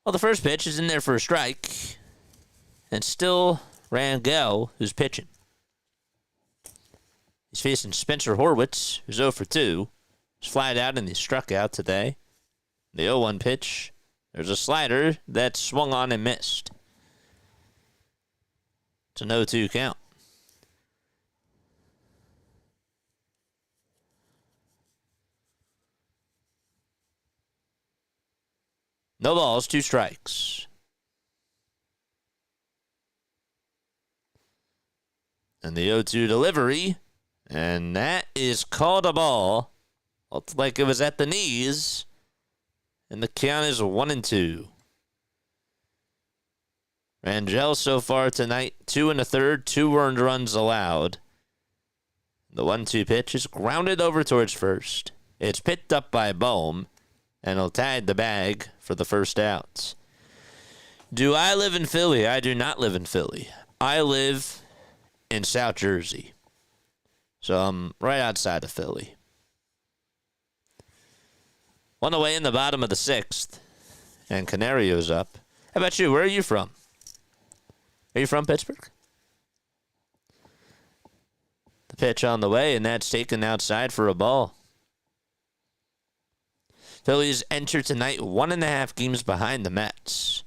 Well, the first pitch is in there for a strike. And still Rangel, who's pitching. He's facing Spencer Horwitz, who's 0 for 2. He's flied out and he struck out today. The 0-1 pitch. There's a slider that swung on and missed. It's an 0-2 count. No balls, 2 strikes. And the 0-2 delivery. And that is called a ball. Looked like it was at the knees. And the count is 1-2. Rangel so far tonight, 2 1/3, 2 earned runs allowed. The 1-2 pitch is grounded over towards first. It's picked up by Bohm, and he'll tag the bag for the first out. Do I live in Philly? I do not live in Philly. I live in South Jersey. So I'm right outside of Philly. One away in the bottom of the sixth, and Canario's up. How about you? Where are you from? Are you from Pittsburgh? The pitch on the way, and that's taken outside for a ball. Phillies enter tonight 1.5 games behind the Mets.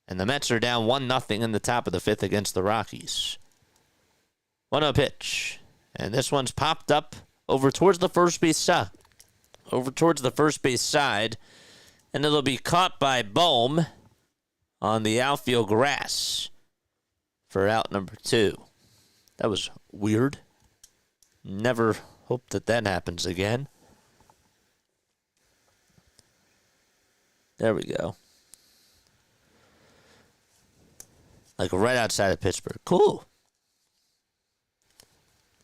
And the Mets are down 1-0 in the top of the 5th against the Rockies. 1-0 pitch. And this one's popped up over towards the first base side. And it'll be caught by Bohm on the outfield grass for out number 2. That was weird. Never hope that happens again. There we go. Like right outside of Pittsburgh. Cool.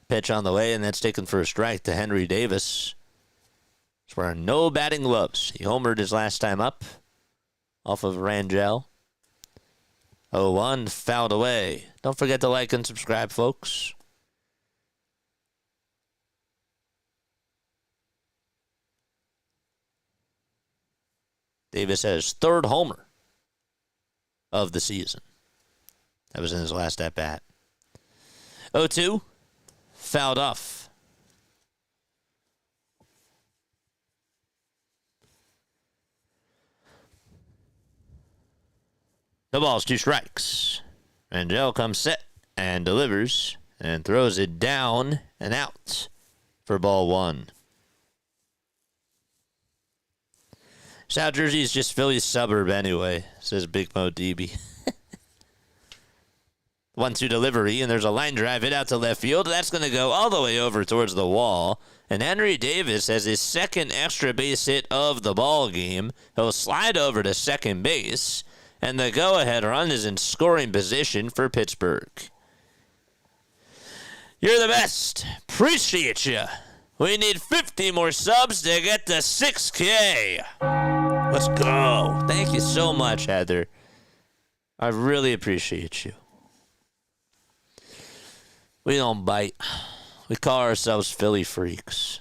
Pitch on the way, and that's taken for a strike to Henry Davis. He's wearing no batting gloves. He homered his last time up off of Rangel. 0-1, fouled away. Don't forget to like and subscribe, folks. Davis has 3rd homer of the season. That was in his last at-bat. 0-2, fouled off. No balls, 2 strikes. Rangel comes set and delivers and throws it down and out for ball 1. South Jersey is just Philly's suburb anyway, says Big Mo DB. 1-2 delivery, and there's a line drive hit out to left field. That's going to go all the way over towards the wall. And Henry Davis has his 2nd extra base hit of the ball game. He'll slide over to second base, and the go-ahead run is in scoring position for Pittsburgh. You're the best. Appreciate you. We need 50 more subs to get to 6K. Let's go. Thank you so much, Heather. I really appreciate you. We don't bite. We call ourselves Philly freaks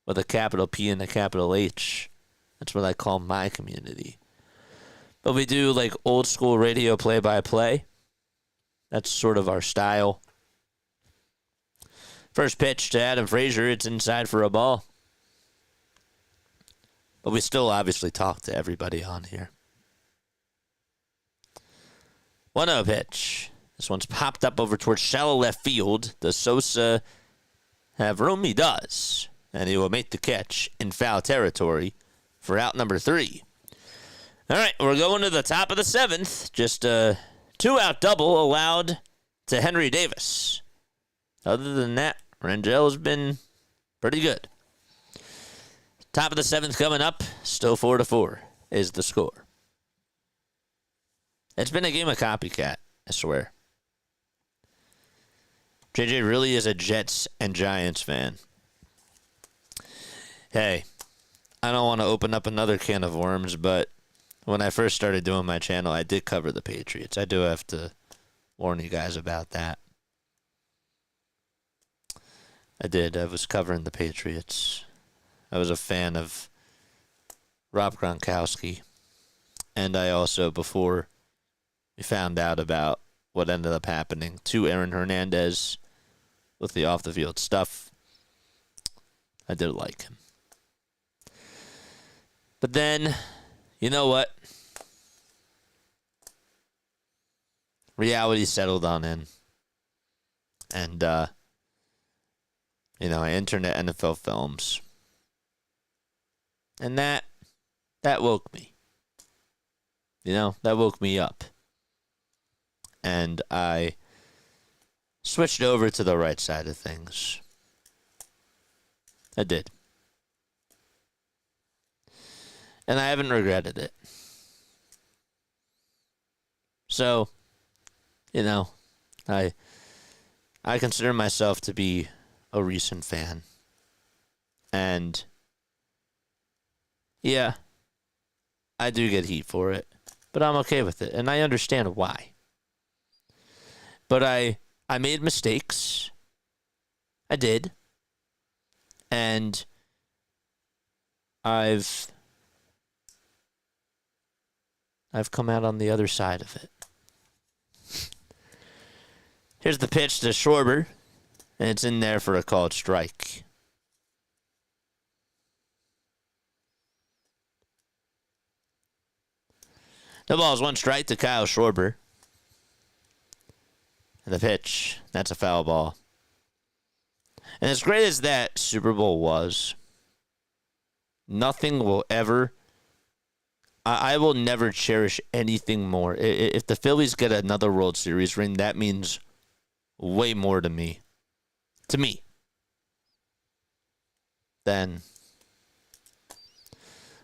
with a capital P and a capital H. That's what I call my community. But we do like old school radio play-by-play. That's sort of our style. First pitch to Adam Frazier. It's inside for a ball. But we still obviously talk to everybody on here. 1-0 pitch. This one's popped up over towards shallow left field. Does Sosa have room? He does. And he will make the catch in foul territory for out number 3. All right, we're going to the top of the 7th. Just a 2-out double allowed to Henry Davis. Other than that, Rangel has been pretty good. Top of the 7th coming up. Still 4-4 is the score. It's been a game of copycat, I swear. JJ really is a Jets and Giants fan. Hey, I don't want to open up another can of worms, but when I first started doing my channel, I did cover the Patriots. I do have to warn you guys about that. I did. I was covering the Patriots. I was a fan of Rob Gronkowski. And I also, before we found out about what ended up happening to Aaron Hernandez with the off-the-field stuff, I did like him. But then, you know what? Reality settled on in. And, I internet NFL films. And that woke me. That woke me up. And I switched over to the right side of things. I did. And I haven't regretted it. So, I consider myself to be a recent fan. And, yeah, I do get heat for it. But I'm okay with it. And I understand why. But I made mistakes. I did. And I've come out on the other side of it. Here's the pitch to Schwarber, and it's in there for a called strike. No balls, 1 strike to Kyle Schwarber. And the pitch, that's a foul ball. And as great as that Super Bowl was, nothing will ever... I will never cherish anything more. If the Phillies get another World Series ring, that means way more to me. Than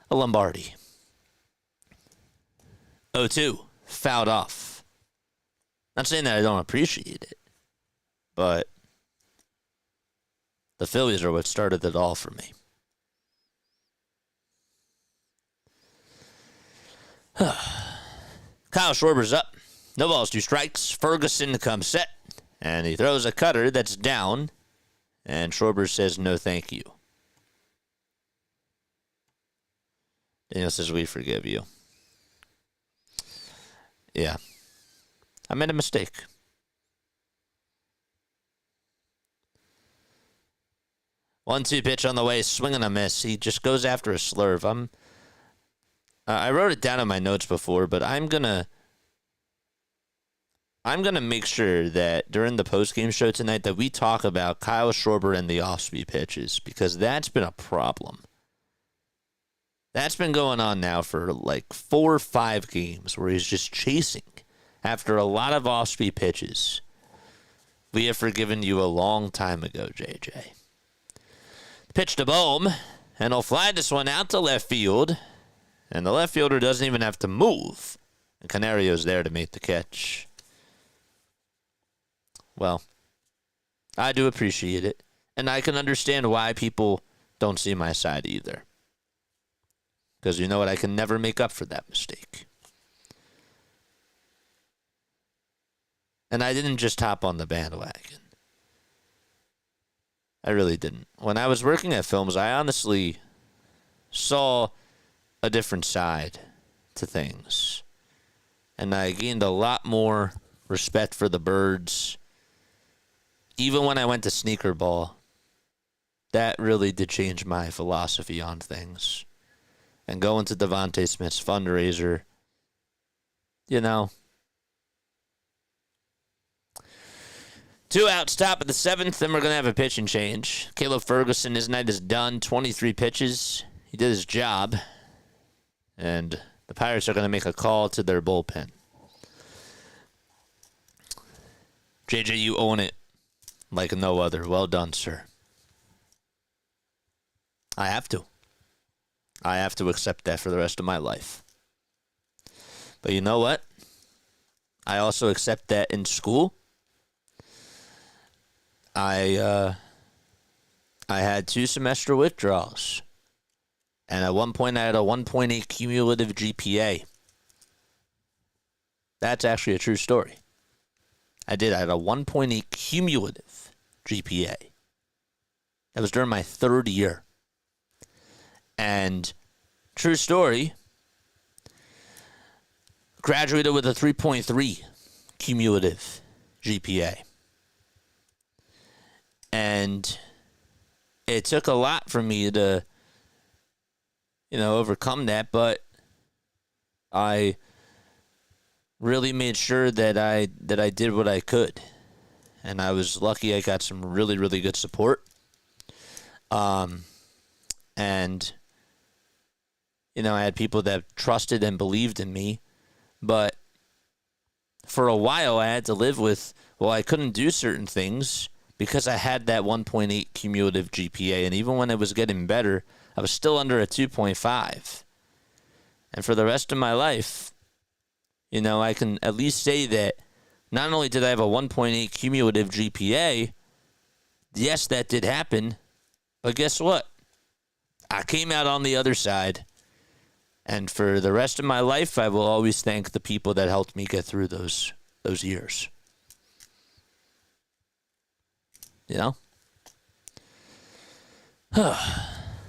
a Lombardi. 0-2. Fouled off. Not saying that I don't appreciate it, but the Phillies are what started it all for me. Kyle Schwarber's up. No balls, 2 strikes. Ferguson comes set. And he throws a cutter that's down. And Schwarber says, no thank you. Daniel says, we forgive you. Yeah. I made a mistake. One-two pitch on the way. Swing and a miss. He just goes after a slurve. I wrote it down in my notes before, but I'm gonna make sure that during the postgame show tonight that we talk about Kyle Schwarber and the off-speed pitches, because that's been a problem. That's been going on now for like 4 or 5 games where he's just chasing after a lot of off-speed pitches. We have forgiven you a long time ago, JJ. Pitch to Bohm, and he'll fly this one out to left field. And the left fielder doesn't even have to move. And Canario's there to make the catch. Well, I do appreciate it. And I can understand why people don't see my side either. Because you know what? I can never make up for that mistake. And I didn't just hop on the bandwagon. I really didn't. When I was working at Films, I honestly saw a different side to things. and I gained a lot more respect for the birds. Even when I went to sneaker ball, that really did change my philosophy on things. And going to Devontae Smith's fundraiser, you know. 2 outs, top of the 7th, then we're going to have a pitching change. Caleb Ferguson, his night is done. 23 pitches. He did his job. And the Pirates are going to make a call to their bullpen. JJ, you own it like no other. Well done, sir. I have to. I have to accept that for the rest of my life. But you know what? I also accept that in school. I had 2 semester withdrawals. And at one point I had a 1.8 cumulative GPA. That's actually a true story. I had a 1.8 cumulative GPA. That was during my 3rd year. And true story, graduated with a 3.3 cumulative GPA. And it took a lot for me to, overcome that, but I really made sure that I did what I could. And I was lucky I got some really, really good support. And I had people that trusted and believed in me. But for a while, I had to live with, I couldn't do certain things because I had that 1.8 cumulative GPA. And even when it was getting better, I was still under a 2.5. And for the rest of my life, I can at least say that not only did I have a 1.8 cumulative GPA, yes, that did happen, but guess what? I came out on the other side. And for the rest of my life, I will always thank the people that helped me get through those years.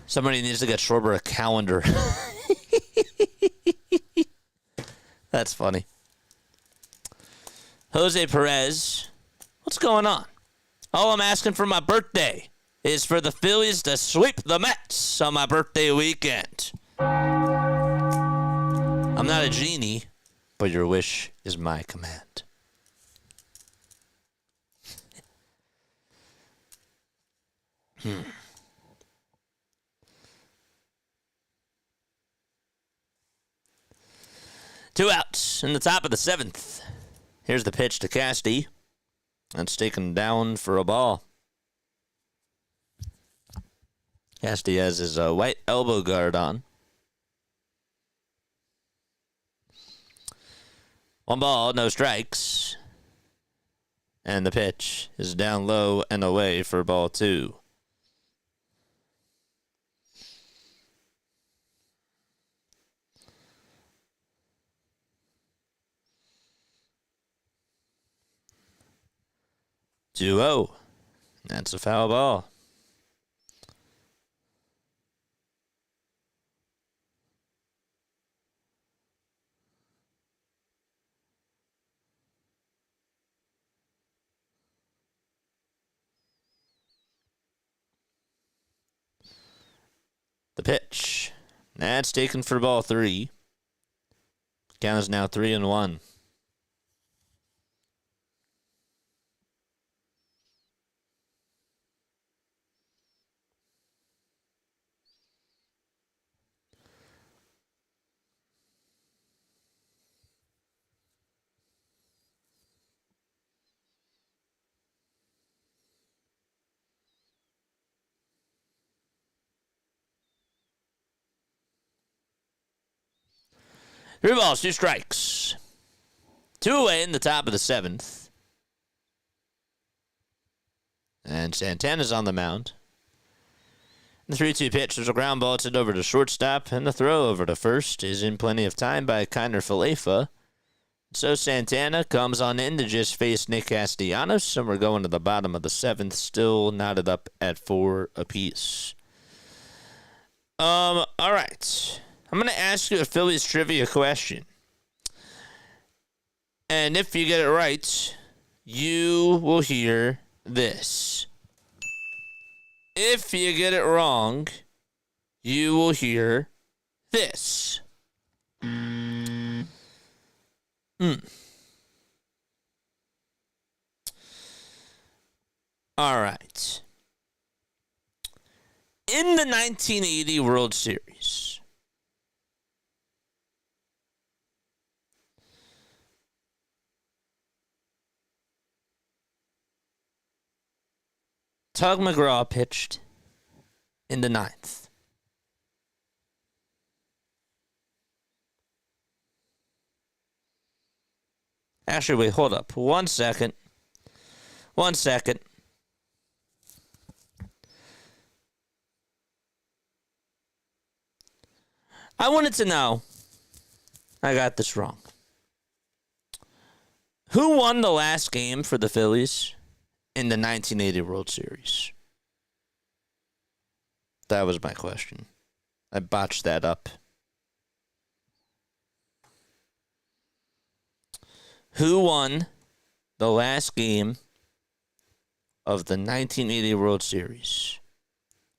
Somebody needs to get Schwarber a calendar. That's funny. Jose Perez, what's going on? All I'm asking for my birthday is for the Phillies to sweep the Mets on my birthday weekend. I'm not a genie, but your wish is my command. Two outs in the top of the 7th. Here's the pitch to Casty. That's taken down for a ball. Casty has his white elbow guard on. 1 ball, no strikes. And the pitch is down low and away for ball 2. Duo. That's a foul ball. The pitch. That's taken for ball 3. Count is now 3-1. Three balls, 2 strikes. 2 away in the top of the 7th. And Santana's on the mound. The 3-2 pitch, there's a ground ball. It's it over to shortstop. And the throw over to first is in plenty of time by Kiner Falefa. So Santana comes on in to just face Nick Castellanos. And we're going to the bottom of the 7th. Still knotted up at 4 apiece. All right. I'm going to ask you a Phillies trivia question. And if you get it right, you will hear this. If you get it wrong, you will hear this. All right. In the 1980 World Series, Tug McGraw pitched in the ninth. Actually, wait, hold up. 1 second. 1 second. I wanted to know. I got this wrong. Who won the last game for the Phillies in the 1980 World Series? That was my question. I botched that up. Who won the last game of the 1980 World Series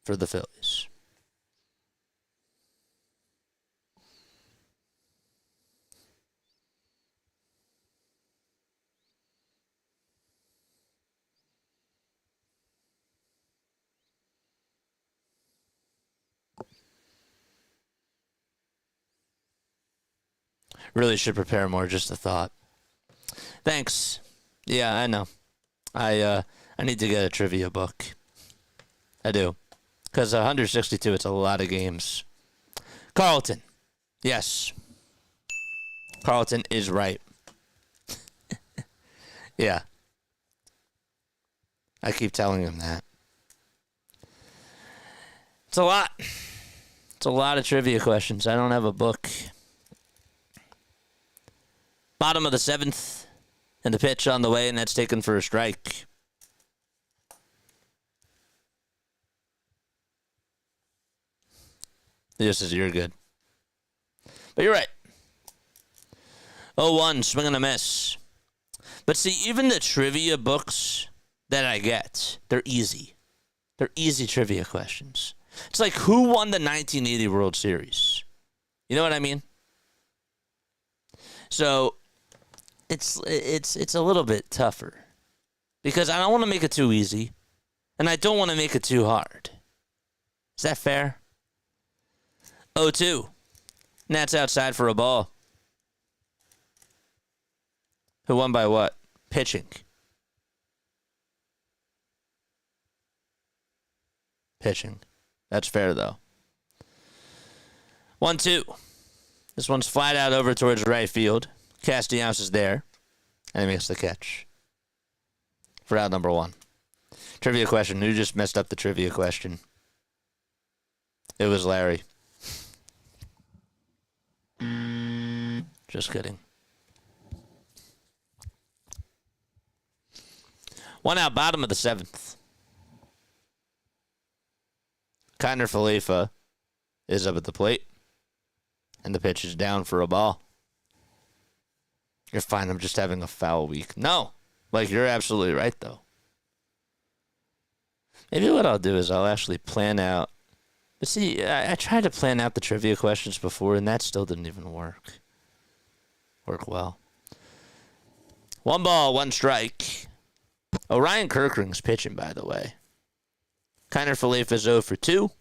for the Phillies? Really should prepare more, just a thought. Thanks. Yeah, I know. I need to get a trivia book. I do. Because 162, it's a lot of games. Carlton. Yes. Carlton is right. Yeah. I keep telling him that. It's a lot. It's a lot of trivia questions. I don't have a book. Bottom of the seventh, and the pitch on the way, and that's taken for a strike. This is you're good. But you're right. 0-1, swing and a miss. But see, even the trivia books that I get, they're easy. They're easy trivia questions. It's like, who won the 1980 World Series? You know what I mean? So it's a little bit tougher because I don't want to make it too easy and I don't want to make it too hard. Is that fair? 0-2. And that's outside for a ball. Who won by what? Pitching. Pitching. That's fair though. 1-2. This one's flat out over towards right field. Castellanos is there, and he makes the catch for out number one. Trivia question. Who just messed up the trivia question? It was Larry. Just kidding. One out, bottom of the seventh. Kiner Falefa is up at the plate, and the pitch is down for a ball. You're fine. I'm just having a foul week. No. Like, you're absolutely right, though. Maybe what I'll do is I'll actually plan out. But see, I tried to plan out the trivia questions before, and that still didn't even work well. 1 ball, 1 strike. Orion Kirkring's pitching, by the way. Kiner Falefa's 0 for 2.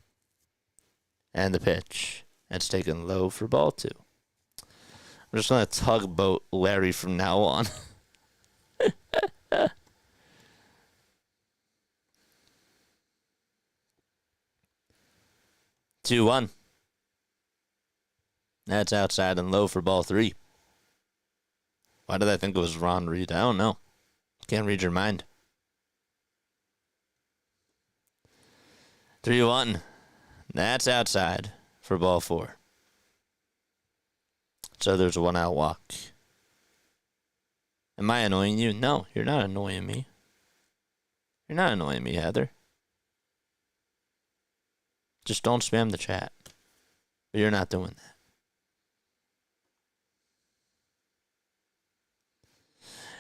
And the pitch. That's taken low for ball 2. I'm just going to tugboat Larry from now on. 2-1. That's outside and low for ball 3. Why did I think it was Ron Reed? I don't know. Can't read your mind. 3-1. That's outside for ball 4. So there's a 1 out walk. Am I annoying you? No, you're not annoying me. You're not annoying me, Heather. Just don't spam the chat. But you're not doing that.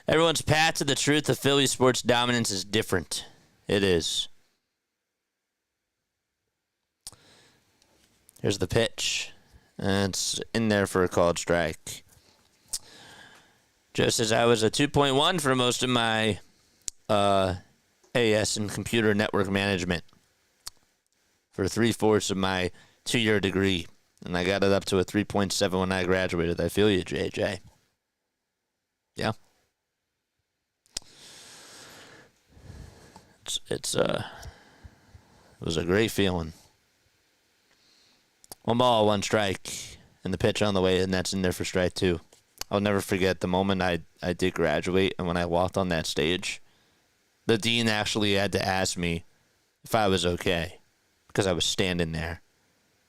Everyone's path to the truth of Philly sports dominance is different. It is. Here's the pitch. And it's in there for a called strike. Just as I was a 2.1 for most of my AS and computer network management for 3/4 of my 2-year degree. And I got it up to a 3.7 when I graduated. I feel you, JJ. Yeah. It was a great feeling. 1 ball, 1 strike, and the pitch on the way, and that's in there for strike 2. I'll never forget the moment I did graduate, and when I walked on that stage, the dean actually had to ask me if I was okay, because I was standing there.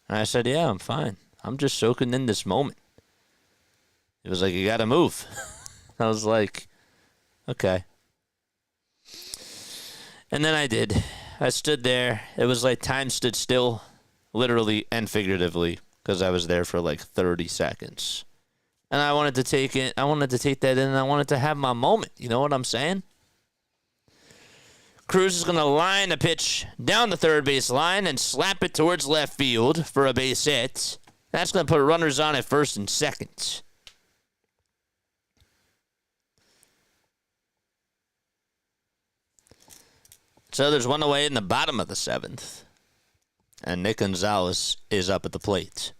And I said, yeah, I'm fine. I'm just soaking in this moment. It was like, you got to move. I was like, okay. And then I did. I stood there. It was like time stood still, literally and figuratively, because I was there for like 30 seconds. And I wanted to take it. I wanted to take that in, and I wanted to have my moment. You know what I'm saying? Cruz is going to line a pitch down the third base line and slap it towards left field for a base hit. That's going to put runners on at first and second. So there's 1 away in the bottom of the 7th. And Nick Gonzalez is up at the plate.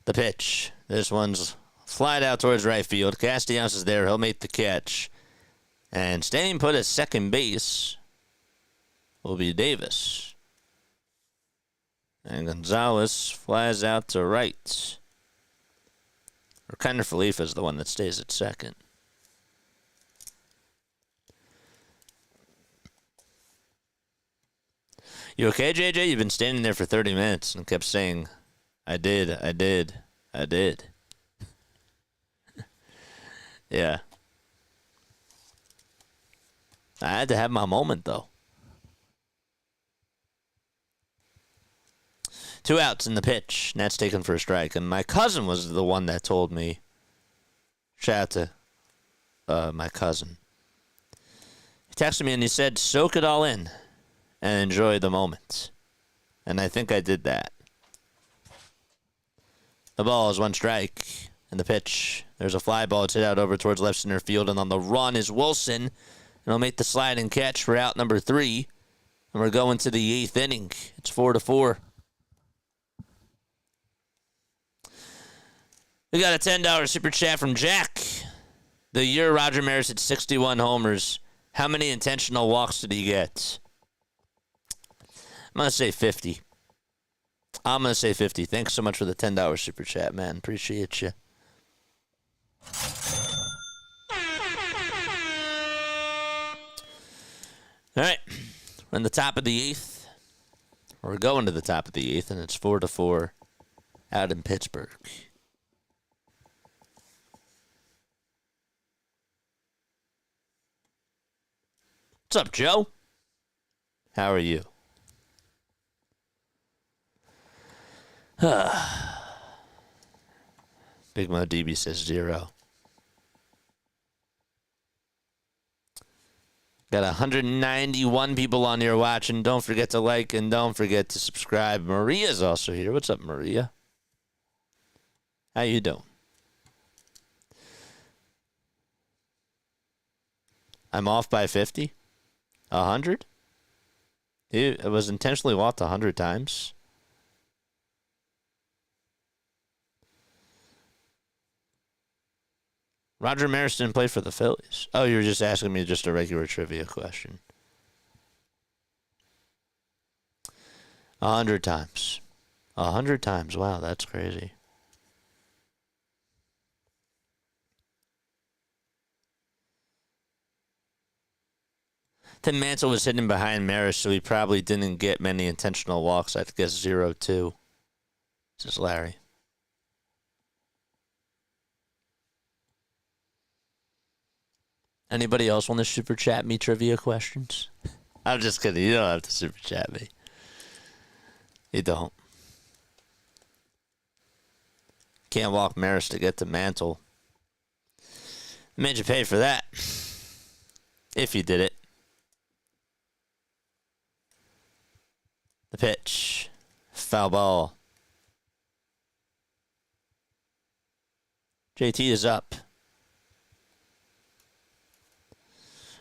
The pitch. This one's flied out towards right field. Castellanos is there. He'll make the catch. And staying put at second base will be Davis. And Gonzalez flies out to right. Or Kinder Felifa is the one that stays at second. You okay, JJ? You've been standing there for 30 minutes and kept saying, I did. Yeah. I had to have my moment, though. 2 outs in the pitch. Nat's taken for a strike. And my cousin was the one that told me. Shout out to my cousin. He texted me and he said, soak it all in and enjoy the moment. And I think I did that. The ball is 1 strike. And the pitch. There's a fly ball. It's hit out over towards left center field. And on the run is Wilson. And he'll make the slide and catch for out number 3. And we're going to the 8th inning. It's 4-4. We got a $10 super chat from Jack. The year Roger Maris hit 61 homers, how many intentional walks did he get? I'm going to say 50. Thanks so much for the $10 super chat, man. Appreciate you. All right. We're in the top of the 8th. We're going to the top of the 8th, and it's 4-4 out in Pittsburgh. What's up, Joe? How are you? Big Mo DB says 0. Got 191 people on here watching. Don't forget to like and don't forget to subscribe. Maria's also here. What's up, Maria? How you doing? I'm off by 50? 100? It was intentionally walked 100 times. Roger Maris didn't play for the Phillies. Oh, you were just asking me just a regular trivia question. 100 times. 100 times. Wow, that's crazy. Tim Mantle was hidden behind Maris, so he probably didn't get many intentional walks. I guess 0-2. This is Larry. Anybody else want to super chat me trivia questions? I'm just kidding. You don't have to super chat me. You don't. Can't walk Maris to get to Mantle. I made you pay for that. If you did it. The pitch. Foul ball. JT is up.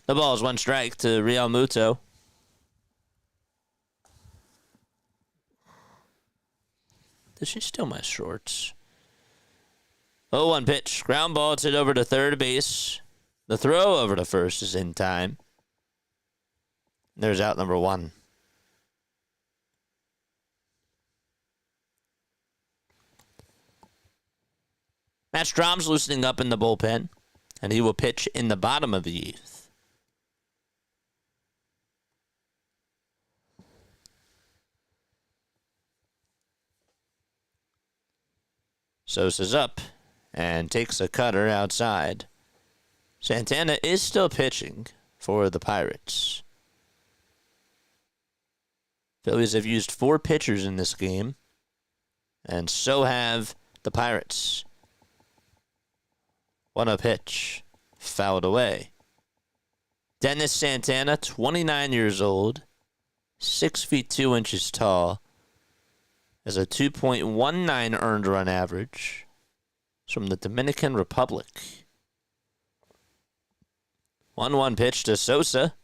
The ball is 1 strike to Real Muto. Did she steal my shorts? 0-1 pitch. Ground ball. It's hit over to third base. The throw over to first is in time. There's out number 1. Matt Strom's loosening up in the bullpen, and he will pitch in the bottom of the 8th. Sosa's up and takes a cutter outside. Santana is still pitching for the Pirates. Phillies have used 4 pitchers in this game, and so have the Pirates. 1-0 pitch, fouled away. Dennis Santana, 29 years old, 6 feet 2 inches tall, has a 2.19 earned run average. It's from the Dominican Republic. 1-1 pitch to Sosa.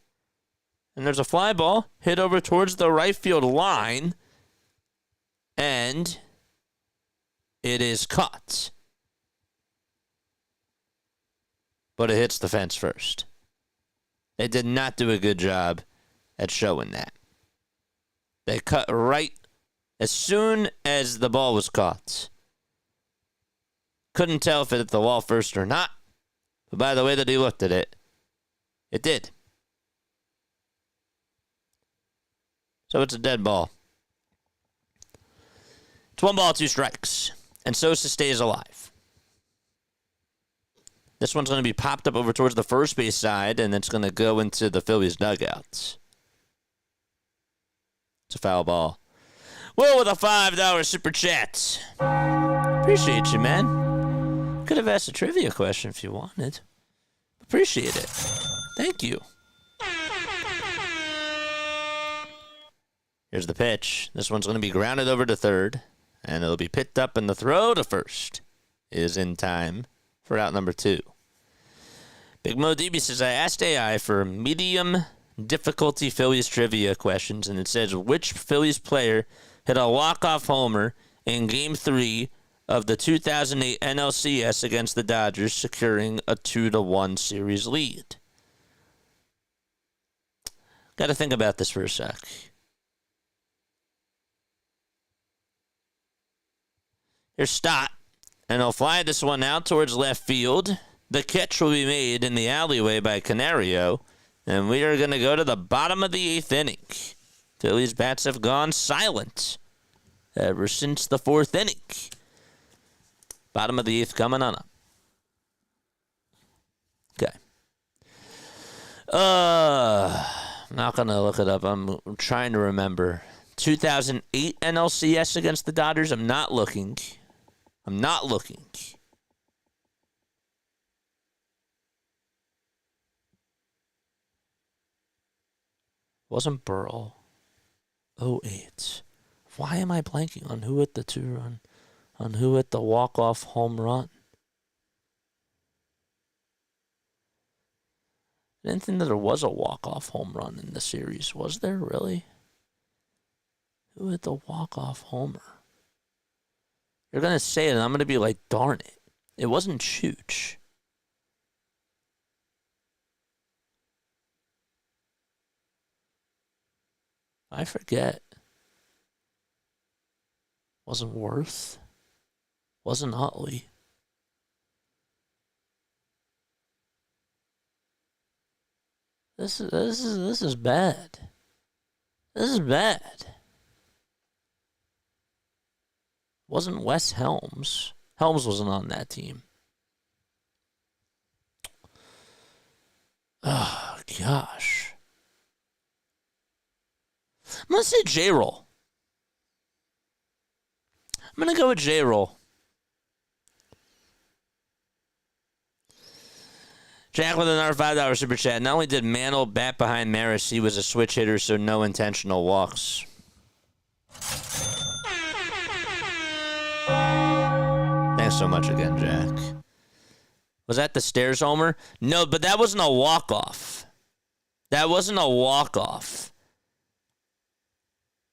And there's a fly ball hit over towards the right field line. And it is caught. But it hits the fence first. They did not do a good job at showing that. They cut right as soon as the ball was caught. Couldn't tell if it hit the wall first or not. But by the way that he looked at it, it did. So it's a dead ball. It's 1 ball, 2 strikes. And Sosa stays alive. This one's going to be popped up over towards the first base side, and it's going to go into the Phillies dugouts. It's a foul ball. Will with a $5 super chat. Appreciate you, man. Could have asked a trivia question if you wanted. Appreciate it. Thank you. Here's the pitch. This one's going to be grounded over to third, and it'll be picked up, and the throw to first is in time for out number 2. Big Mo DB says, I asked AI for medium difficulty Phillies trivia questions, and it says, which Phillies player hit a walk-off homer in Game 3 of the 2008 NLCS against the Dodgers, securing a 2-1 series lead? Got to think about this for a sec. Here's Stott, and he'll fly this one out towards left field. The catch will be made in the alleyway by Canario, and we are going to go to the bottom of the 8th inning. Phillies bats have gone silent ever since the 4th inning. Bottom of the 8th coming on up. Okay. I'm not going to look it up. I'm trying to remember. 2008 NLCS against the Dodgers. I'm not looking. Wasn't Burrell. 08. Why am I blanking on who hit the 2-run? On who hit the walk-off home run? I didn't think that there was a walk-off home run in the series. Was there really? Who hit the walk-off homer? You're going to say it, and I'm going to be like, darn it. It wasn't Chooch. I forget. Wasn't Worth. Wasn't Utley. This is bad. This is bad. Wasn't Wes Helms. Helms wasn't on that team. Oh, gosh. I'm going to say J-Roll. I'm going to go with J-Roll. Jack with another $5 super chat. Not only did Mantle bat behind Maris, he was a switch hitter, so no intentional walks. Thanks so much again, Jack. Was that the stairs homer? No, but that wasn't a walk-off. That wasn't a walk-off.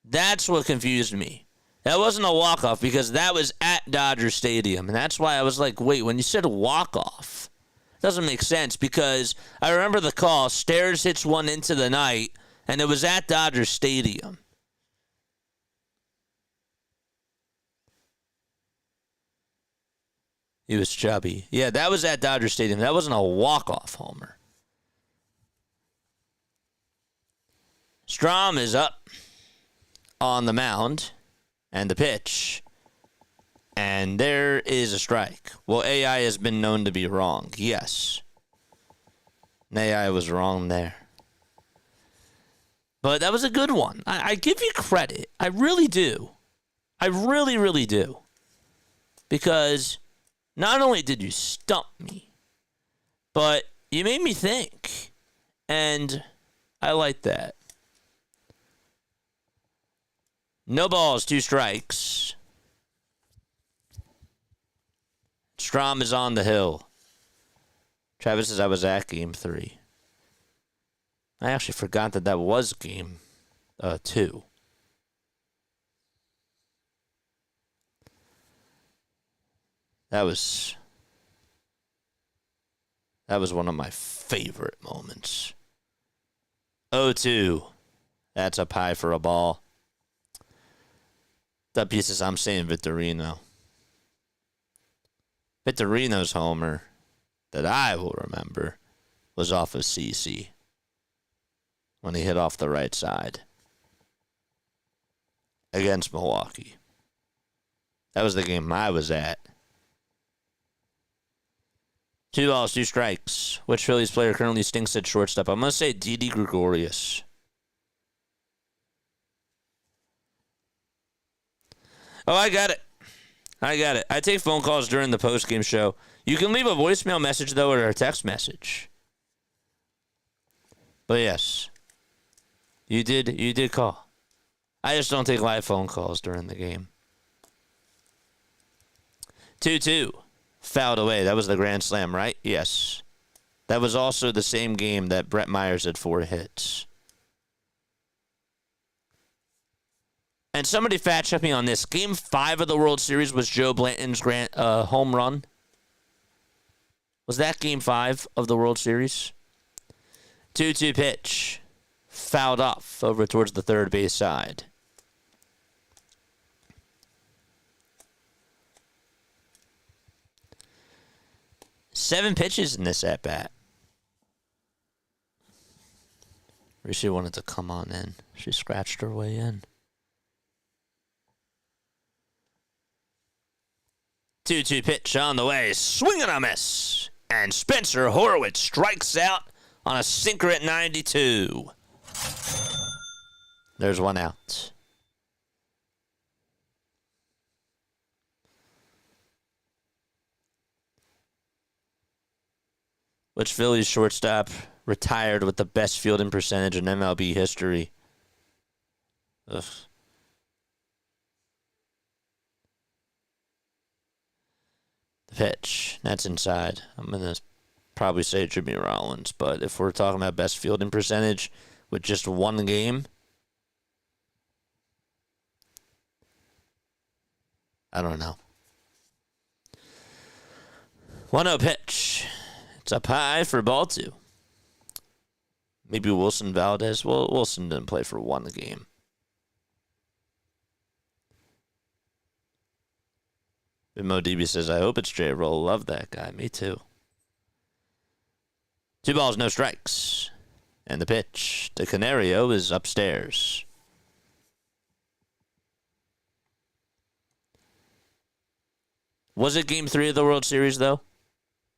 That's what confused me. That wasn't a walk-off because that was at Dodger Stadium. And that's why I was like, wait, when you said walk-off, it doesn't make sense because I remember the call. Stairs hits one into the night, and it was at Dodger Stadium. He was chubby. Yeah, that was at Dodger Stadium. That wasn't a walk-off homer. Strom is up on the mound and the pitch. And there is a strike. Well, AI has been known to be wrong. Yes. And AI was wrong there. But that was a good one. I give you credit. I really do. I really, really do. Because not only did you stump me, but you made me think. And I like that. No balls, 2 strikes. Strom is on the hill. Travis says I was at game 3. I actually forgot that was game 2. That was one of my favorite moments. 0-2. That's up high for a ball. That piece is I'm saying Victorino. Victorino's homer that I will remember was off of CC when he hit off the right side against Milwaukee. That was the game I was at. 2 balls, 2 strikes. Which Phillies player currently stinks at shortstop? I'm going to say Didi Gregorius. Oh, I got it. I take phone calls during the postgame show. You can leave a voicemail message, though, or a text message. But yes, you did call. I just don't take live phone calls during the game. 2-2. Fouled away. That was the grand slam, right? Yes. That was also the same game that Brett Myers had 4 hits. And somebody fact-checked me on this. Game 5 of the World Series was Joe Blanton's home run. Was that Game 5 of the World Series? 2-2 pitch. Fouled off over towards the third base side. Seven pitches in this at-bat. Rishi wanted to come on in. She scratched her way in. 2-2 pitch on the way. Swing and a miss. And Spencer Horwitz strikes out on a sinker at 92. There's one out. Which Phillies shortstop retired with the best fielding percentage in MLB history? Ugh. The pitch. That's inside. I'm going to probably say Jimmy Rollins, but if we're talking about best fielding percentage with just one game, I don't know. 1-0 pitch. It's up high for ball 2. Maybe Wilson Valdez. Well, Wilson didn't play for one game. Mo DB says, I hope it's J-Roll. Love that guy. Me too. 2 balls, no strikes. And the pitch to Canario is upstairs. Was it Game 3 of the World Series, though?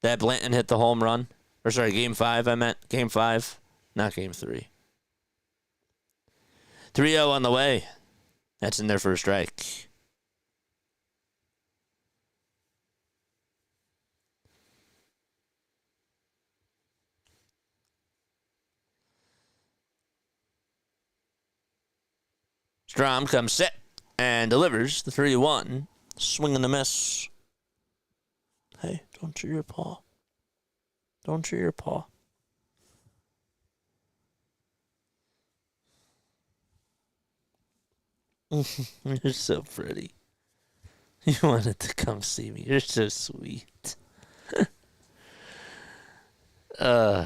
That Blanton hit the home run? Or sorry, Game 5, I meant. Game 5, not Game 3. 3-0 on the way. That's in there for a strike. Strom comes set and delivers the 3-1. Swing and a miss. Hey, don't chew your paw. Don't chew your paw. You're so pretty. You wanted to come see me. You're so sweet. 3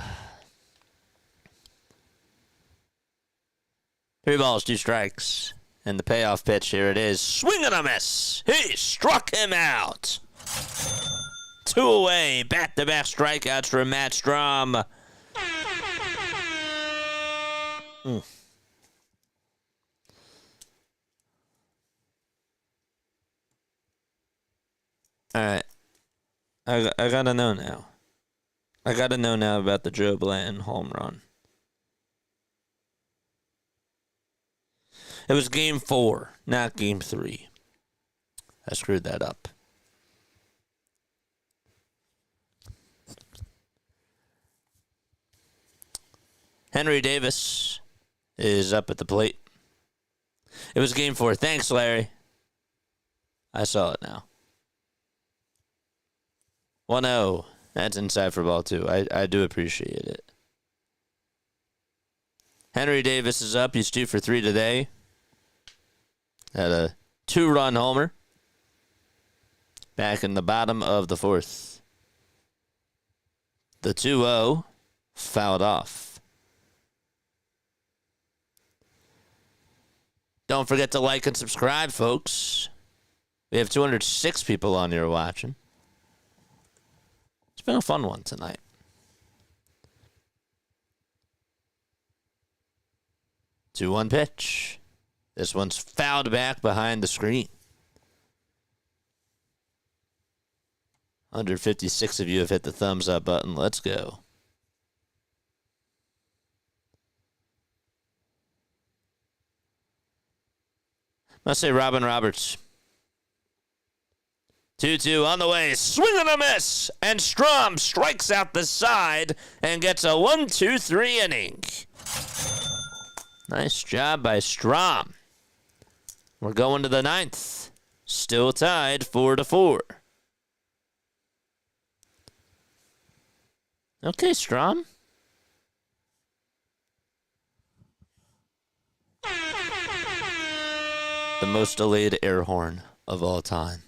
balls, 2 strikes. And the payoff pitch, here it is. Swing and a miss. He struck him out. 2 away. Back-to-back strikeouts for Matt Strom. All right. I gotta know now. I gotta know now about the Joe Blanton home run. It was game 4, not game 3. I screwed that up. Henry Davis is up at the plate. It was game 4. Thanks, Larry. I saw it now. 1-0. That's inside for ball 2. I do appreciate it. Henry Davis is up. He's 2 for 3 today. Had a 2-run homer. Back in the bottom of the 4th. The 2-0 fouled off. Don't forget to like and subscribe, folks. We have 206 people on here watching. It's been a fun one tonight. Two-one pitch. This one's fouled back behind the screen. 156 of you have hit the thumbs up button. Let's go. Must say Robin Roberts. 2-2 on the way. Swing and a miss. And Strom strikes out the side and gets a 1-2-3 inning. Nice job by Strom. We're going to the 9th. Still tied 4-4. Okay, Strom. The most delayed air horn of all time.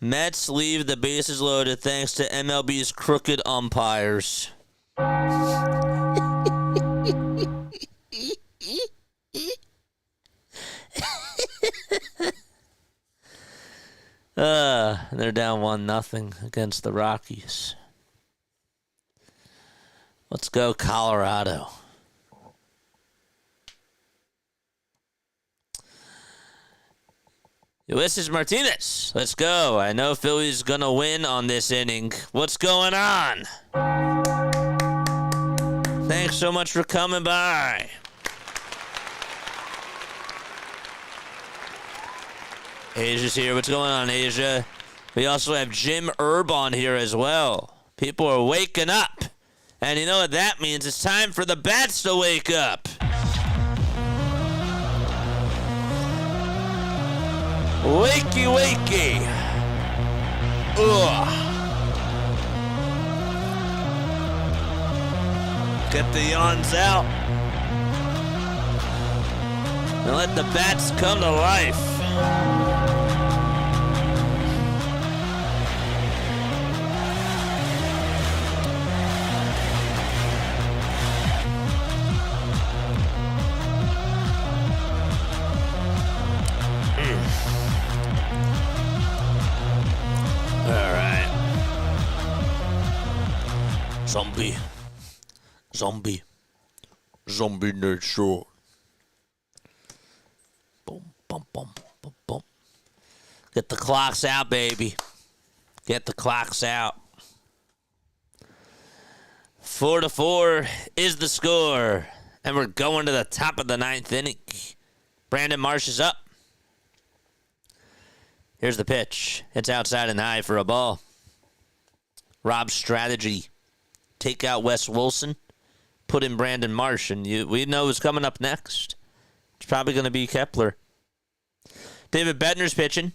Mets leave the bases loaded thanks to MLB's crooked umpires. They're down 1-0 against the Rockies. Let's go, Colorado. Ulysses Martinez, let's go. I know Philly's going to win on this inning. What's going on? Thanks so much for coming by. Asia's here. What's going on, Asia? We also have Jim Erb on here as well. People are waking up. And you know what that means? It's time for the bats to wake up. Wakey, wakey. Ugh. Get the yawns out. And let the bats come to life. Zombie nation. Boom, boom, boom, boom, boom. Get the clocks out, baby. Get the clocks out. 4-4 is the score. And we're going to the top of the 9th inning. Brandon Marsh is up. Here's the pitch. It's outside and high for a ball. Rob's strategy. Take out Wes Wilson. put in Brandon Marsh, and we know who's coming up next. It's probably going to be Kepler. David Bednar's pitching.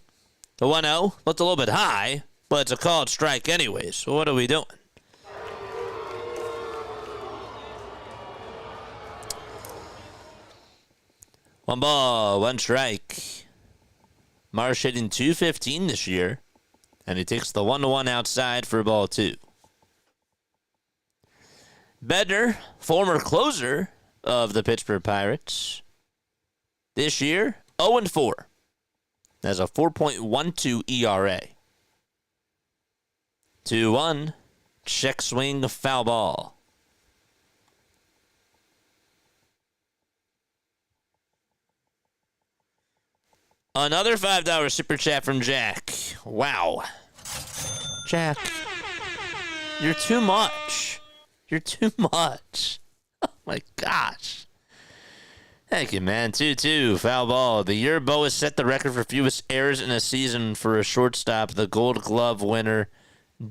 The 1-0. Looked a little bit high, but it's a called strike anyways. So what are we doing? One ball, one strike. Marsh hitting .215 this year, and he takes the 1-1 outside for ball 2. Bednar, former closer of the Pittsburgh Pirates, this year 0-4. Has a 4.12 ERA. 2-1, check swing, foul ball. Another $5 super chat from Jack. Wow. Jack, you're too much. You're too much. Oh, my gosh. Thank you, man. 2-2, foul ball. The year Bo has set the record for fewest errors in a season for a shortstop. The Gold Glove winner,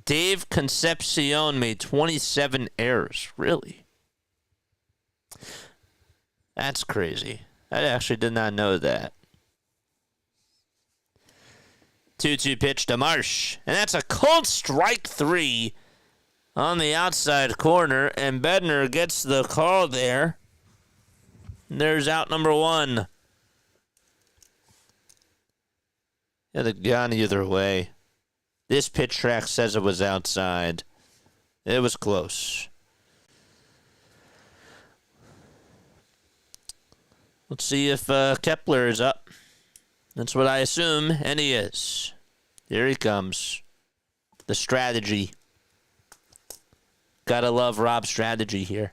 Dave Concepcion, made 27 errors. Really? That's crazy. I actually did not know that. 2-2 pitch to Marsh. And that's a cold strike 3 on the outside corner. And Bednar gets the call there. There's out number 1. It'd have gone either way. This pitch track says it was outside. It was close. Let's see if Kepler is up. That's what I assume, and he is. Here he comes. The strategy. Gotta love Rob's strategy here.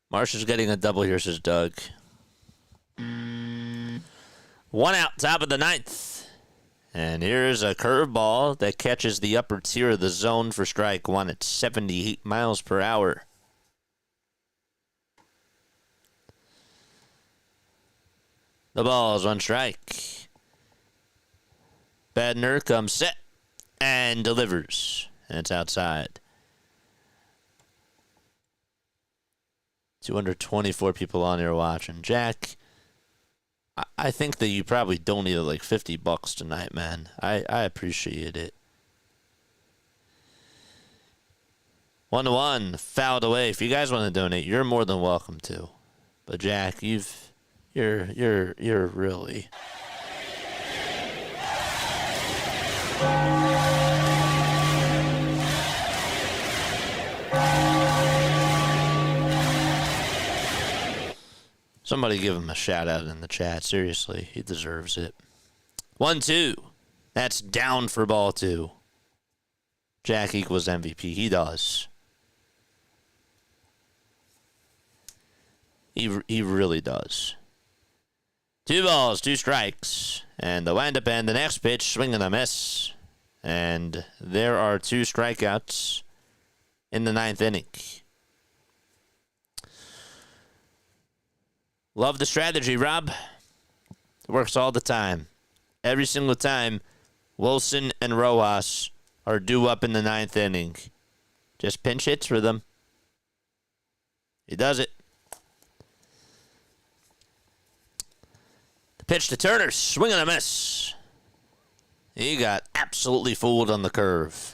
Marsh is getting a double here, says Doug. 1 out, top of the 9th. And here's a curveball that catches the upper tier of the zone for strike 1 at 78 miles per hour. The ball's on strike. Bednar comes set and delivers. And it's outside. 224 people on here watching. Jack, I think that you probably donated like $50 tonight, man. I appreciate it. 1-1, fouled away. If you guys want to donate, you're more than welcome to. But Jack, you're really. Somebody give him a shout out in the chat. Seriously, he deserves it. 1-2. That's down for ball 2. Jack equals MVP. He does. He really does. 2 balls, 2 strikes. And the windup and the next pitch, swing and a miss. And there are 2 strikeouts in the 9th inning. Love the strategy, Rob. It works all the time. Every single time, Wilson and Rojas are due up in the 9th inning. Just pinch hits for them. He does it. The pitch to Turner, swing and a miss. He got absolutely fooled on the curve.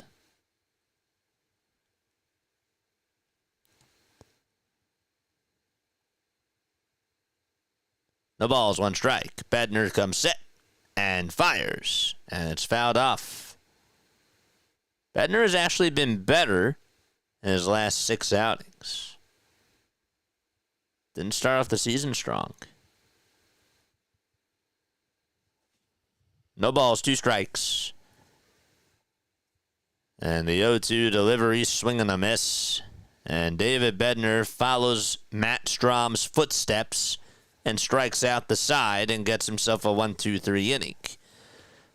The ball's 1 strike. Bednar comes set and fires. And it's fouled off. Bednar has actually been better in his last 6 outings. Didn't start off the season strong. No balls, 2 strikes. And the 0-2 delivery, swing and a miss. And David Bednar follows Matt Strom's footsteps and strikes out the side and gets himself a 1-2-3 inning.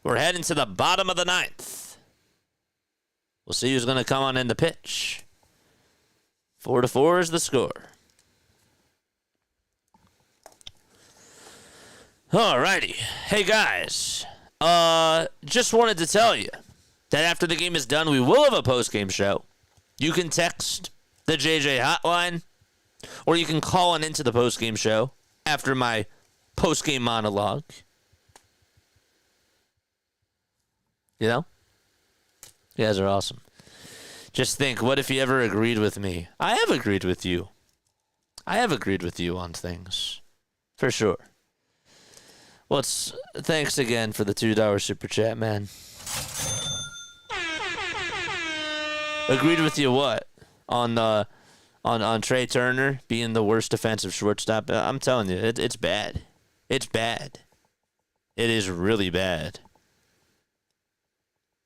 We're heading to the bottom of the 9th. We'll see who's going to come on in the pitch. 4-4 is the score. Alrighty. Hey, guys. Just wanted to tell you, that after the game is done, we will have a post-game show. You can text the JJ hotline, or you can call on into the post-game show after my post-game monologue. You know? You guys are awesome. Just think, what if you ever agreed with me? I have agreed with you. I have agreed with you on things. For sure. Well, thanks again for the $2 super chat, man. Agreed with you what? On Trey Turner being the worst defensive shortstop? I'm telling you, it's bad. It's bad. It is really bad.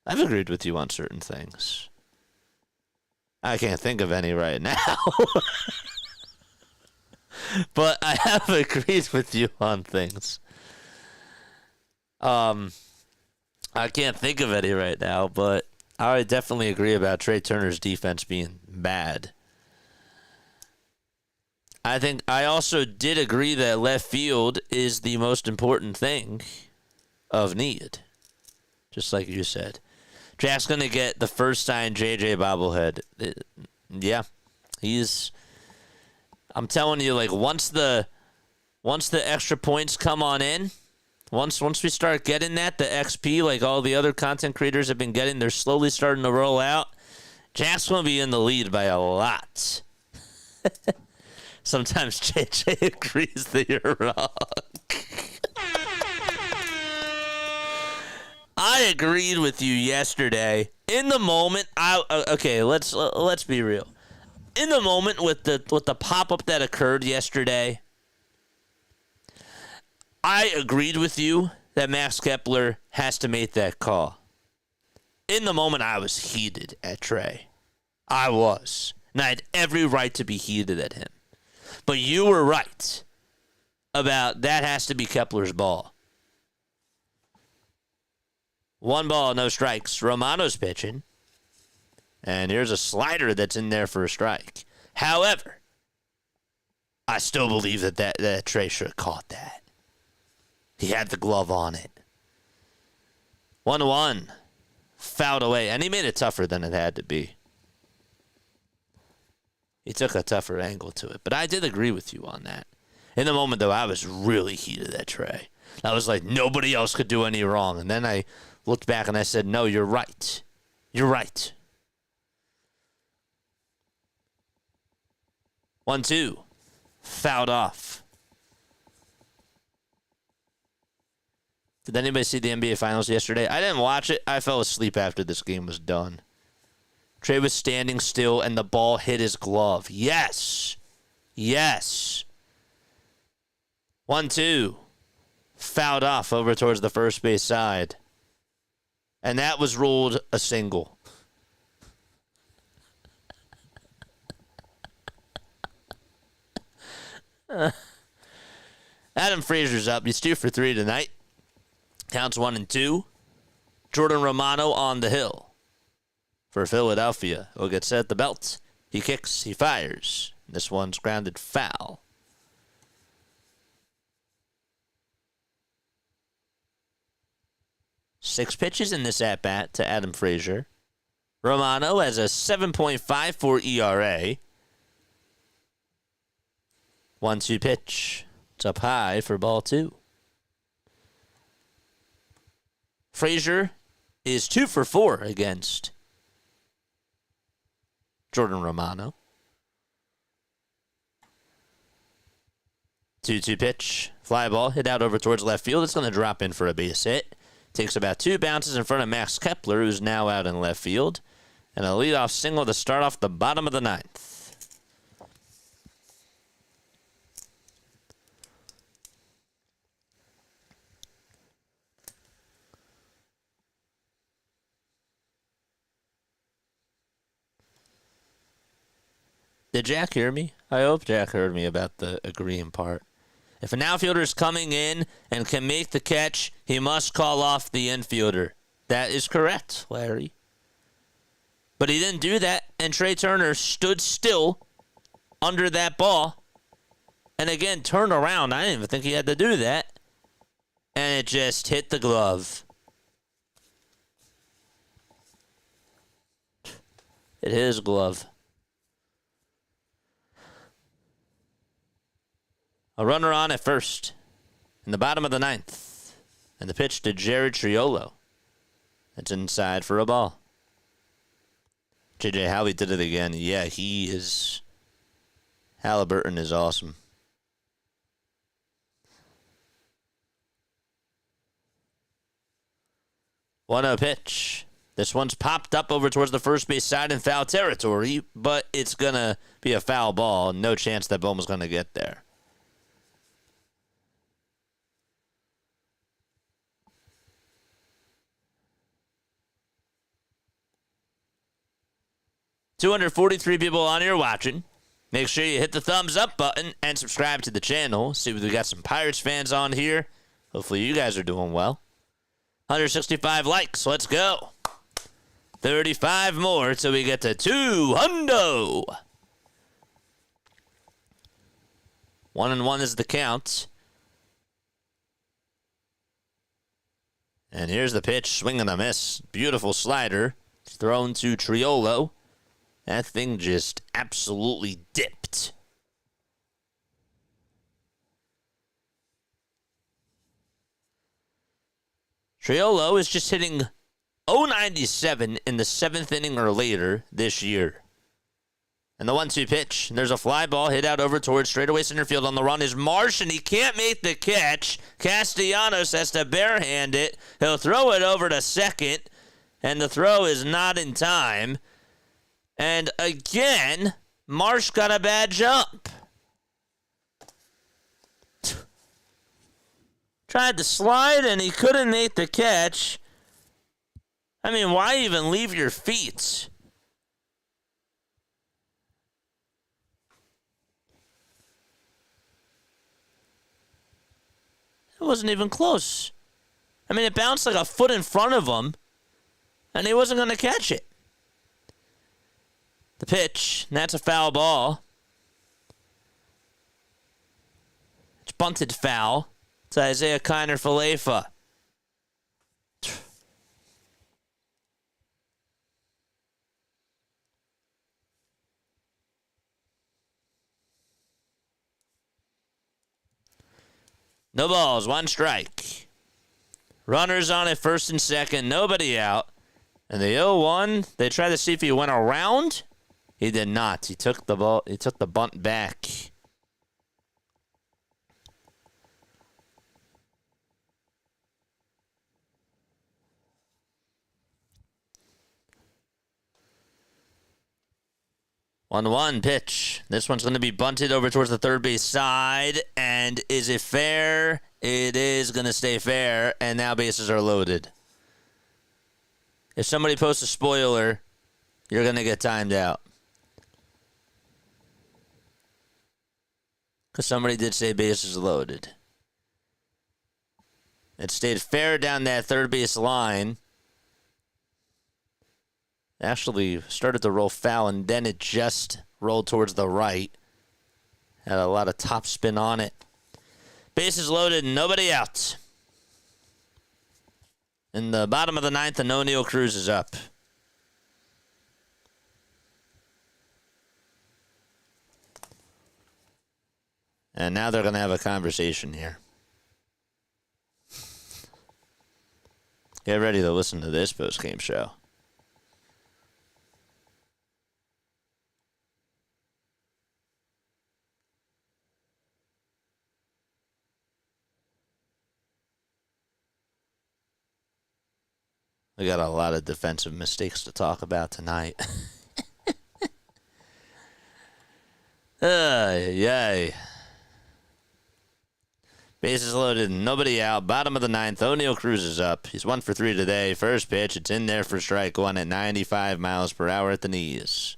I've agreed with you on certain things. I can't think of any right now. But I have agreed with you on things. I can't think of any right now, but I definitely agree about Trey Turner's defense being bad. I think I also did agree that left field is the most important thing of need. Just like you said. Jack's going to get the first signed JJ bobblehead. Yeah. I'm telling you, like, once the extra points come on in, once we start getting that, the XP, like all the other content creators have been getting, they're slowly starting to roll out. Jack's going to be in the lead by a lot. Sometimes JJ agrees that you're wrong. I agreed with you yesterday. In the moment, let's be real. In the moment with the pop-up that occurred yesterday, I agreed with you that Max Kepler has to make that call. In the moment, I was heated at Trey. I was. And I had every right to be heated at him. But you were right about that has to be Kepler's ball. 1 ball, no strikes. Romano's pitching. And here's a slider that's in there for a strike. However, I still believe that Trey should have caught that. He had the glove on it. 1-1. Fouled away. And he made it tougher than it had to be. He took a tougher angle to it. But I did agree with you on that. In the moment, though, I was really heated at Trey. I was like, nobody else could do any wrong. And then I looked back and I said, no, you're right. You're right. 1-2. Fouled off. Did anybody see the NBA Finals yesterday? I didn't watch it. I fell asleep after this game was done. Trey was standing still and the ball hit his glove. Yes. Yes. 1-2. Fouled off over towards the first base side. And that was ruled a single. Adam Frazier's up. He's 2 for 3 tonight. Counts 1-2. Jordan Romano on the hill for Philadelphia. He'll get set at the belt. He kicks. He fires. This one's grounded foul. Six pitches in this at-bat to Adam Frazier. Romano has a 7.54 ERA. 1-2 pitch. It's up high for ball 2. Frazier is 2 for 4 against Jordan Romano. 2-2 pitch. Fly ball hit out over towards left field. It's going to drop in for a base hit. Takes about 2 bounces in front of Max Kepler, who's now out in left field. And a leadoff single to start off the bottom of the 9th. Did Jack hear me? I hope Jack heard me about the agreeing part. If an outfielder is coming in and can make the catch, he must call off the infielder. That is correct, Larry. But he didn't do that, and Trey Turner stood still under that ball. And again, turned around. I didn't even think he had to do that. And it just hit the glove. hit his glove. A runner on at first in the bottom of the ninth. And the pitch to Jared Triolo. It's inside for a ball. J.J. Howie did it again. Yeah, he is... Halliburton is awesome. 1-0 pitch. This one's popped up over towards the first base side in foul territory, but it's going to be a foul ball. No chance that Bohm was going to get there. $243 people on here watching. Make sure you hit the thumbs up button and subscribe to the channel. See, we got some Pirates fans on here. Hopefully you guys are doing well. 165 likes. Let's go. 35 more till we get to 200. 1-1 is the count. And here's the pitch. Swing and a miss. Beautiful slider. Thrown to Triolo. That thing just absolutely dipped. Triolo is just hitting .097 in the 7th inning or later this year. And the 1-2 pitch. There's a fly ball hit out over towards straightaway center field. On the run is Marsh, and he can't make the catch. Castellanos has to barehand it. He'll throw it over to second, and the throw is not in time. And again, Marsh got a bad jump. Tried to slide, and he couldn't make the catch. I mean, why even leave your feet? It wasn't even close. I mean, it bounced like a foot in front of him, and he wasn't going to catch it. The pitch, and that's a foul ball. It's bunted foul. It's Isaiah Kiner-Falefa. No balls, 1 strike. Runners on at first and second, nobody out. And the 0-1, they tried to see if he went around. He did not. He took the ball. He took the bunt back. One pitch. This one's going to be bunted over towards the third base side. And is it fair? It is going to stay fair. And now bases are loaded. If somebody posts a spoiler, you're going to get timed out. Because somebody did say bases loaded. It stayed fair down that third base line. Actually started to roll foul, and then it just rolled towards the right. Had a lot of top spin on it. Bases loaded, nobody out. In the bottom of the ninth, and O'Neal Cruz is up. And now they're going to have a conversation here. Get ready to listen to this postgame show. We got a lot of defensive mistakes to talk about tonight. Yay. Bases loaded, nobody out. Bottom of the ninth, O'Neal Cruz is up. He's 1 for 3 today. First pitch, it's in there for strike one at 95 miles per hour at the knees.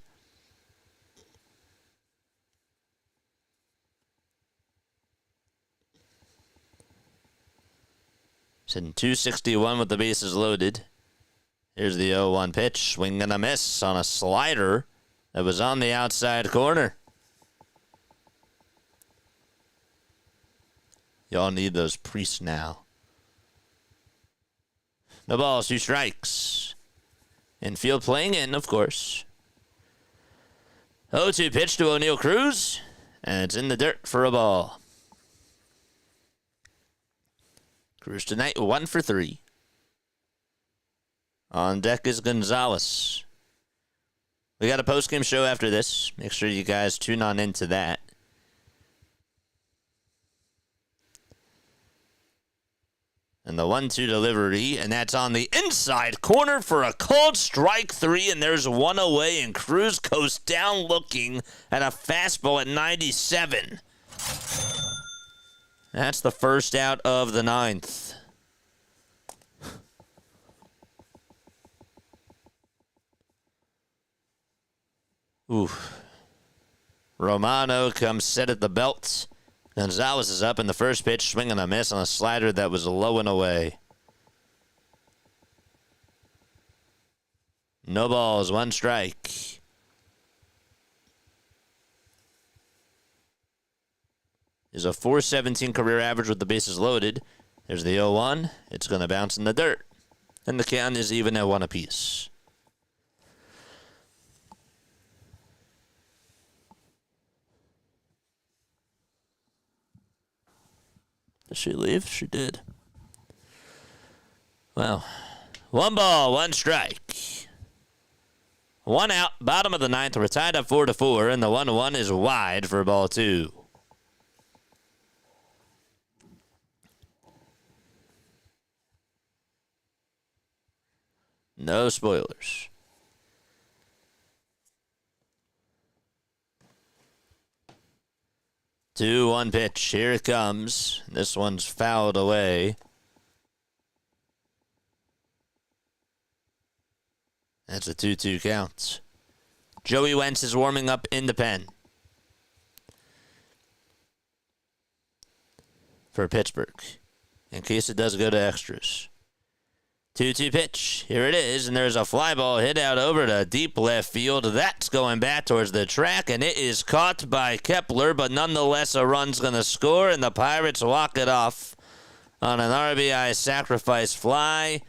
Sitting 261 with the bases loaded. Here's the 0-1 pitch. Swing and a miss on a slider that was on the outside corner. Y'all need those priests now. No balls, 2 strikes. Infield playing in, of course. 0-2 pitch to O'Neal Cruz, and it's in the dirt for a ball. Cruz tonight 1 for 3. On deck is Gonzalez. We got a post-game show after this. Make sure you guys tune on into that. And the 1-2 delivery, and that's on the inside corner for a called strike 3, and there's one away, and Cruz goes down looking at a fastball at 97. That's the first out of the 9th. Oof. Romano comes set at the belt. Gonzalez is up in the first pitch, swinging a miss on a slider that was low and away. No balls, 1 strike. Is a .417 career average with the bases loaded. There's the 0-1. It's going to bounce in the dirt. And the count is even at 1 apiece. Did she leave? She did. Well, 1 ball, 1 strike. 1 out, bottom of the 9th. We're tied up 4-4, and the 1-1 is wide for ball 2. No spoilers. Two, 1 pitch. Here it comes. This one's fouled away. That's a 2-2 count. Joey Wentz is warming up in the pen for Pittsburgh, in case it does go to extras. 2-2 pitch. Here it is, and there's a fly ball hit out over to deep left field. That's going back towards the track, and it is caught by Kepler, but nonetheless a run's going to score, and the Pirates walk it off on an RBI sacrifice fly,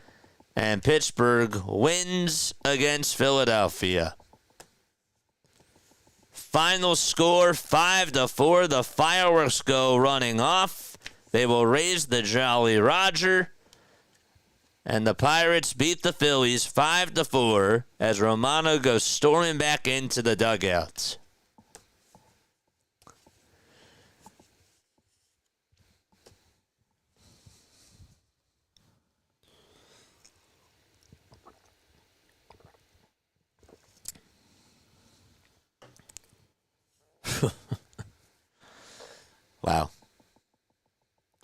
and Pittsburgh wins against Philadelphia. Final score 5-4. The fireworks go running off. They will raise the Jolly Roger. And the Pirates beat the Phillies 5-4 as Romano goes storming back into the dugout. Wow.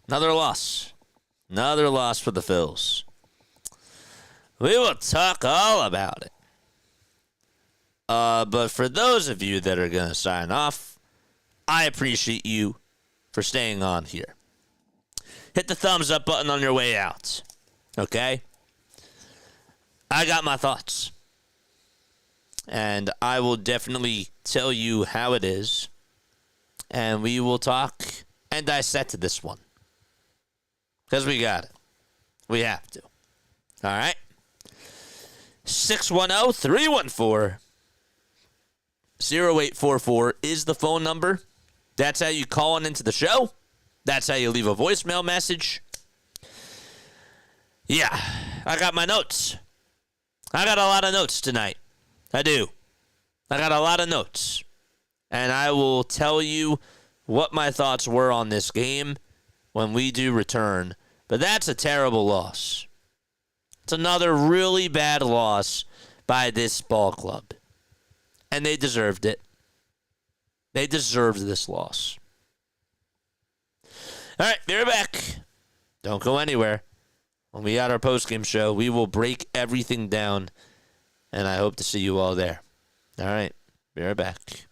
Another loss. Another loss for the Phils. We will talk all about it. But for those of you that are going to sign off, I appreciate you for staying on here. Hit the thumbs up button on your way out. Okay? I got my thoughts. And I will definitely tell you how it is. And we will talk and dissect this one. Because we got it. We have to. All right? 610-314-0844 is the phone number. That's how you call in into the show. That's how you leave a voicemail message. Yeah, I got my notes. I got a lot of notes tonight. I do. I got a lot of notes. And I will tell you what my thoughts were on this game when we do return. But that's a terrible loss. It's another really bad loss by this ball club. And they deserved it. They deserved this loss. All right, be right back. Don't go anywhere. When we got our postgame show, we will break everything down. And I hope to see you all there. All right, be right back.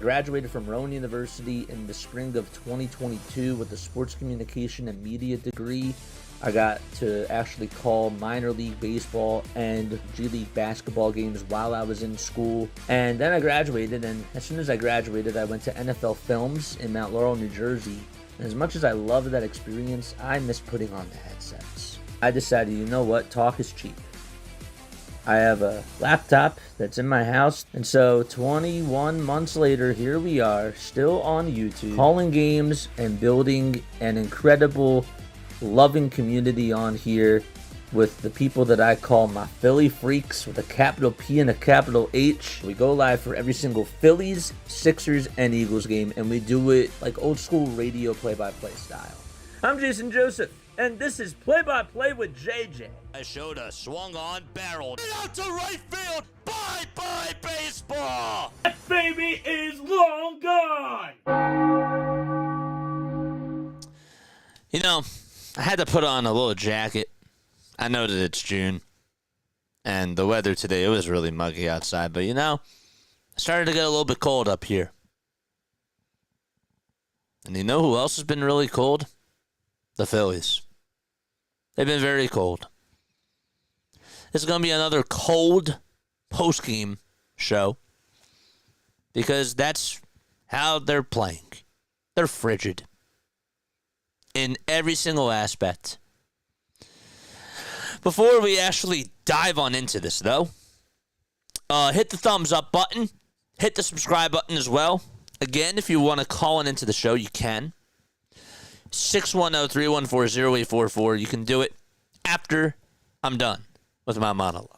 graduated from Rowan University in the spring of 2022 with a sports communication and media degree. I got to actually call minor league baseball and G League basketball games while I was in school. And then I graduated, and as soon as I graduated, I went to NFL Films in Mount Laurel, New Jersey. And as much as I loved that experience, I miss putting on the headsets. I decided, you know what, talk is cheap. I have a laptop that's in my house, and so 21 months later, here we are, still on YouTube, calling games and building an incredible, loving community on here with the people that I call my Philly freaks with a capital P and a capital H. We go live for every single Phillies, Sixers, and Eagles game, and we do it like old school radio play-by-play style. I'm Jason Joseph, and this is Play-by-Play with JJ. I showed a swung on barrel out to right field. Bye-bye baseball. That baby is long gone. You know, I had to put on a little jacket. I know that it's June, and the weather today, it was really muggy outside, but you know, it started to get a little bit cold up here. And you know who else has been really cold? The Phillies. They've been very cold. This is going to be another cold postgame show because that's how they're playing. They're frigid in every single aspect. Before we actually dive on into this, though, hit the thumbs up button. Hit the subscribe button as well. Again, if you want to call in into the show, you can. 610-314-0844. You can do it after I'm done with my monologue.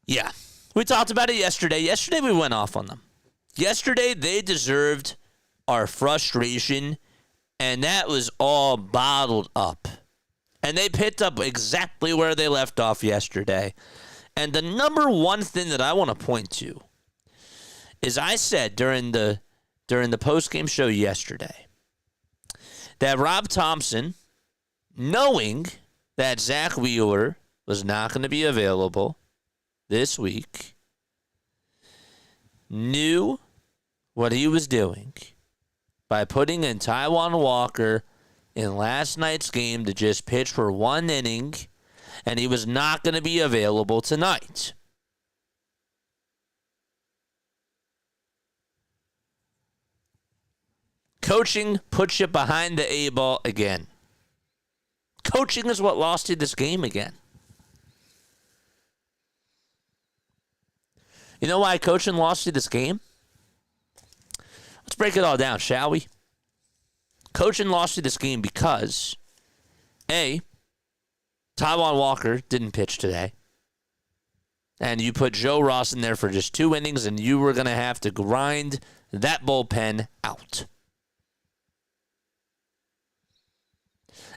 Yeah, we talked about it yesterday. Yesterday we went off on them. Yesterday they deserved our frustration, and that was all bottled up. And they picked up exactly where they left off yesterday. And the number one thing that I want to point to is I said during the post-game show yesterday that Rob Thompson, knowing that Zach Wheeler was not going to be available this week, knew what he was doing by putting in Taijuan Walker in last night's game to just pitch for one inning, and he was not going to be available tonight. Coaching puts you behind the eight ball again. Coaching is what lost you this game again. You know why coaching lost you this game? Let's break it all down, shall we? Coaching lost you this game because, A, Taijuan Walker didn't pitch today. And you put Joe Ross in there for just 2 innings, and you were going to have to grind that bullpen out.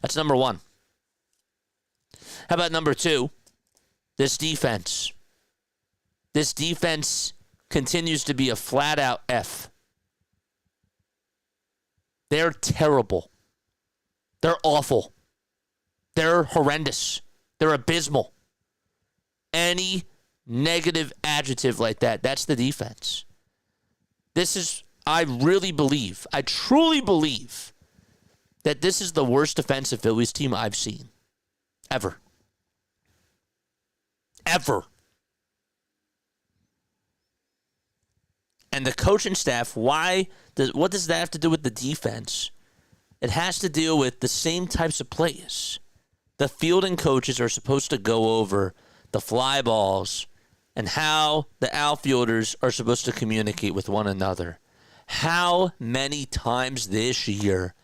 That's number one. How about number two? This defense. This defense continues to be a flat-out F. They're terrible. They're awful. They're horrendous. They're abysmal. Any negative adjective like that, that's the defense. This is, I really believe, I truly believe that this is the worst defensive Phillies team I've seen. Ever. Ever. And the coaching staff, what does that have to do with the defense? It has to deal with the same types of plays. The fielding coaches are supposed to go over the fly balls and how the outfielders are supposed to communicate with one another. How many times this year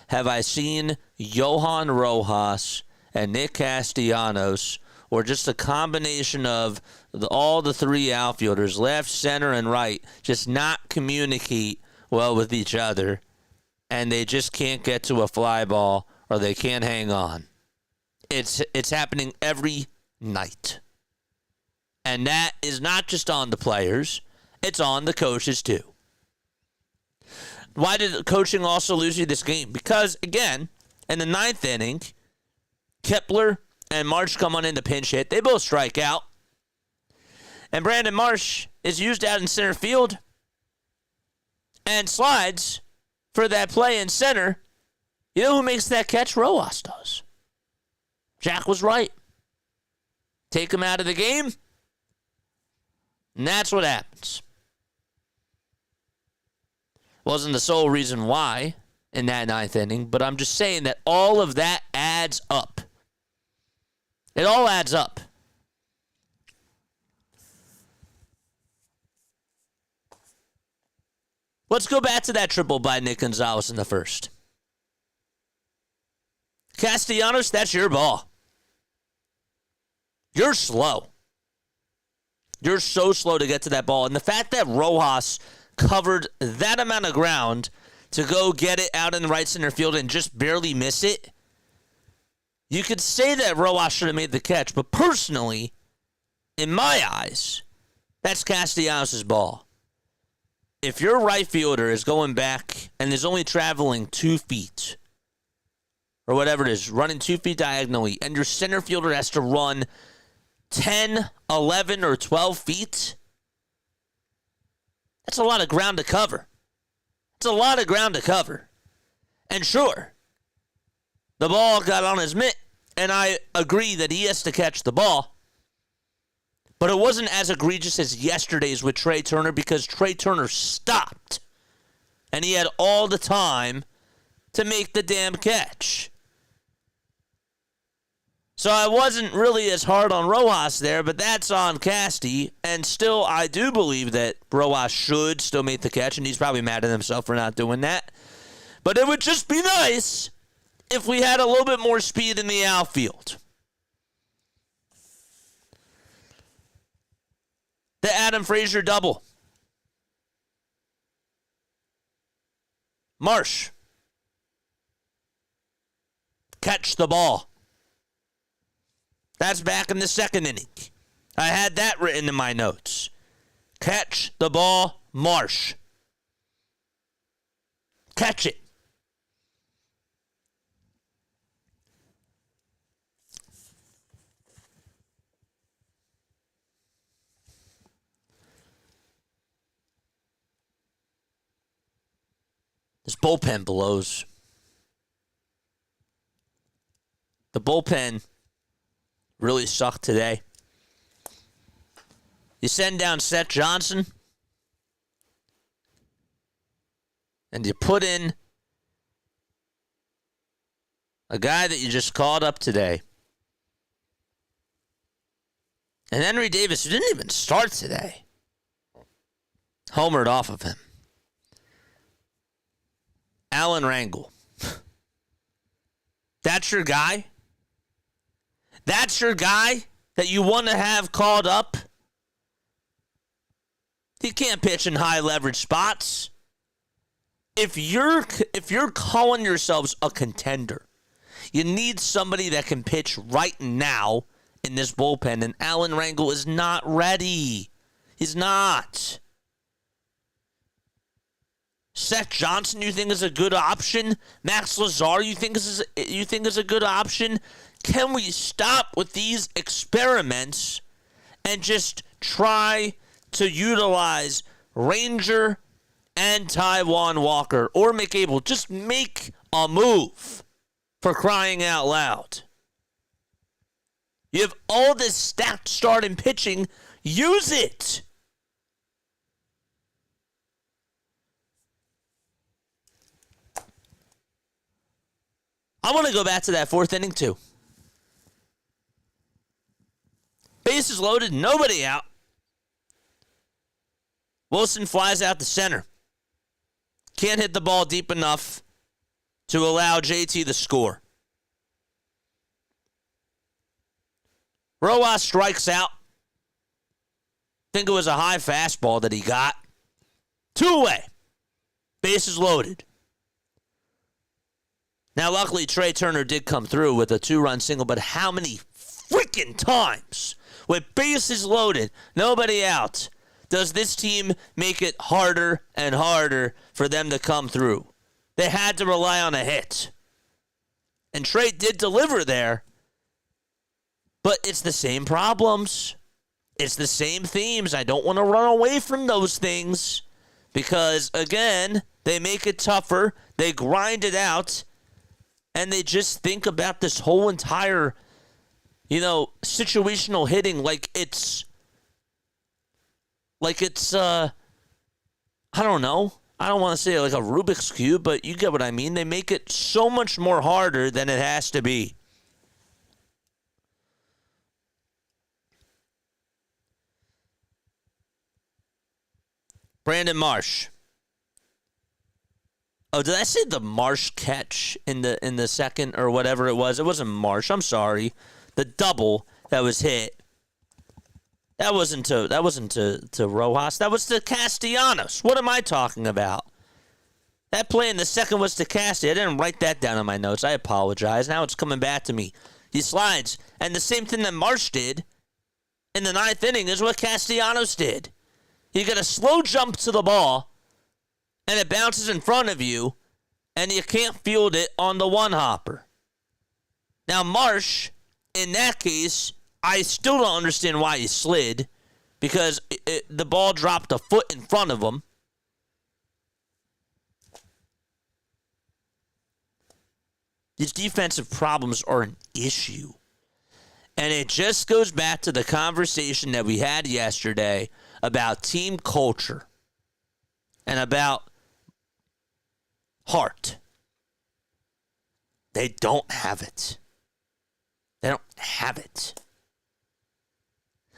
have I seen Johan Rojas and Nick Castellanos, or just a combination of all the three outfielders, left, center, and right, just not communicate well with each other, and they just can't get to a fly ball or they can't hang on. It's happening every night. And that is not just on the players, it's on the coaches too. Why did coaching also lose you this game? Because, again, in the 9th inning, Kepler and Marsh come on in to pinch hit. They both strike out. And Brandon Marsh is used out in center field and slides for that play in center, you know who makes that catch? Rojas does. Jack was right. Take him out of the game, and that's what happens. Wasn't the sole reason why in that ninth inning, but I'm just saying that all of that adds up. It all adds up. Let's go back to that triple by Nick Gonzalez in the first. Castellanos, that's your ball. You're slow. You're so slow to get to that ball. And the fact that Rojas covered that amount of ground to go get it out in the right center field and just barely miss it, you could say that Rojas should have made the catch. But personally, in my eyes, that's Castellanos' ball. If your right fielder is going back and is only traveling 2 feet, or whatever it is, running 2 feet diagonally, and your center fielder has to run 10, 11, or 12 feet, that's a lot of ground to cover. It's a lot of ground to cover. And sure, the ball got on his mitt, and I agree that he has to catch the ball. But it wasn't as egregious as yesterday's with Trey Turner because Trey Turner stopped. And he had all the time to make the damn catch. So I wasn't really as hard on Rojas there, but that's on Casty. And still, I do believe that Rojas should still make the catch, and he's probably mad at himself for not doing that. But it would just be nice if we had a little bit more speed in the outfield. The Adam Frazier double. Marsh. Catch the ball. That's back in the second inning. I had that written in my notes. Catch the ball, Marsh. Catch it. This bullpen blows. The bullpen really sucked today. You send down Seth Johnson, and you put in a guy that you just called up today. And Henry Davis, who didn't even start today, homered off of him. Alan Rangel. That's your guy? That's your guy that you want to have called up? He can't pitch in high leverage spots. If you're calling yourselves a contender, you need somebody that can pitch right now in this bullpen, and Alan Rangel is not ready. He's not. Seth Johnson, you think is a good option? Max Lazar, you think is a good option? Can we stop with these experiments and just try to utilize Ranger and Taijuan Walker or McAble? Just make a move, for crying out loud. You have all this stacked starting pitching. Use it. I want to go back to that fourth inning, too. Bases loaded, nobody out. Wilson flies out to center. Can't hit the ball deep enough to allow JT to score. Rojas strikes out. Think it was a high fastball that he got. 2-away. Bases loaded. Now, luckily, Trey Turner did come through with a 2-run single, but how many freaking times with bases loaded, nobody out, does this team make it harder and harder for them to come through? They had to rely on a hit. And Trey did deliver there, but it's the same problems. It's the same themes. I don't want to run away from those things because, again, they make it tougher. They grind it out. And they just think about this whole entire, situational hitting like it's I don't know. I don't want to say like a Rubik's Cube, but you get what I mean. They make it so much more harder than it has to be. Brandon Marsh. Oh, did I say the Marsh catch in the second or whatever it was? It wasn't Marsh. I'm sorry. The double that was hit. That wasn't to Rojas. That was to Castellanos. What am I talking about? That play in the second was to Castellanos. I didn't write that down in my notes. I apologize. Now it's coming back to me. He slides. And the same thing that Marsh did in the ninth inning is what Castellanos did. You got a slow jump to the ball, and it bounces in front of you, and you can't field it on the one hopper. Now, Marsh, in that case, I still don't understand why he slid, because the ball dropped a foot in front of him. These defensive problems are an issue. And it just goes back to the conversation that we had yesterday about team culture and about heart. They don't have it. They don't have it.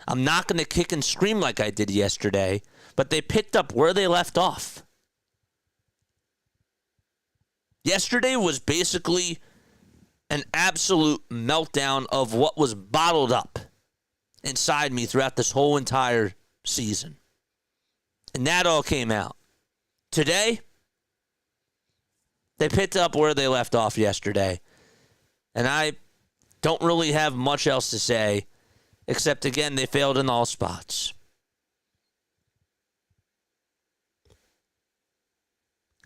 I'm not going to kick and scream like I did yesterday, but they picked up where they left off. Yesterday was basically an absolute meltdown of what was bottled up inside me throughout this whole entire season. And that all came out. Today, they picked up where they left off yesterday. And I don't really have much else to say, except, again, they failed in all spots.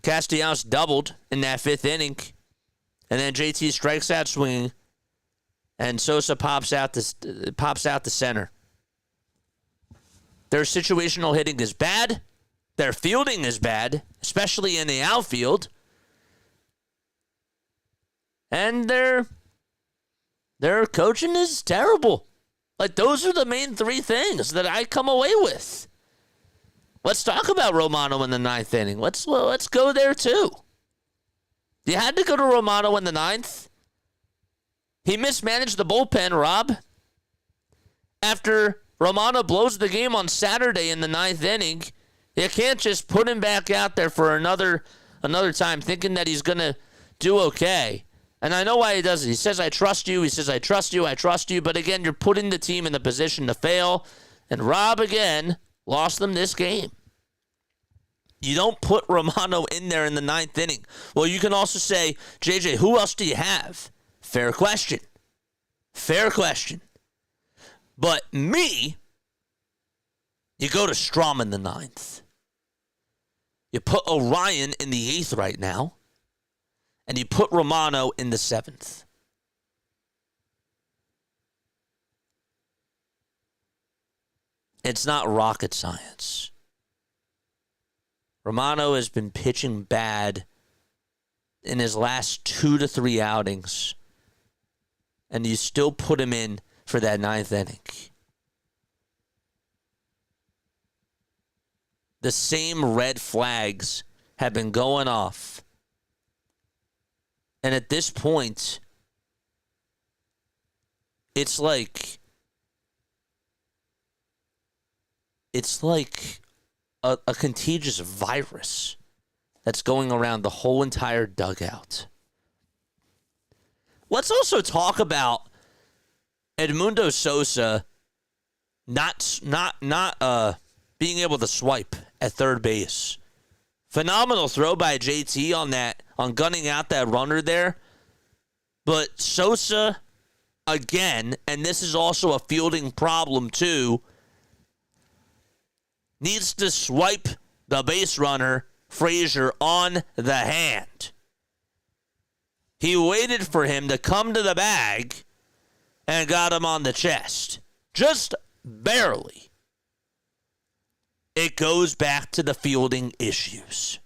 Castellanos doubled in that fifth inning. And then JT strikes out swinging, and Sosa pops out the center. Their situational hitting is bad. Their fielding is bad, especially in the outfield. And their coaching is terrible. Like, those are the main three things that I come away with. Let's talk about Romano in the ninth inning. Let's go there too. You had to go to Romano in the ninth. He mismanaged the bullpen, Rob. After Romano blows the game on Saturday in the ninth inning, you can't just put him back out there for another time thinking that he's going to do okay. And I know why he does it. He says, I trust you. He says, I trust you. I trust you. But again, you're putting the team in the position to fail. And Rob, again, lost them this game. You don't put Romano in there in the ninth inning. Well, you can also say, JJ, who else do you have? Fair question. Fair question. But me, you go to Strom in the ninth. You put Orion in the eighth right now. And you put Romano in the seventh. It's not rocket science. Romano has been pitching bad in his last 2 to 3 outings. And you still put him in for that ninth inning. The same red flags have been going off. And at this point, it's like a contagious virus that's going around the whole entire dugout. Let's also talk about Edmundo Sosa not being able to swipe at third base. Phenomenal throw by JT on gunning out that runner there. But Sosa, again, and this is also a fielding problem too, needs to swipe the base runner, Frazier, on the hand. He waited for him to come to the bag and got him on the chest. Just Barely. It goes back to the fielding issues.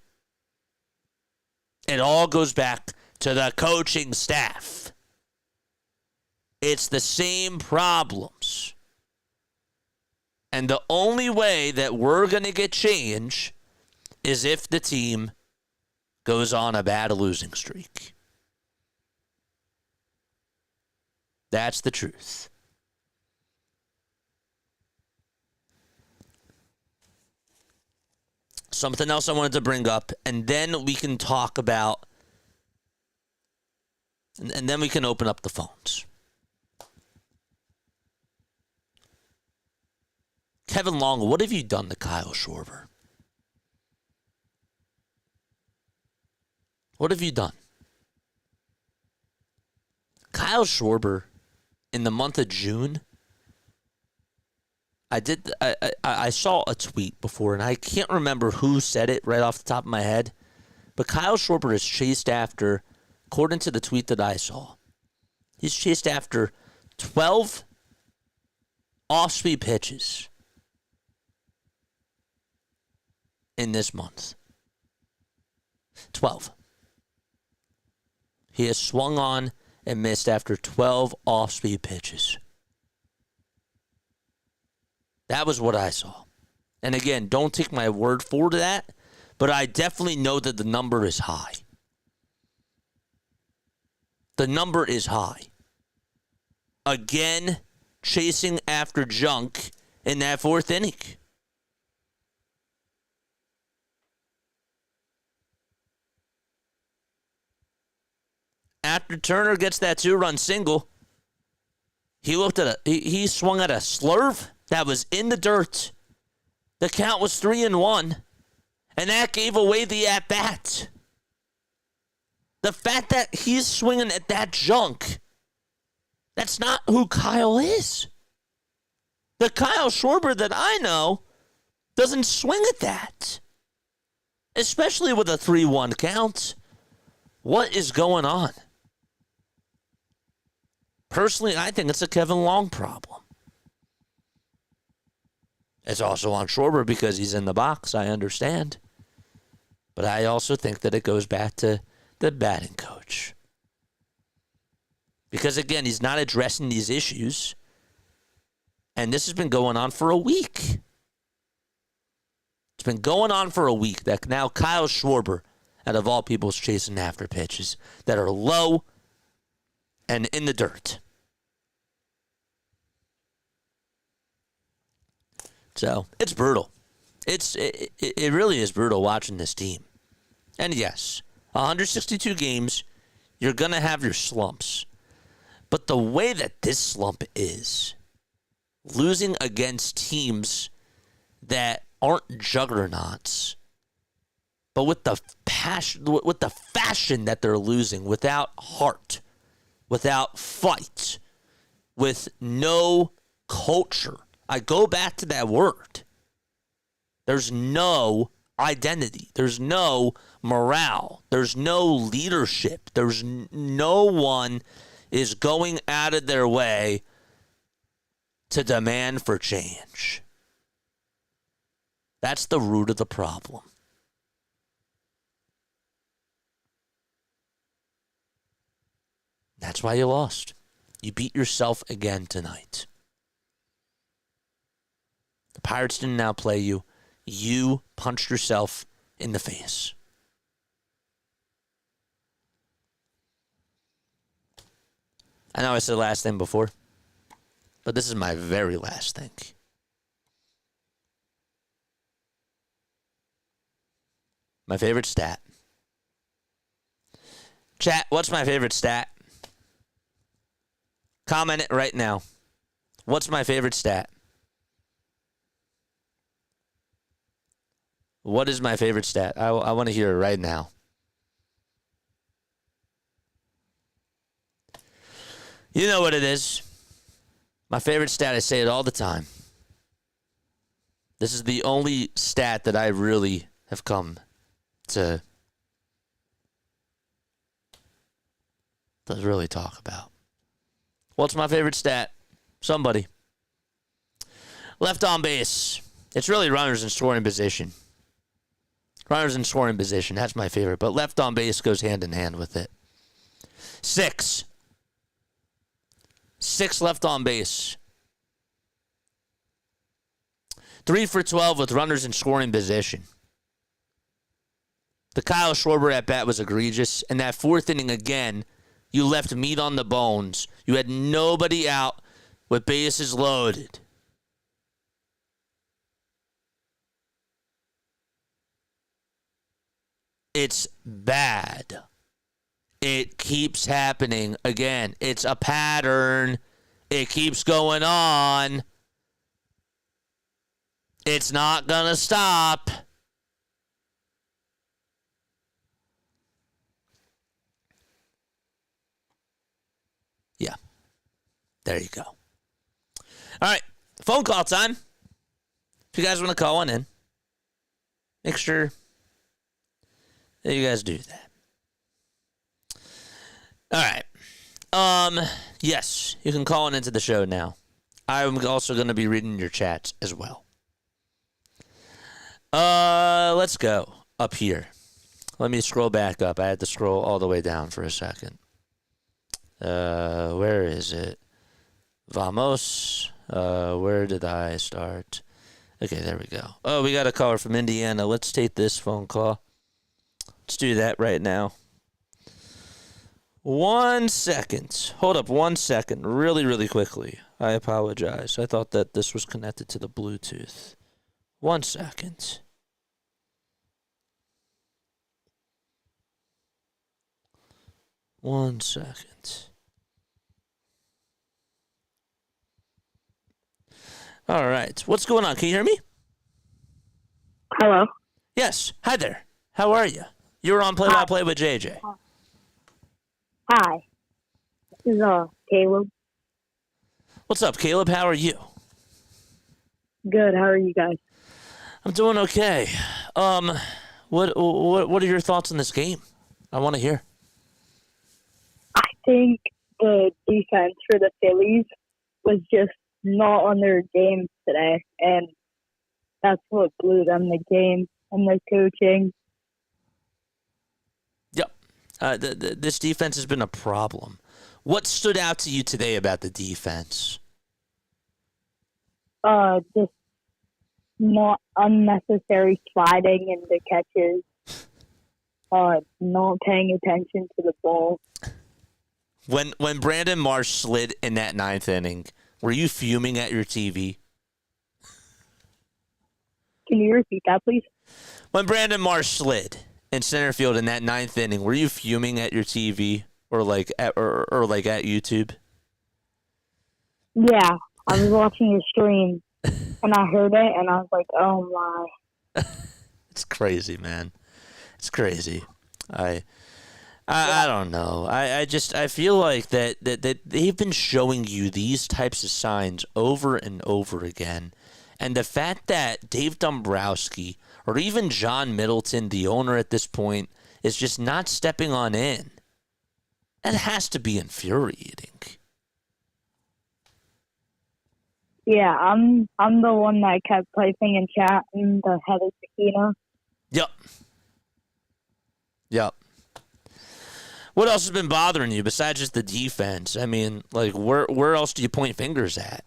It all goes back to the coaching staff. It's the same problems. And the only way that we're going to get change is if the team goes on a bad losing streak. That's the truth. Something else I wanted to bring up, and then we can talk about, and then we can open up the phones. Kevin Long, what have you done to Kyle Schwarber? What have you done? Kyle Schwarber, in the month of June, I saw a tweet before, and I can't remember who said it right off the top of my head, but Kyle Schwarber is chased after, according to the tweet that I saw, he's chased after 12 off-speed pitches in this month. 12. He has swung on and missed after 12 off-speed pitches. That was what I saw. And again, don't take my word for that, but I definitely know that the number is high. The number is high. Again, chasing after junk in that fourth inning. After Turner gets that 2-run single, he swung at a slurve that was in the dirt. The count was 3-1, and that gave away the at-bat. The fact that he's swinging at that junk, that's not who Kyle is. The Kyle Schwarber that I know doesn't swing at that, especially with a 3-1 count. What is going on? Personally, I think it's a Kevin Long problem. It's also on Schwarber because he's in the box, I understand. But I also think that it goes back to the batting coach. Because, again, he's not addressing these issues. And this has been going on for a week. It's been going on for a week that now Kyle Schwarber, out of all people, is chasing after pitches that are low and in the dirt. So, it's brutal. It really is brutal watching this team. And yes, 162 games, you're going to have your slumps. But the way that this slump is, losing against teams that aren't juggernauts, but with the passion, with the fashion that they're losing, without heart, without fight, with no culture. I go back to that word. There's no identity. There's no morale. There's no leadership. There's no one is going out of their way to demand for change. That's the root of the problem. That's why you lost. You beat yourself again tonight. The Pirates didn't outplay you. You punched yourself in the face. I know I said last thing before, but this is my very last thing. My favorite stat. Chat, what's my favorite stat? Comment it right now. What's my favorite stat? What is my favorite stat? I want to hear it right now. You know what it is. My favorite stat, I say it all the time. This is the only stat that I really have come to really talk about. What's my favorite stat? Somebody. Left on base. It's really runners in scoring position. Runners in scoring position. That's my favorite. But left on base goes hand in hand with it. 6. 6 left on base. 3 for 12 with runners in scoring position. The Kyle Schwarber at bat was egregious. And that 4th inning again, you left meat on the bones. You had nobody out with bases loaded. It's bad. It keeps happening. Again, it's a pattern. It keeps going on. It's not going to stop. Yeah. There you go. All right. Phone call time. If you guys want to call one in, make sure that you guys do that. All right. Yes, you can call in into the show now. I'm also going to be reading your chats as well. Let's go up here. Let me scroll back up. I had to scroll all the way down for a second. Where is it? Vamos. Where did I start? Okay, there we go. Oh, we got a caller from Indiana. Let's take this phone call. Let's do that right now. 1 second. Hold up 1 second. Really, really quickly. I apologize. I thought that this was connected to the Bluetooth. 1 second. One second. All right. What's going on? Can you hear me? Hello. Yes. Hi there. How are you? You're on Play-by-Play with JJ. Hi. This is Caleb. What's up, Caleb? How are you? Good. How are you guys? I'm doing okay. What are your thoughts on this game? I want to hear. I think the defense for the Phillies was just not on their game today, and that's what blew them the game, and the coaching. Yep. This defense has been a problem. What stood out to you today about the defense? Just not unnecessary sliding into catches. Not paying attention to the ball. When Brandon Marsh slid in that 9th inning, were you fuming at your TV? Can you repeat that, please? When Brandon Marsh slid in center field in that 9th inning, were you fuming at your TV or like at YouTube? Yeah, I was watching your stream, and I heard it, and I was like, "Oh my!" It's crazy, man. It's crazy. I don't know. I feel like that they've been showing you these types of signs over and over again. And the fact that Dave Dombrowski or even John Middleton, the owner at this point, is just not stepping on in, that has to be infuriating. Yeah, I'm the one that kept typing in chat in the head of Sakina. Yep. What else has been bothering you besides just the defense? I mean, like, where else do you point fingers at?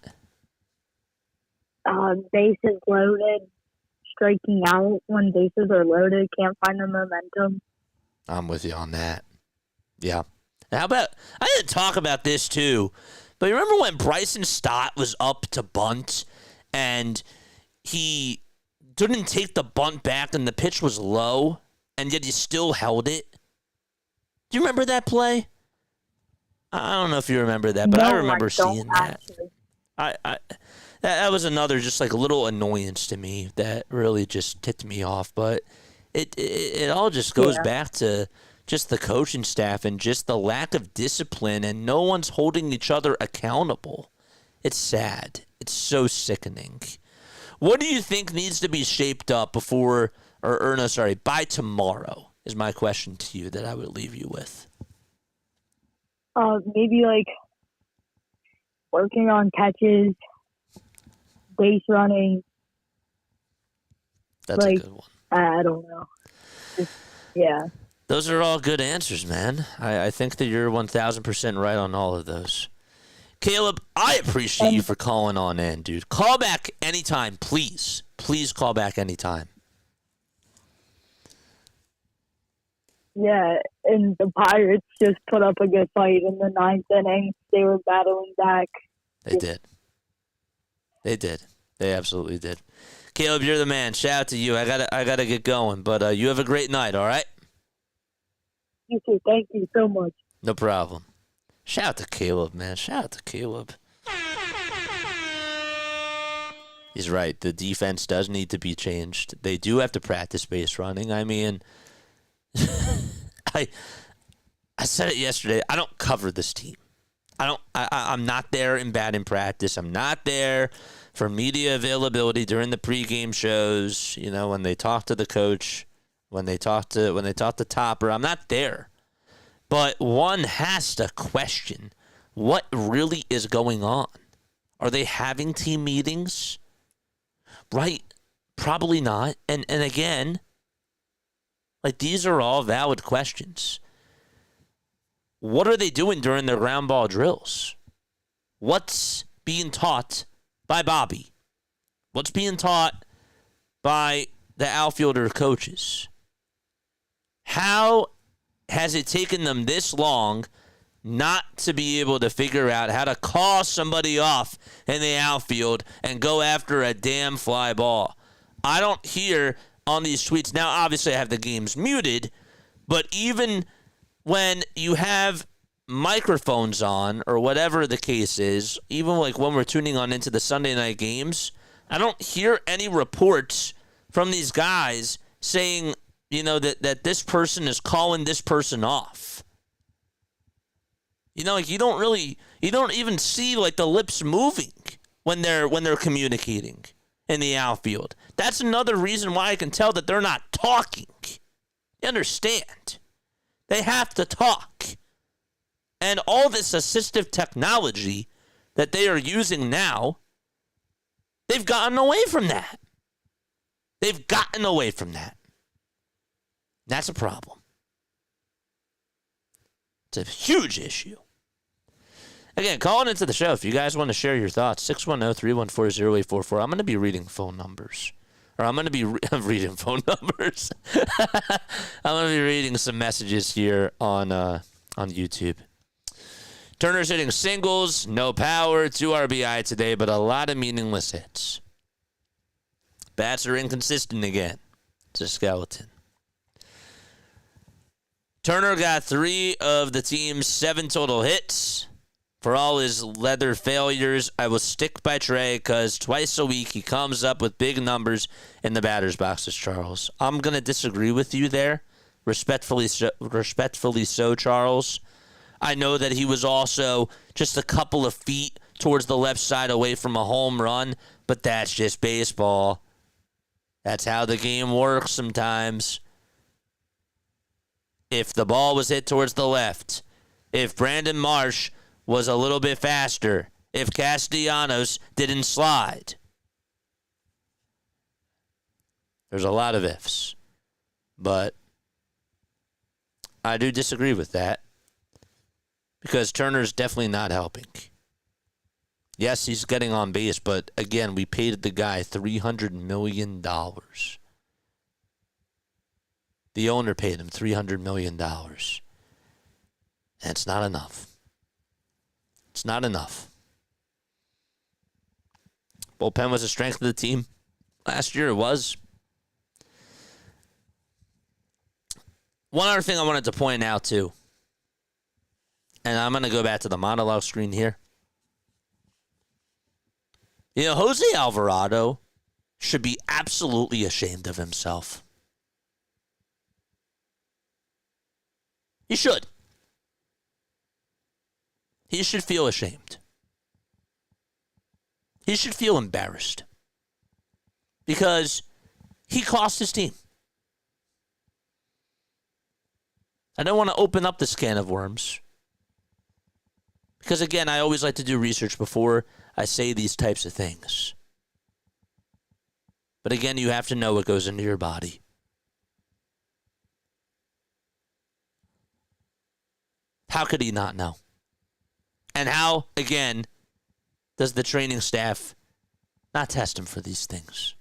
Bases loaded, striking out when bases are loaded, can't find the momentum. I'm with you on that. Yeah. How about, I didn't talk about this too, but you remember when Bryson Stott was up to bunt and he didn't take the bunt back and the pitch was low and yet he still held it? Do you remember that play? I don't know if you remember that, but No, I remember seeing that. Actually. That was another just like a little annoyance to me that really just ticked me off. But it all just goes back to just the coaching staff and just the lack of discipline, and no one's holding each other accountable. It's sad. It's so sickening. What do you think needs to be shaped up by tomorrow? Is my question to you that I would leave you with. Maybe like working on catches, base running. That's a good one. I don't know. Yeah. Those are all good answers, man. I think that you're 1,000% right on all of those. Caleb, I appreciate you for calling on in, dude. Call back anytime, please. Please call back anytime. Yeah, and the Pirates just put up a good fight in the ninth inning. They were battling back. They did. They did. They absolutely did. Caleb, you're the man. Shout out to you. I gotta get going, but you have a great night. All right. You too. Thank you so much. No problem. Shout out to Caleb, man. Shout out to Caleb. He's right. The defense does need to be changed. They do have to practice base running. I mean, I said it yesterday. I don't cover this team. I'm not there in batting practice. I'm not there for media availability during the pregame shows. You know, when they talk to the coach, when they talk to Topper. I'm not there. But one has to question what really is going on. Are they having team meetings? Right? Probably not. And again, like, these are all valid questions. What are they doing during their ground ball drills? What's being taught by Bobby? What's being taught by the outfielder coaches? How has it taken them this long not to be able to figure out how to call somebody off in the outfield and go after a damn fly ball? I don't hear on these tweets. Now, obviously, I have the games muted, but even when you have microphones on or whatever the case is, even like when we're tuning on into the Sunday night games, I don't hear any reports from these guys saying, you know, that this person is calling this person off. You know, like, you don't even see like the lips moving when they're communicating in the outfield. That's another reason why I can tell that they're not talking. You understand? They have to talk. And all this assistive technology that they are using now, they've gotten away from that. They've gotten away from that. That's a problem. It's a huge issue. Again, calling into the show if you guys want to share your thoughts. 610-314-0844. I'm going to be reading phone numbers. Or I'm going to be reading phone numbers. I'm going to be reading some messages here on YouTube. Turner's hitting singles, no power, 2 RBI today, but a lot of meaningless hits. Bats are inconsistent again. It's a skeleton. Turner got 3 of the team's 7 total hits. For all his leather failures, I will stick by Trey because twice a week he comes up with big numbers in the batter's boxes, Charles. I'm going to disagree with you there. Respectfully so, Charles. I know that he was also just a couple of feet towards the left side away from a home run, but that's just baseball. That's how the game works sometimes. If the ball was hit towards the left, if Brandon Marsh was a little bit faster, if Castellanos didn't slide. There's a lot of ifs. But I do disagree with that because Turner's definitely not helping. Yes, he's getting on base, but again, we paid the guy $300 million. The owner paid him $300 million. And it's not enough. It's not enough. Bullpen was a strength of the team. Last year it was. One other thing I wanted to point out too, and I'm going to go back to the monologue screen here. You know, Jose Alvarado should be absolutely ashamed of himself. He should. He should feel ashamed. He should feel embarrassed. Because he cost his team. I don't want to open up this can of worms. Because, again, I always like to do research before I say these types of things. But again, you have to know what goes into your body. How could he not know? And how, again, does the training staff not test him for these things?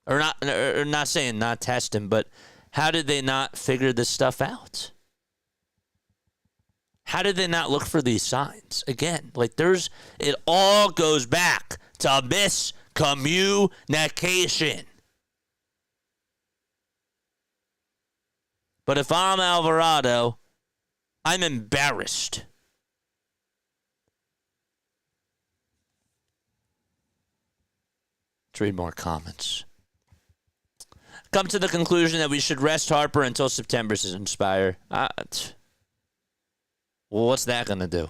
Or not saying not test him, but how did they not figure this stuff out? How did they not look for these signs? Again, it all goes back to miscommunication. But if I'm Alvarado, I'm embarrassed. Let's read more comments. Come to the conclusion that we should rest Harper until September, says Inspire. Well, what's that going to do?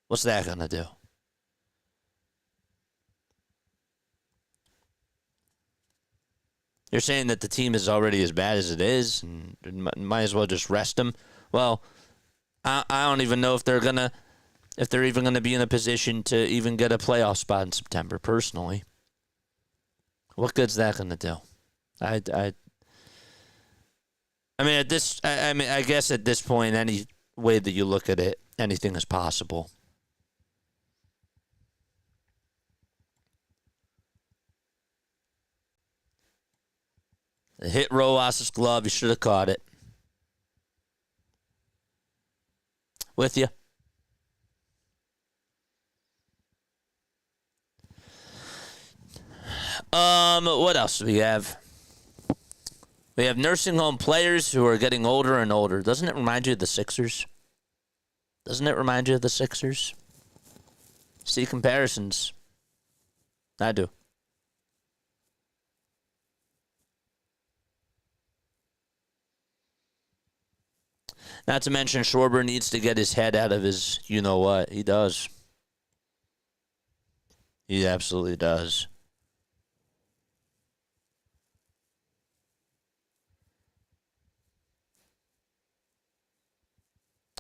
What's that going to do? You're saying that the team is already as bad as it is and might as well just rest them? Well, I don't even know if they're even going to be in a position to even get a playoff spot in September, personally. What good's that going to do? I guess at this point, any way that you look at it, anything is possible. It hit Rojas' glove. You should have caught it. With you. What else do we have? We have nursing home players who are getting older and older. Doesn't it remind you of the Sixers? See comparisons. I do. Not to mention Schwarber needs to get his head out of his you-know-what. He does. He absolutely does.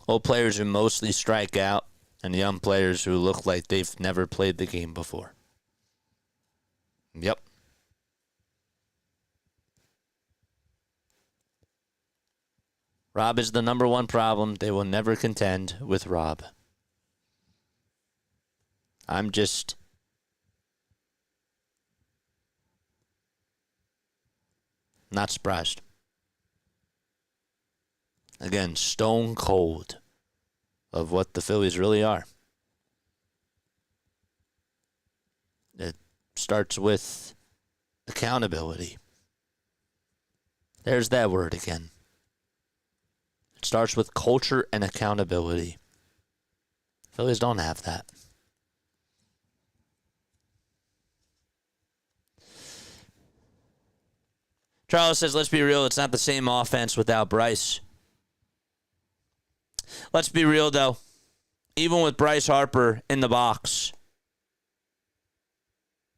Old players who mostly strike out, and young players who look like they've never played the game before. Yep. Rob is the number one problem. They will never contend with Rob. I'm just not surprised. Again, stone cold of what the Phillies really are. It starts with accountability. There's that word again. It starts with culture and accountability. Phillies don't have that. Charles says, let's be real, it's not the same offense without Bryce. Let's be real, though. Even with Bryce Harper in the box,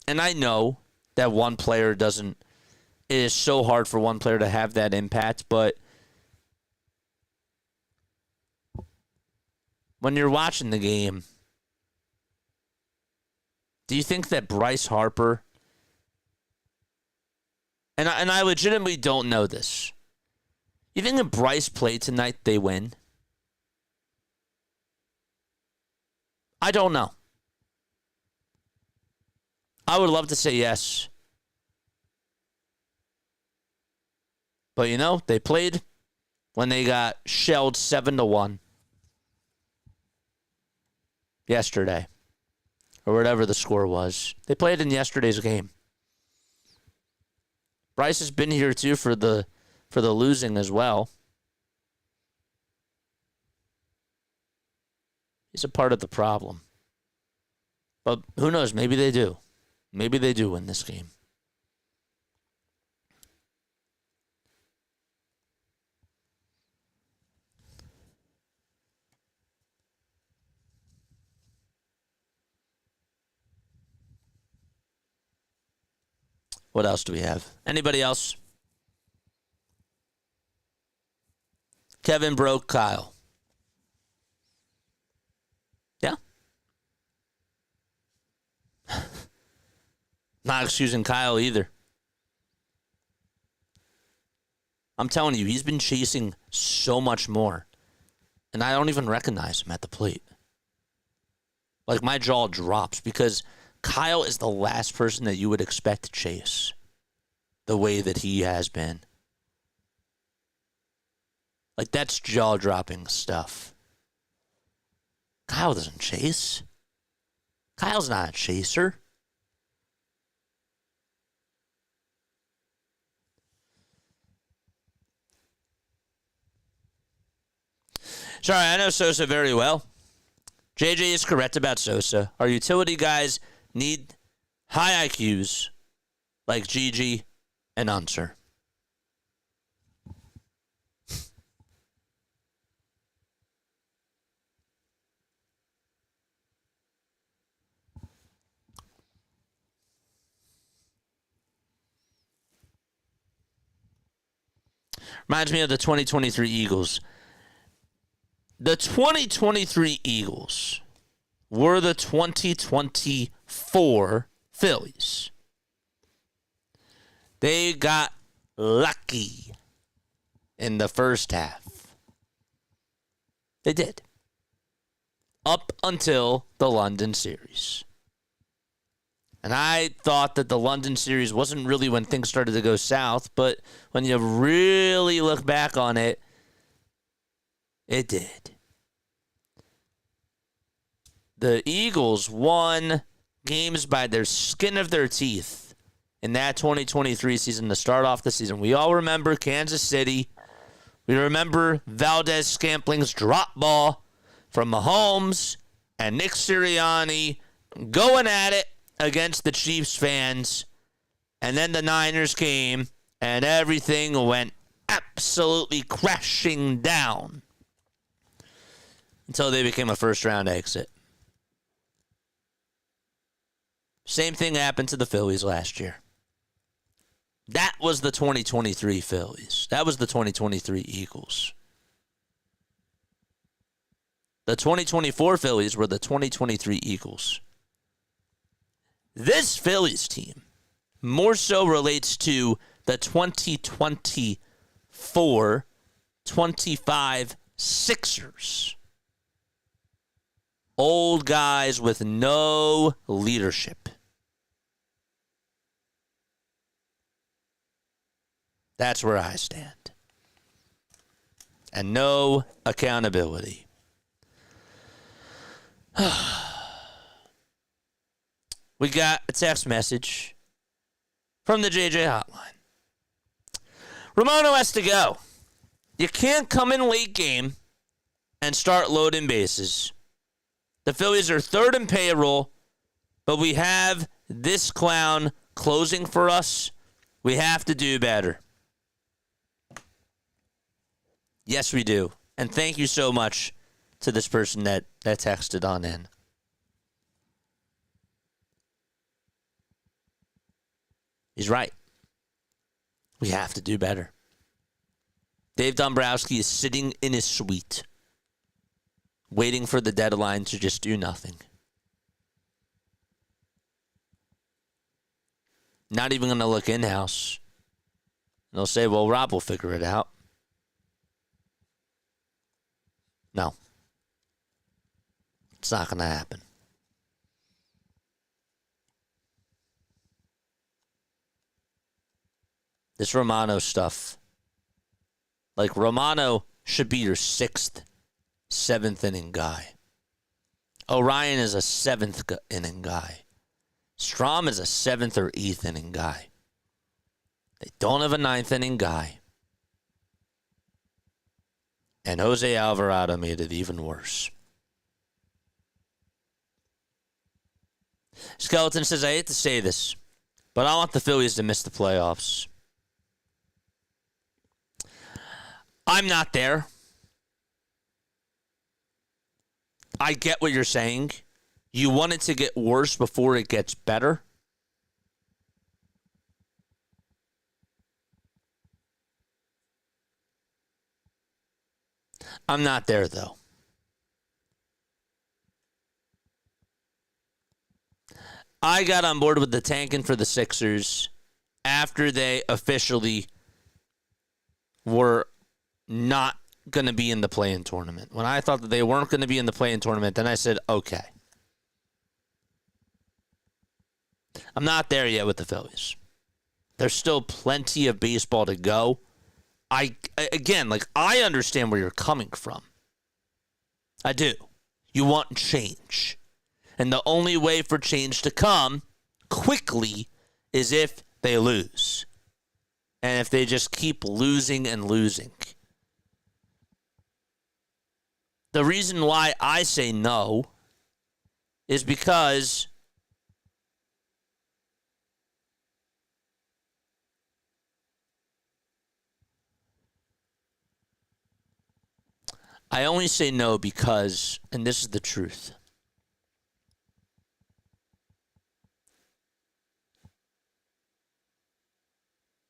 and I know that one player it is so hard for one player to have that impact, but when you're watching the game, do you think that Bryce Harper, and I legitimately don't know this, you think if Bryce played tonight, they win? I don't know. I would love to say yes. But they played when they got shelled 7-1 yesterday. Or whatever the score was. They played in yesterday's game. Bryce has been here too for the losing as well. He's a part of the problem. But who knows? Maybe they do. Maybe they do win this game. What else do we have? Anybody else? Kevin broke Kyle. Yeah. Not excusing Kyle either. I'm telling you, he's been chasing so much more. And I don't even recognize him at the plate. Like, my jaw drops because Kyle is the last person that you would expect to chase the way that he has been. Like, that's jaw-dropping stuff. Kyle doesn't chase. Kyle's not a chaser. Sorry, I know Sosa very well. JJ is correct about Sosa. Our utility guys need high IQs like Gigi and Unser. Reminds me of the 2023 Eagles. The 2023 Eagles were the 2024 Phillies. They got lucky in the first half. They did. Up until the London series. And I thought that the London series wasn't really when things started to go south, but when you really look back on it, it did. The Eagles won games by their skin of their teeth in that 2023 season to start off the season. We all remember Kansas City. We remember Valdez-Scantling's drop ball from Mahomes and Nick Sirianni going at it against the Chiefs fans. And then the Niners came and everything went absolutely crashing down until they became a first-round exit. Same thing happened to the Phillies last year. That was the 2023 Phillies. That was the 2023 Eagles. The 2024 Phillies were the 2023 Eagles. This Phillies team more so relates to the 2024-25 Sixers. Old guys with no leadership. That's where I stand. And no accountability. We got a text message from the JJ hotline. Romano has to go. You can't come in late game and start loading bases. The Phillies are third in payroll, but we have this clown closing for us. We have to do better. Yes, we do. And thank you so much to this person that texted on in. He's right. We have to do better. Dave Dombrowski is sitting in his suite, waiting for the deadline to just do nothing. Not even going to look in-house. They'll say, well, Rob will figure it out. No. It's not going to happen. This Romano stuff. Like, Romano should be your sixth, seventh inning guy. Orion is a seventh inning guy. Strom is a seventh or eighth inning guy. They don't have a ninth inning guy. And Jose Alvarado made it even worse. Skeleton says, I hate to say this, but I want the Phillies to miss the playoffs. I'm not there. I get what you're saying. You want it to get worse before it gets better. I'm not there, though. I got on board with the tanking for the Sixers after they officially were not going to be in the play-in tournament. When I thought that they weren't going to be in the play-in tournament, then I said, okay. I'm not there yet with the Phillies. There's still plenty of baseball to go. I understand where you're coming from. I do. You want change. And the only way for change to come quickly is if they lose. And if they just keep losing and losing. The reason why I say no is because I only say no because, and this is the truth,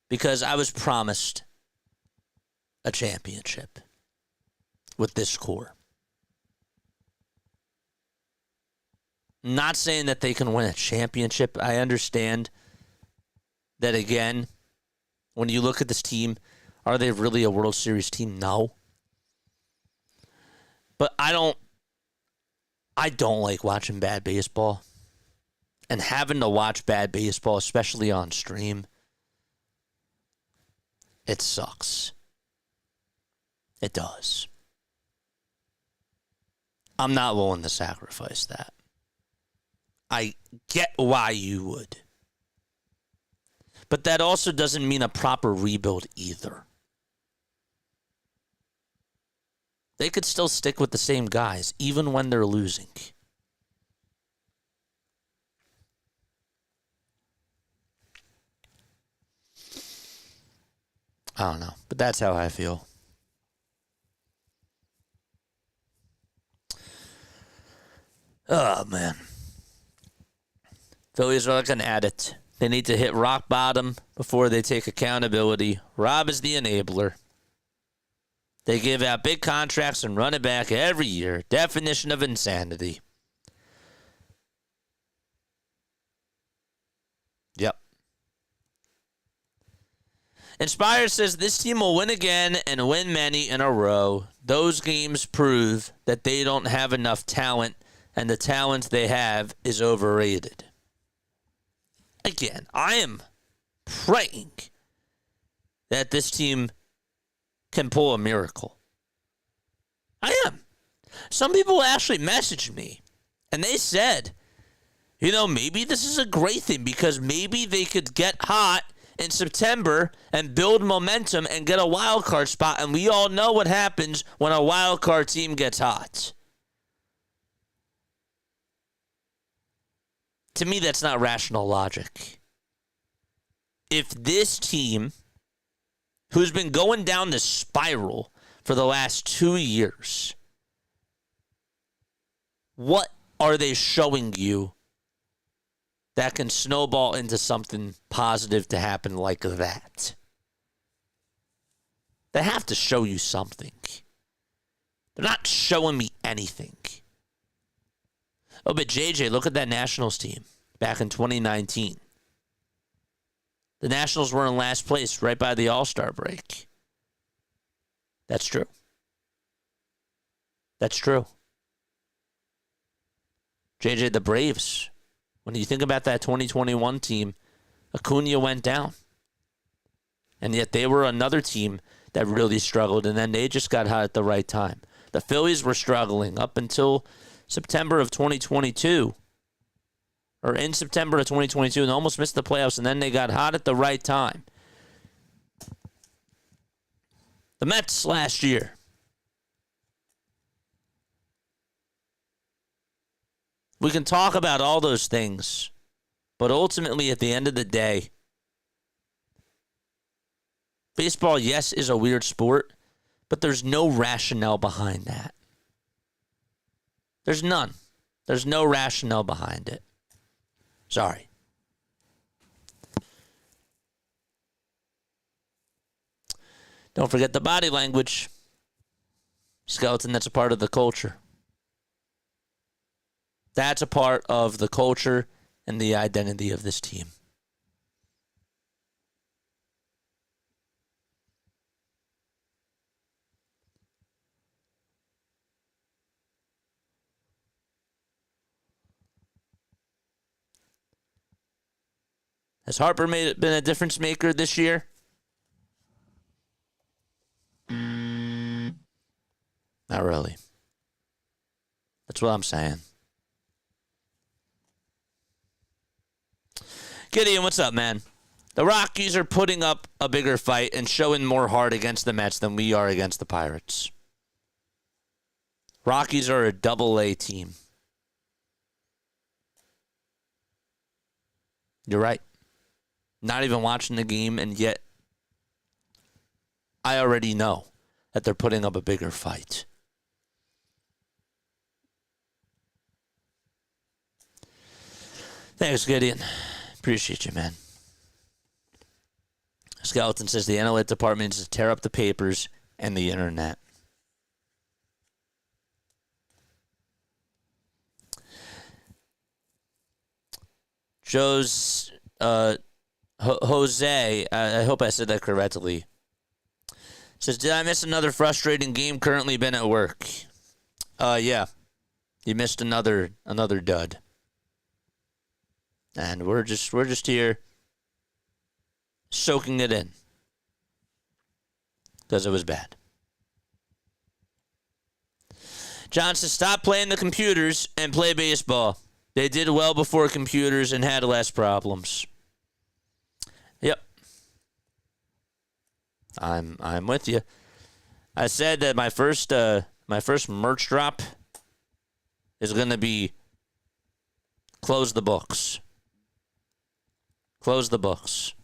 because I was promised a championship with this core. Not saying that they can win a championship. I understand that, again, when you look at this team, are they really a World Series team? No. But I don't like watching bad baseball. And having to watch bad baseball, especially on stream, it sucks. It does. I'm not willing to sacrifice that. I get why you would. But that also doesn't mean a proper rebuild either. They could still stick with the same guys, even when they're losing. I don't know, but that's how I feel. Oh, man. Phillies are looking at it. They need to hit rock bottom before they take accountability. Rob is the enabler. They give out big contracts and run it back every year. Definition of insanity. Yep. Inspire says this team will win again and win many in a row. Those games prove that they don't have enough talent, and the talent they have is overrated. Again, I am praying that this team can pull a miracle. I am. Some people actually messaged me, and they said, maybe this is a great thing because maybe they could get hot in September and build momentum and get a wild card spot, and we all know what happens when a wild card team gets hot. To me, that's not rational logic. If this team, who's been going down the spiral for the last 2 years, what are they showing you that can snowball into something positive to happen like that? They have to show you something. They're not showing me anything. Oh, but JJ, look at that Nationals team back in 2019. The Nationals were in last place right by the All-Star break. That's true. That's true. JJ, the Braves, when you think about that 2021 team, Acuna went down. And yet they were another team that really struggled, and then they just got hot at the right time. The Phillies were struggling up until September of 2022, or in September of 2022, and almost missed the playoffs, and then they got hot at the right time. The Mets last year. We can talk about all those things, but ultimately, at the end of the day, baseball, yes, is a weird sport, but there's no rationale behind that. There's none. There's no rationale behind it. Sorry. Don't forget the body language. Skeleton, that's a part of the culture. That's a part of the culture and the identity of this team. Has Harper been a difference maker this year? Not really. That's what I'm saying. Gideon, what's up, man? The Rockies are putting up a bigger fight and showing more heart against the Mets than we are against the Pirates. Rockies are a double-A team. You're right. Not even watching the game, and yet I already know that they're putting up a bigger fight. Thanks, Gideon. Appreciate you, man. Skeleton says the analytics department needs to tear up the papers and the internet. Joe's Jose, I hope I said that correctly, says, did I miss another frustrating game? Currently been at work. Yeah. You missed another dud. And we're just here soaking it in. Because it was bad. John says, stop playing the computers and play baseball. They did well before computers and had less problems. Yep. I'm with you. I said that my first merch drop is going to be close the books. Close the books.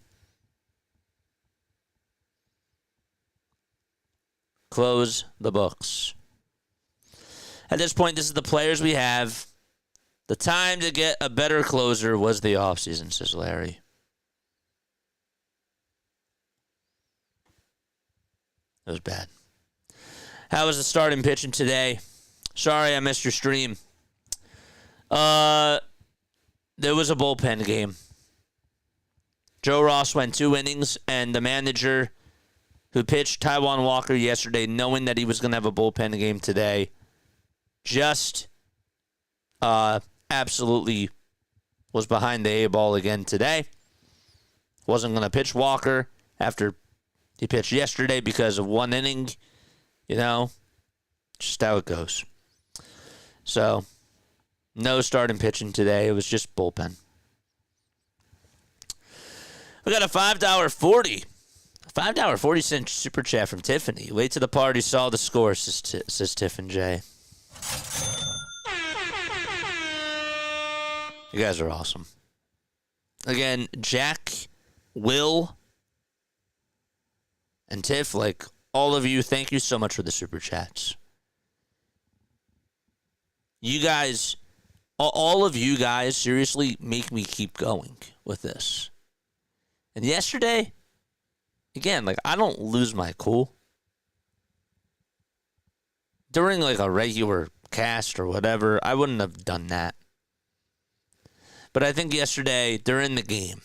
Close the books. At this point, this is the players we have. The time to get a better closer was the offseason, says Larry. It was bad. How was the starting pitching today? Sorry I missed your stream. There was a bullpen game. Joe Ross went 2 innings, and the manager who pitched Taijuan Walker yesterday, knowing that he was going to have a bullpen game today, just absolutely was behind the A ball again today. Wasn't going to pitch Walker after he pitched yesterday because of 1 inning. You know, just how it goes. So, no starting pitching today. It was just bullpen. We got a $5.40. $5.40 super chat from Tiffany. Late to the party, saw the score, says Tiffin J. You guys are awesome. Again, Jack, Will, and Tiff, like all of you, thank you so much for the super chats. You guys, all of you guys, seriously make me keep going with this. And yesterday, again, like I don't lose my cool. During like a regular cast or whatever, I wouldn't have done that. But I think yesterday, during the game,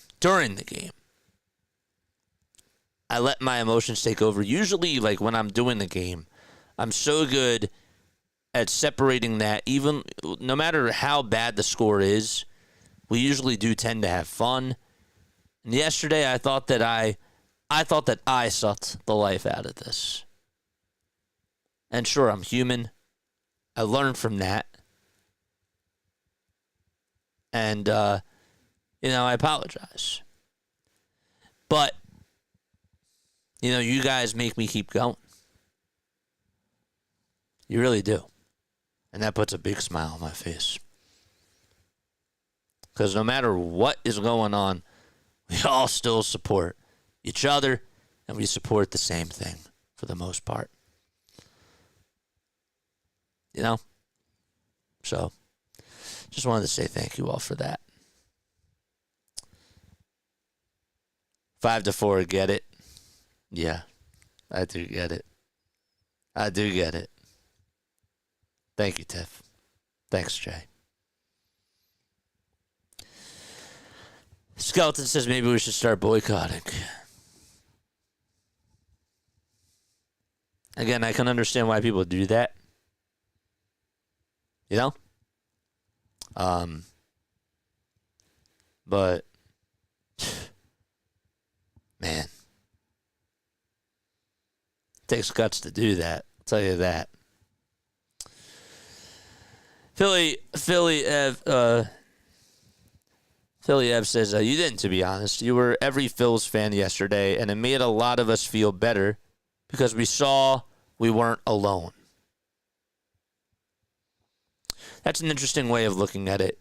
I let my emotions take over. Usually, like when I'm doing the game, I'm so good at separating that. Even no matter how bad the score is, we usually do tend to have fun. And yesterday, I thought that I sucked the life out of this. And sure, I'm human. I learned from that. And, I apologize. But, you guys make me keep going. You really do. And that puts a big smile on my face. Because no matter what is going on, we all still support each other, and we support the same thing for the most part. So, just wanted to say thank you all for that. 5-4, get it? Yeah, I do get it. Thank you, Tiff. Thanks, Jay. Skeleton says maybe we should start boycotting. Again, I can understand why people do that. You know? But, man. It takes guts to do that. I'll tell you that. Philly Ev says, you didn't, to be honest. You were every Phils fan yesterday, and it made a lot of us feel better because we saw we weren't alone. That's an interesting way of looking at it.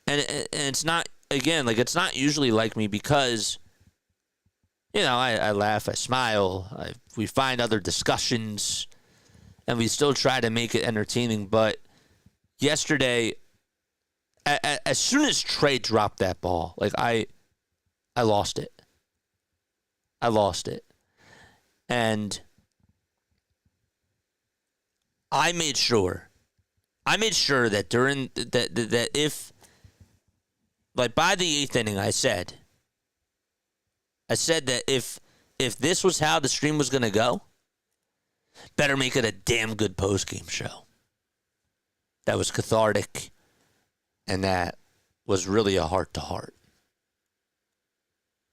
And it's not, again, like, it's not usually like me because, you know, I laugh, I smile, we find other discussions, and we still try to make it entertaining. But yesterday, as soon as Trey dropped that ball, like, I lost it. I lost it. And I made sure that during that if, like, by the 8th inning, I said that if this was how the stream was going to go, better make it a damn good postgame show. That was cathartic, and that was really a heart-to-heart.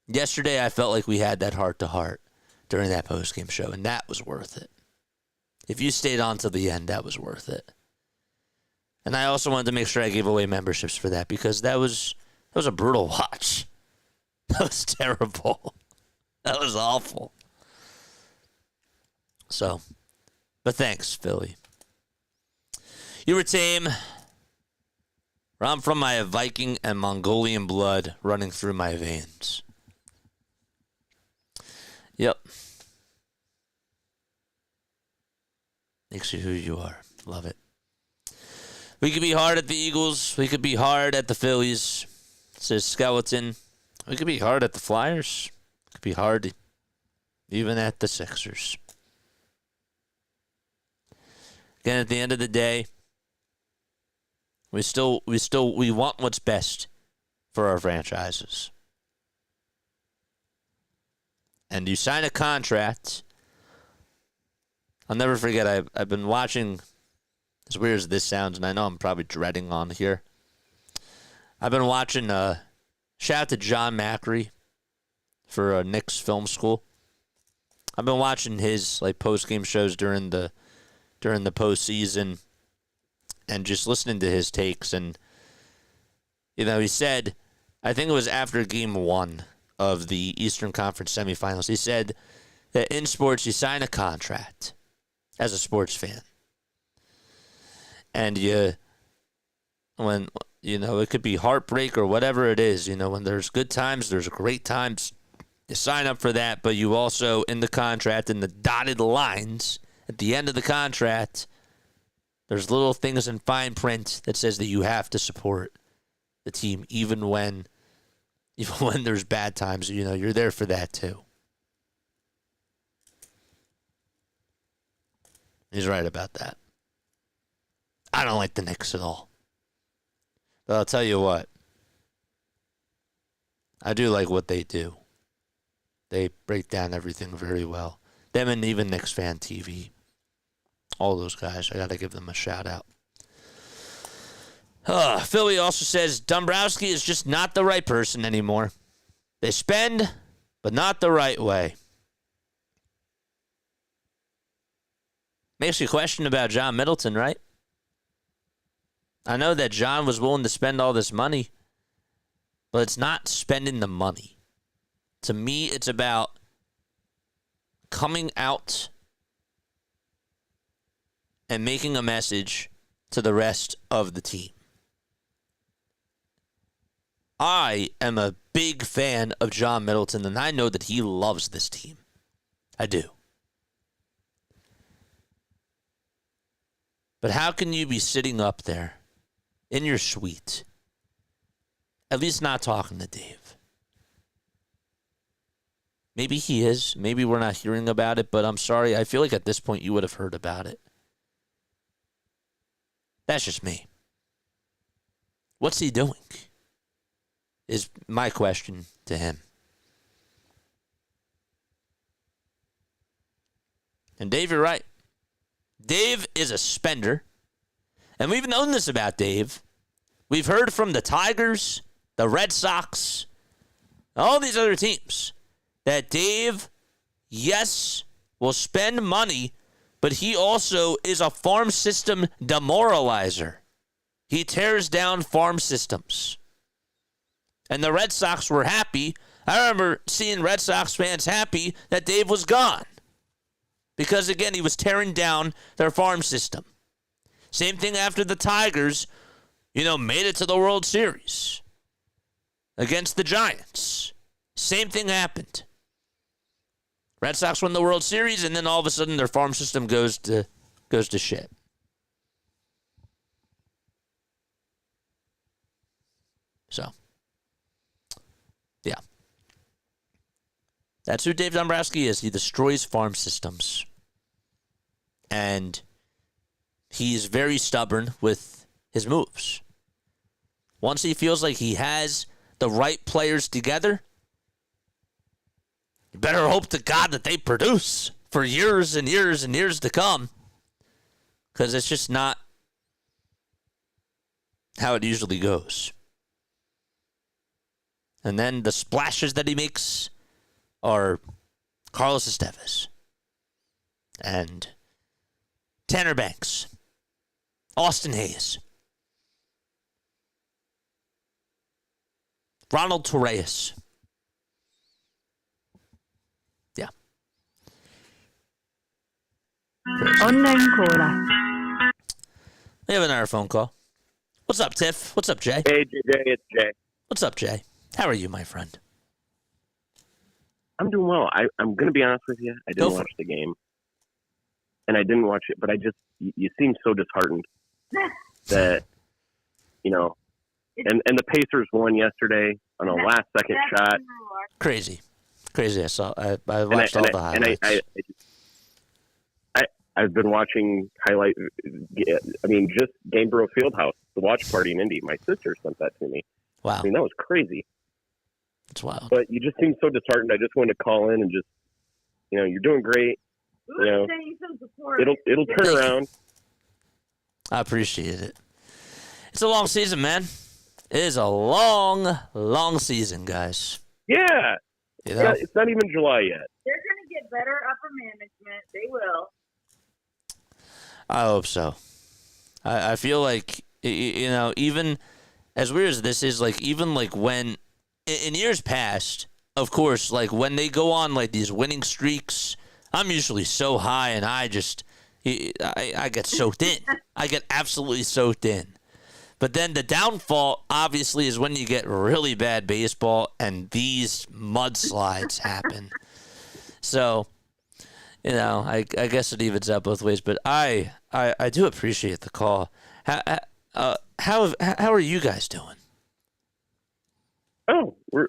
Yesterday, I felt like we had that heart-to-heart during that postgame show, and that was worth it. If you stayed on till the end, that was worth it. And I also wanted to make sure I gave away memberships for that because that was a brutal watch. That was terrible. That was awful. So, but thanks, Philly. You were tame. Where I'm from, I have Viking and Mongolian blood running through my veins. Yep. Makes you who you are. Love it. We could be hard at the Eagles. We could be hard at the Phillies. Says Skeleton. We could be hard at the Flyers. We could be hard even at the Sixers. Again, at the end of the day, we want what's best for our franchises. And you sign a contract. I'll never forget, I've been watching, as weird as this sounds, and I know I'm probably dreading on here. I've been watching, shout out to John Macri for Knicks Film School. I've been watching his post-game shows during the postseason and just listening to his takes. And, he said, I think it was after Game 1 of the Eastern Conference semifinals, he said that in sports you sign a contract as a sports fan. And it could be heartbreak or whatever it is, when there's good times, there's great times. You sign up for that, but you also, in the contract, in the dotted lines, at the end of the contract, there's little things in fine print that says that you have to support the team, even when there's bad times, you're there for that too. He's right about that. I don't like the Knicks at all. But I'll tell you what. I do like what they do. They break down everything very well. Them and even Knicks Fan TV. All those guys. I got to give them a shout out. Philly also says Dombrowski is just not the right person anymore. They spend, but not the right way. Makes you question about John Middleton, right? I know that John was willing to spend all this money, but it's not spending the money. To me, it's about coming out and making a message to the rest of the team. I am a big fan of John Middleton, and I know that he loves this team. I do. But how can you be sitting up there in your suite, at least not talking to Dave? Maybe he is. Maybe we're not hearing about it, but I'm sorry. I feel like at this point you would have heard about it. That's just me. What's he doing? is my question to him. And Dave, you're right. Dave is a spender. And we've known this about Dave. We've heard from the Tigers, the Red Sox, all these other teams, that Dave, yes, will spend money, but he also is a farm system demoralizer. He tears down farm systems. And the Red Sox were happy. I remember seeing Red Sox fans happy that Dave was gone. Because, again, he was tearing down their farm system. Same thing after the Tigers, made it to the World Series against the Giants. Same thing happened. Red Sox win the World Series, and then all of a sudden their farm system goes to shit. So, yeah. That's who Dave Dombrowski is. He destroys farm systems. And he's very stubborn with his moves. Once he feels like he has the right players together, you better hope to God that they produce for years and years and years to come. Because it's just not how it usually goes. And then the splashes that he makes are Carlos Estevez and Tanner Banks, Austin Hayes, Ronald Torreyes. Yeah. Online caller. We have another phone call. What's up, Tiff? What's up, Jay? Hey, JJ, it's Jay. What's up, Jay? How are you, my friend? I'm doing well. I'm going to be honest with you. I didn't watch the game. And I didn't watch it, but you seem so disheartened that, and the Pacers won yesterday on a last-second shot. Crazy. I watched all the highlights. I've been watching just Gainborough Fieldhouse, the watch party in Indy. My sister sent that to me. Wow. That was crazy. It's wild. But you just seem so disheartened. I just wanted to call in and just, you're doing great. It'll turn around. I appreciate it. It's a long season, man. It is a long, long season, guys. Yeah. It's not even July yet. They're going to get better upper management. They will. I hope so. I feel like, even as weird as this is, even when, in years past, of course, when they go on, these winning streaks, I'm usually so high and I get soaked in. I get absolutely soaked in. But then the downfall, obviously, is when you get really bad baseball and these mudslides happen. So, I guess it evens out both ways. But I do appreciate the call. How are you guys doing? Oh, we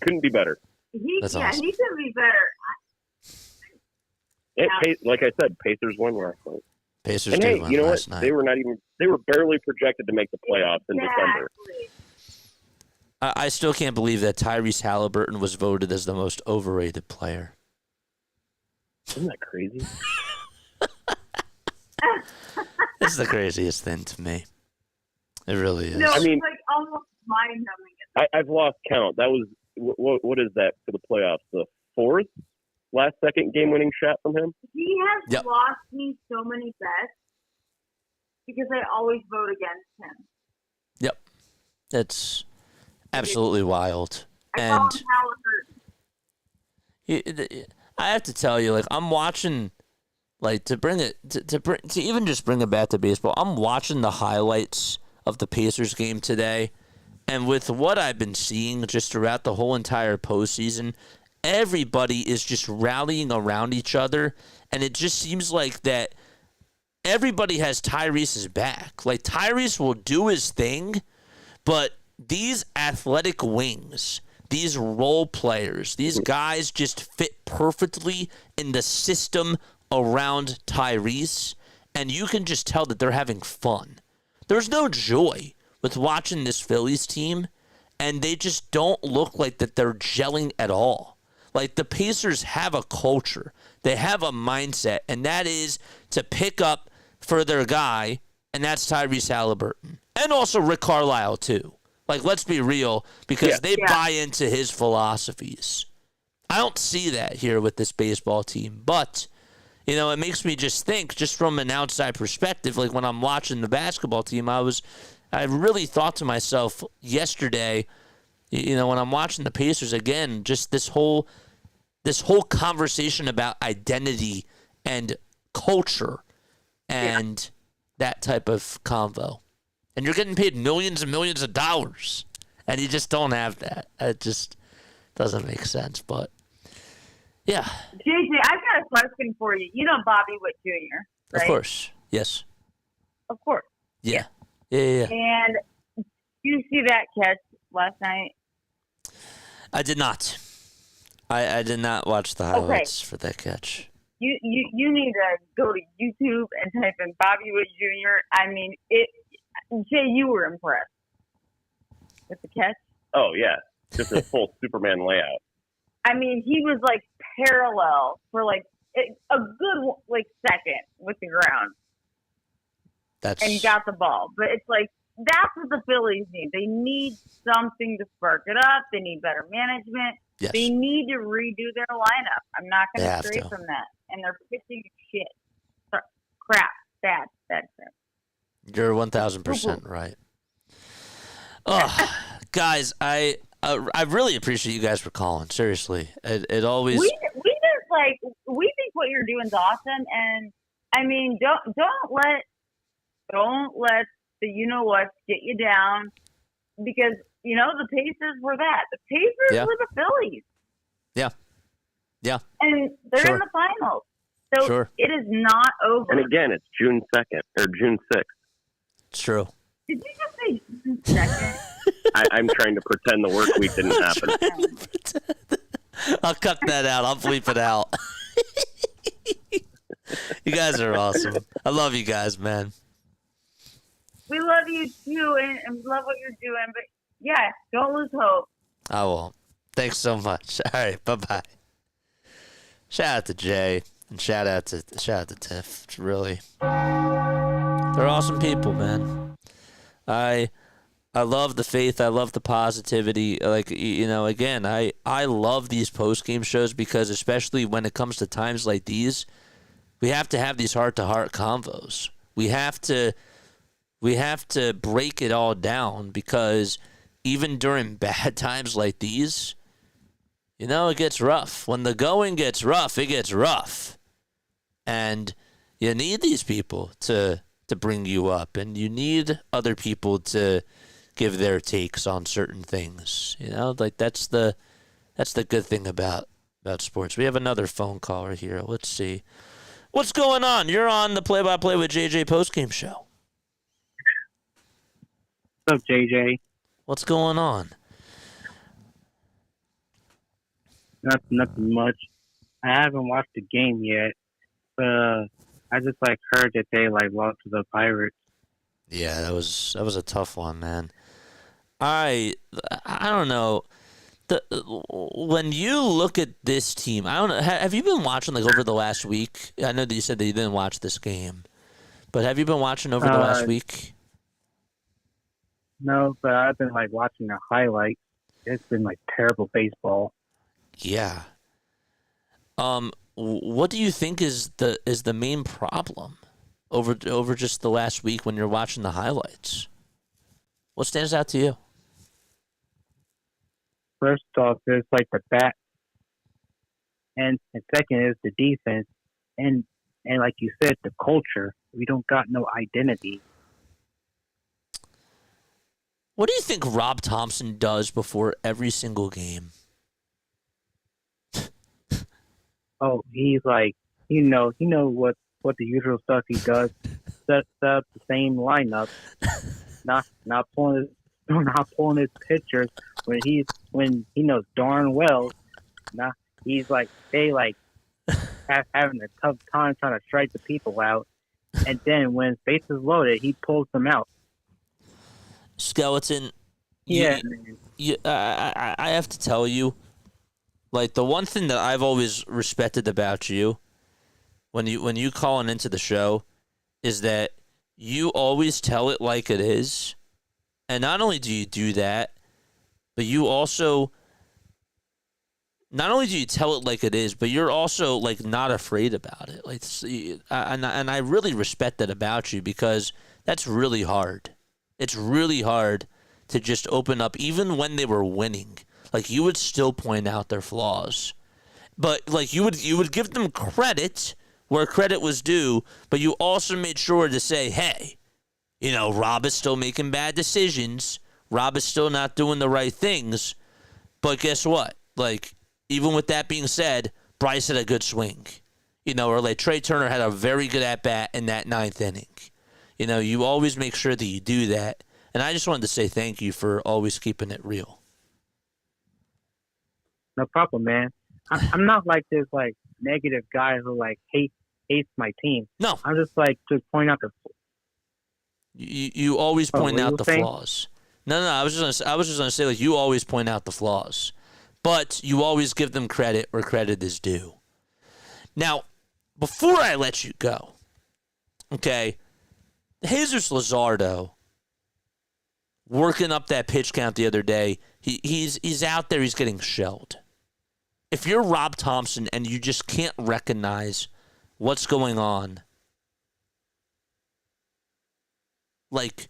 couldn't be better. That's awesome. He could be better. Like I said, Pacers won last night. Pacers did win last night. They were barely projected to make the playoffs in December. I still can't believe that Tyrese Halliburton was voted as the most overrated player. Isn't that crazy? It's the craziest thing to me. It really is. No, it's almost mind-numbing. I've lost count. That was, what is that for the playoffs? The fourth last-second game-winning shot from him? He has lost me so many bets because I always vote against him. Yep. It's absolutely wild. I call him Halliburton. I have to tell you, I'm watching, to even just bring it back to baseball, I'm watching the highlights of the Pacers game today, and with what I've been seeing just throughout the whole entire postseason, everybody is just rallying around each other, and it just seems like that everybody has Tyrese's back. Tyrese will do his thing, but these athletic wings, these role players, these guys just fit perfectly in the system around Tyrese, and you can just tell that they're having fun. There's no joy with watching this Phillies team and they just don't look like that they're gelling at all. Like, the Pacers have a culture. They have a mindset, and that is to pick up for their guy, and that's Tyrese Halliburton. And also Rick Carlisle, too. Like, let's be real, because they buy into his philosophies. I don't see that here with this baseball team, but, you know, it makes me just think, just from an outside perspective, like when I'm watching the basketball team, I really thought to myself yesterday, you know, when I'm watching the Pacers again, just this whole conversation about identity and culture and that type of convo. And you're getting paid millions and millions of dollars, and you just don't have that. It just doesn't make sense, but yeah. JJ, I've got a question for you. You know Bobby Witt Jr., right? Of course. Yes. Of course. Yeah. And did you see that catch last night? I did not. I did not watch the highlights for that catch. You need to go to YouTube and type in Bobby Witt Jr. I mean, Jay, you were impressed with the catch? Oh, yeah. Just a full Superman layout. I mean, he was, like, parallel for, like, a good, like, second with the ground. And he got the ball. But it's like, that's what the Phillies need. They need something to spark it up. They need better management. Yes. They need to redo their lineup. I'm not going to stray to. from that. And they're pitching shit. Crap. Bad crap. You're 1,000% right. Oh, guys, I really appreciate you guys for calling. Seriously, it always. We just like we think what you're doing is awesome, and I mean, don't let the what get you down, because you know the Pacers were that. The Pacers were the Phillies. Yeah. And they're in the finals, so it is not over. And again, it's June 2nd or June 6th. It's true. Did you just say June 2nd? I'm trying to pretend the work week didn't happen. I'll cut that out. I'll bleep it out. You guys are awesome. I love you guys, man. We love you too, and we love what you're doing. But yeah, don't lose hope. I won't. Thanks so much. All right, bye-bye. Shout out to Jay and shout out to Tiff. It's really, they're awesome people, man. I love the faith. I love the positivity. Like, you know, again, I love these post-game shows because especially when it comes to times like these, we have to have these heart-to-heart convos. We have to break it all down because even during bad times like these, you know, it gets rough. When the going gets rough, it gets rough. And you need these people to bring you up, and you need other people to give their takes on certain things. You know, like that's the good thing about sports. We have another phone caller here. Let's see. What's going on? You're on the Play-by-Play with JJ postgame show. What's up, JJ? What's going on? Nothing much. I haven't watched the game yet, but I just heard that they lost to the Pirates. Yeah, that was a tough one, man. I don't know. When you look at this team, I don't know. Have you been watching over the last week? I know that you said that you didn't watch this game, but have you been watching over the last week? No, but I've been watching the highlights. It's been terrible baseball. Yeah. What do you think is the main problem over just the last week when you're watching the highlights? What stands out to you? First off, there's the bat, and second is the defense, and like you said, the culture. We don't got no identity. What do you think Rob Thompson does before every single game? Oh, he's what the usual stuff he does. Sets up the same lineup, not pulling his pitchers when he knows darn well. He's having a tough time trying to strike the people out, and then when bases loaded, he pulls them out. Skeleton. Yeah. I have to tell you, like, the one thing that I've always respected about you when you calling into the show is that you always tell it like it is. And not only do you do that, but you also not only do you tell it like it is, but you're also like not afraid about it. Like, and I really respect that about you, because that's really hard. It's really hard to just open up, even when they were winning. Like, you would still point out their flaws, but like you would give them credit where credit was due, but you also made sure to say, hey, you know, Rob is still making bad decisions. Rob is still not doing the right things. But guess what? Like, even with that being said, Bryce had a good swing. You know, or like Trey Turner had a very good at-bat in that 9th inning. You know, you always make sure that you do that. And I just wanted to say thank you for always keeping it real. No problem, man. I'm not like this like negative guy who like hates my team. No. I'm just like to point out the. You always point out the flaws. No, I was just gonna say, like, you always point out the flaws, but you always give them credit where credit is due. Now, before I let you go, okay, Jesus Luzardo working up that pitch count the other day. He's out there. He's getting shelled. If you're Rob Thompson and you just can't recognize what's going on, like,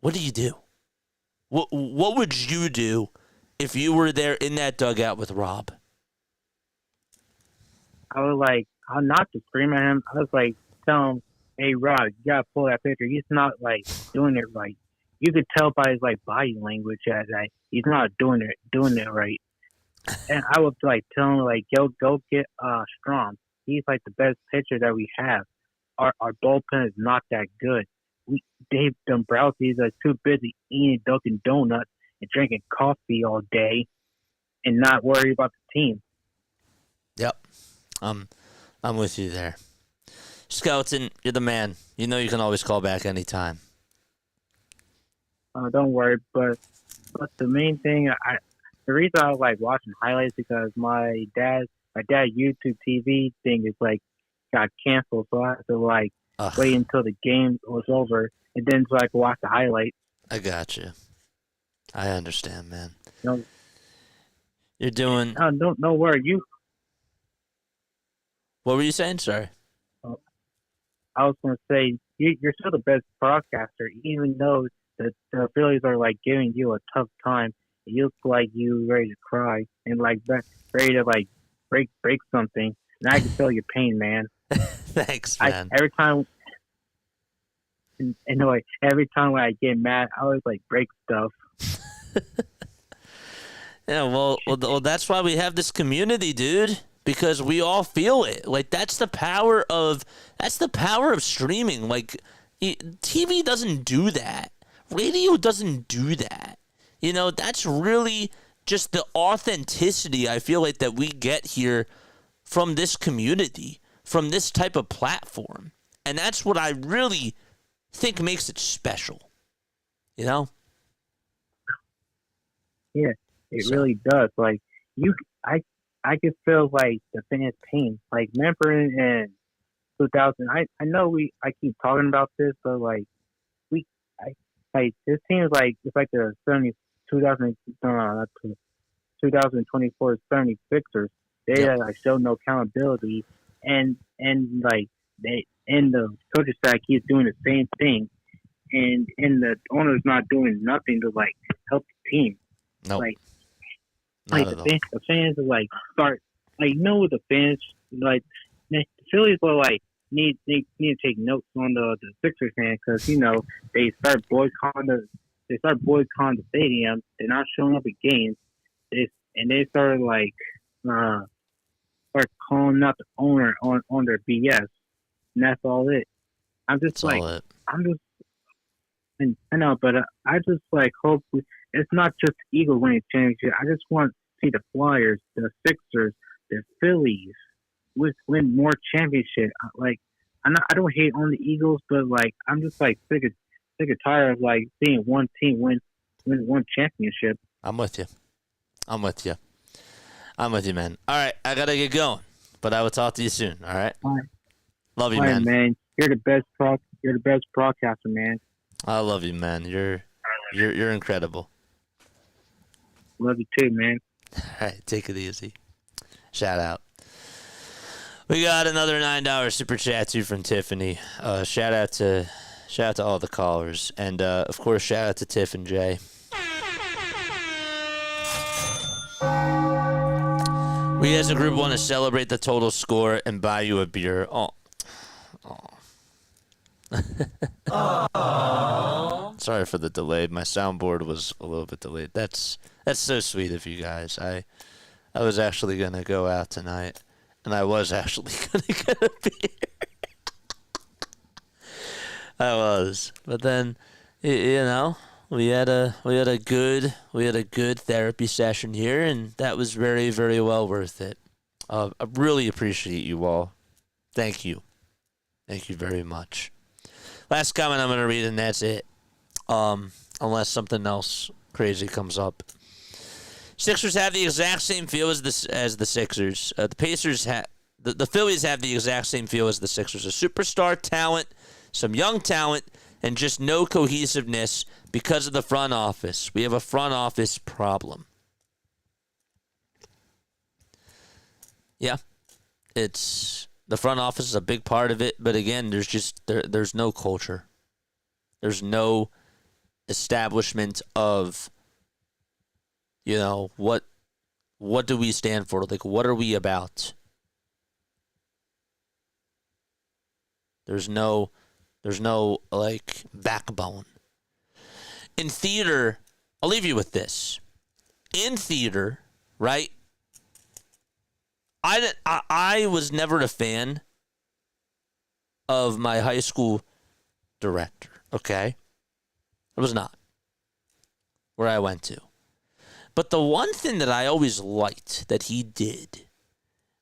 what do you do? What would you do if you were there in that dugout with Rob? I was not to scream at him. I was like, tell him, hey, Rob, you gotta pull that pitcher. He's not like doing it right. You could tell by his like body language that he's not doing it right. And I would like tell him like, go get Strom. He's like the best pitcher that we have. Our bullpen is not that good. Dave Dombrowski is too busy eating Dunkin' Donuts and drinking coffee all day, and not worry about the team. Yep, I'm with you there. Skeleton, you're the man. You know you can always call back anytime. Don't worry, but the main thing, the reason I like watching highlights because my dad YouTube TV thing is like got canceled, so I have to like wait until the game was over and then so I can watch the highlights. I got you. I understand, man. You know, you're doing. Don't worry. What were you saying? Sorry. I was going to say you're still the best broadcaster, even though the Phillies are like giving you a tough time. You look like you ready to cry and like ready to like break something. And I can feel your pain, man. Thanks, man. Every time when I get mad, I always like break stuff. Yeah, well, that's why we have this community, dude. Because we all feel it. Like, that's the power of streaming. Like, TV doesn't do that. Radio doesn't do that. You know, that's really just the authenticity I feel like that we get here from this community, from this type of platform. And that's what I really think makes it special. You know? Yeah, it really does. Like, I can feel like the fans' pain. Like, remember in 2000, I know I keep talking about this, but like this seems like it's like the 2024 76ers. They like show no accountability, and like the coaching staff keeps doing the same thing, and the owner's not doing nothing to like help the team. No. Like the fans are like start like the fans like the Phillies will like need to take notes on the Sixers fans because they start boycotting the stadium. They're not showing up at games. They started like start calling out the owner on their BS, and that's all it. I know, but I just like hope it's not just the Eagles winning championship. I just want to see the Flyers, the Sixers, the Phillies win more championships. Like I don't hate on the Eagles, but like I'm just like sick of tired of like seeing one team win one championship. I'm with you. I'm with you. I'm with you, man. All right, I gotta get going, but I will talk to you soon. All right. All right. Love you, All right, man. man. You're the best broadcaster, man. I love you, man. You're incredible. Love you too, man. All right, take it easy. Shout out. We got another $9 super chat too from Tiffany. Shout out to all the callers, and of course, shout out to Tiff and Jay. We as a group want to celebrate the total score and buy you a beer. Oh. Sorry for the delay. My soundboard was a little bit delayed. That's so sweet of you guys. I was actually gonna go out tonight, and I was actually gonna get a beer. I was, but then we had a good therapy session here, and that was very, very well worth it. I really appreciate you all. Thank you very much. Last comment I'm going to read, and that's it. Unless something else crazy comes up. Sixers have the exact same feel as the Sixers. The Pacers the Phillies have the exact same feel as the Sixers. A superstar talent, some young talent, and just no cohesiveness because of the front office. We have a front office problem. Yeah, the front office is a big part of it, but again, there's no culture. There's no establishment of, what do we stand for? Like, what are we about? There's no like backbone. In theater, I'll leave you with this. In theater, right? I was never a fan of my high school director, okay? I was not. Where I went to. But the one thing that I always liked that he did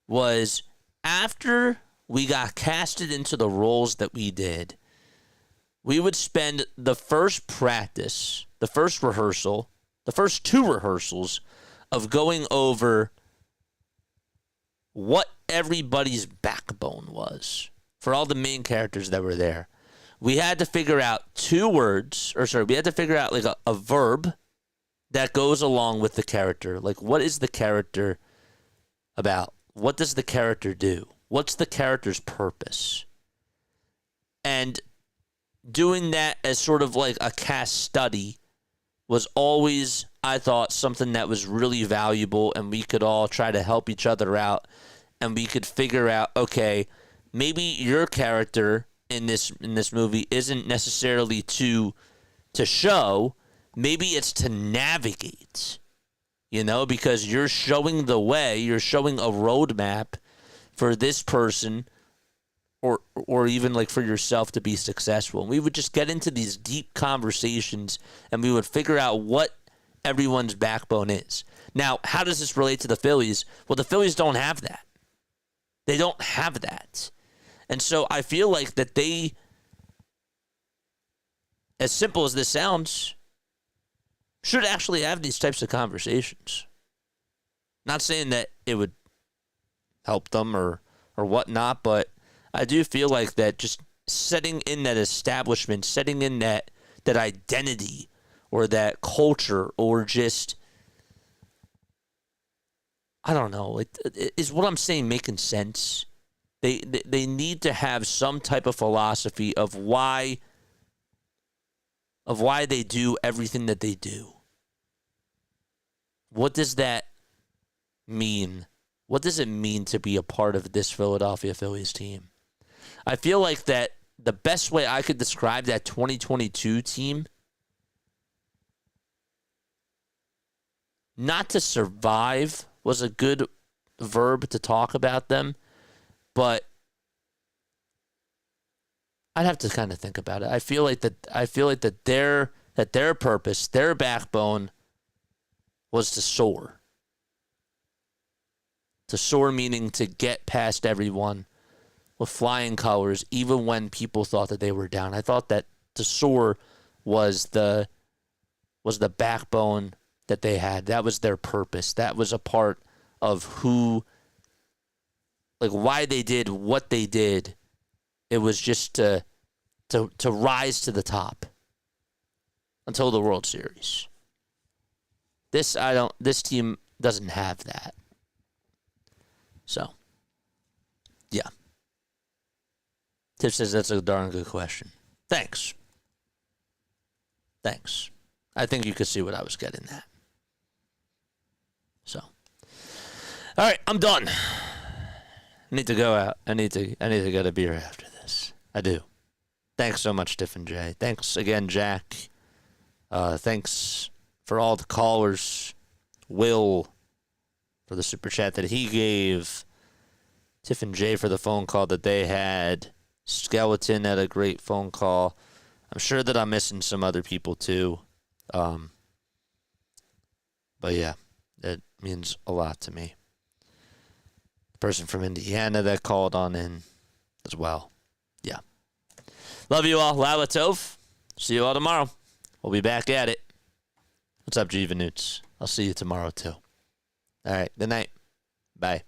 was after we got casted into the roles that we did, we would spend the first practice, the first rehearsal, the first two rehearsals of going over what everybody's backbone was for all the main characters that were there. We had to figure out we had to figure out like a verb that goes along with the character. Like, what is the character about? What does the character do? What's the character's purpose? And doing that as sort of like a cast study was always, I thought, something that was really valuable, and we could all try to help each other out, and we could figure out, okay, maybe your character in this movie isn't necessarily to show, maybe it's to navigate, because you're showing the way, you're showing a roadmap for this person or even like for yourself to be successful. And we would just get into these deep conversations, and we would figure out what everyone's backbone is. Now, how does this relate to the Phillies? Well, the Phillies don't have that. They don't have that. And so I feel like that they, as simple as this sounds, should actually have these types of conversations. Not saying that it would help them or whatnot, but I do feel like that just setting in that establishment, setting in that identity or that culture, or just, I don't know, like, is what I'm saying making sense? They need to have some type of philosophy of why they do everything that they do. What does that mean? What does it mean to be a part of this Philadelphia Phillies team? I feel like that the best way I could describe that 2022 team, not to survive was a good verb to talk about them, but I'd have to kind of think about it. I feel like that their purpose, their backbone was to soar. To soar meaning to get past everyone with flying colors, even when people thought that they were down. I thought that to soar was the backbone that they had. That was their purpose. That was a part of who, like, why they did what they did. It was just to rise to the top until the World Series. This team doesn't have that. So, yeah. Tiff says that's a darn good question. Thanks. I think you could see what I was getting at. So, all right, I'm done. I need to go out. I need to get a beer after this. I do. Thanks so much, Tiff and Jay. Thanks again, Jack. Thanks for all the callers. Will for the super chat that he gave. Tiff and Jay for the phone call that they had. Skeleton had a great phone call. I'm sure that I'm missing some other people too. But yeah, it means a lot to me. The person from Indiana that called on in as well. Yeah. Love you all. Lala Tov. See you all tomorrow. We'll be back at it. What's up, Jiva Newts? I'll see you tomorrow too. All right. Good night. Bye.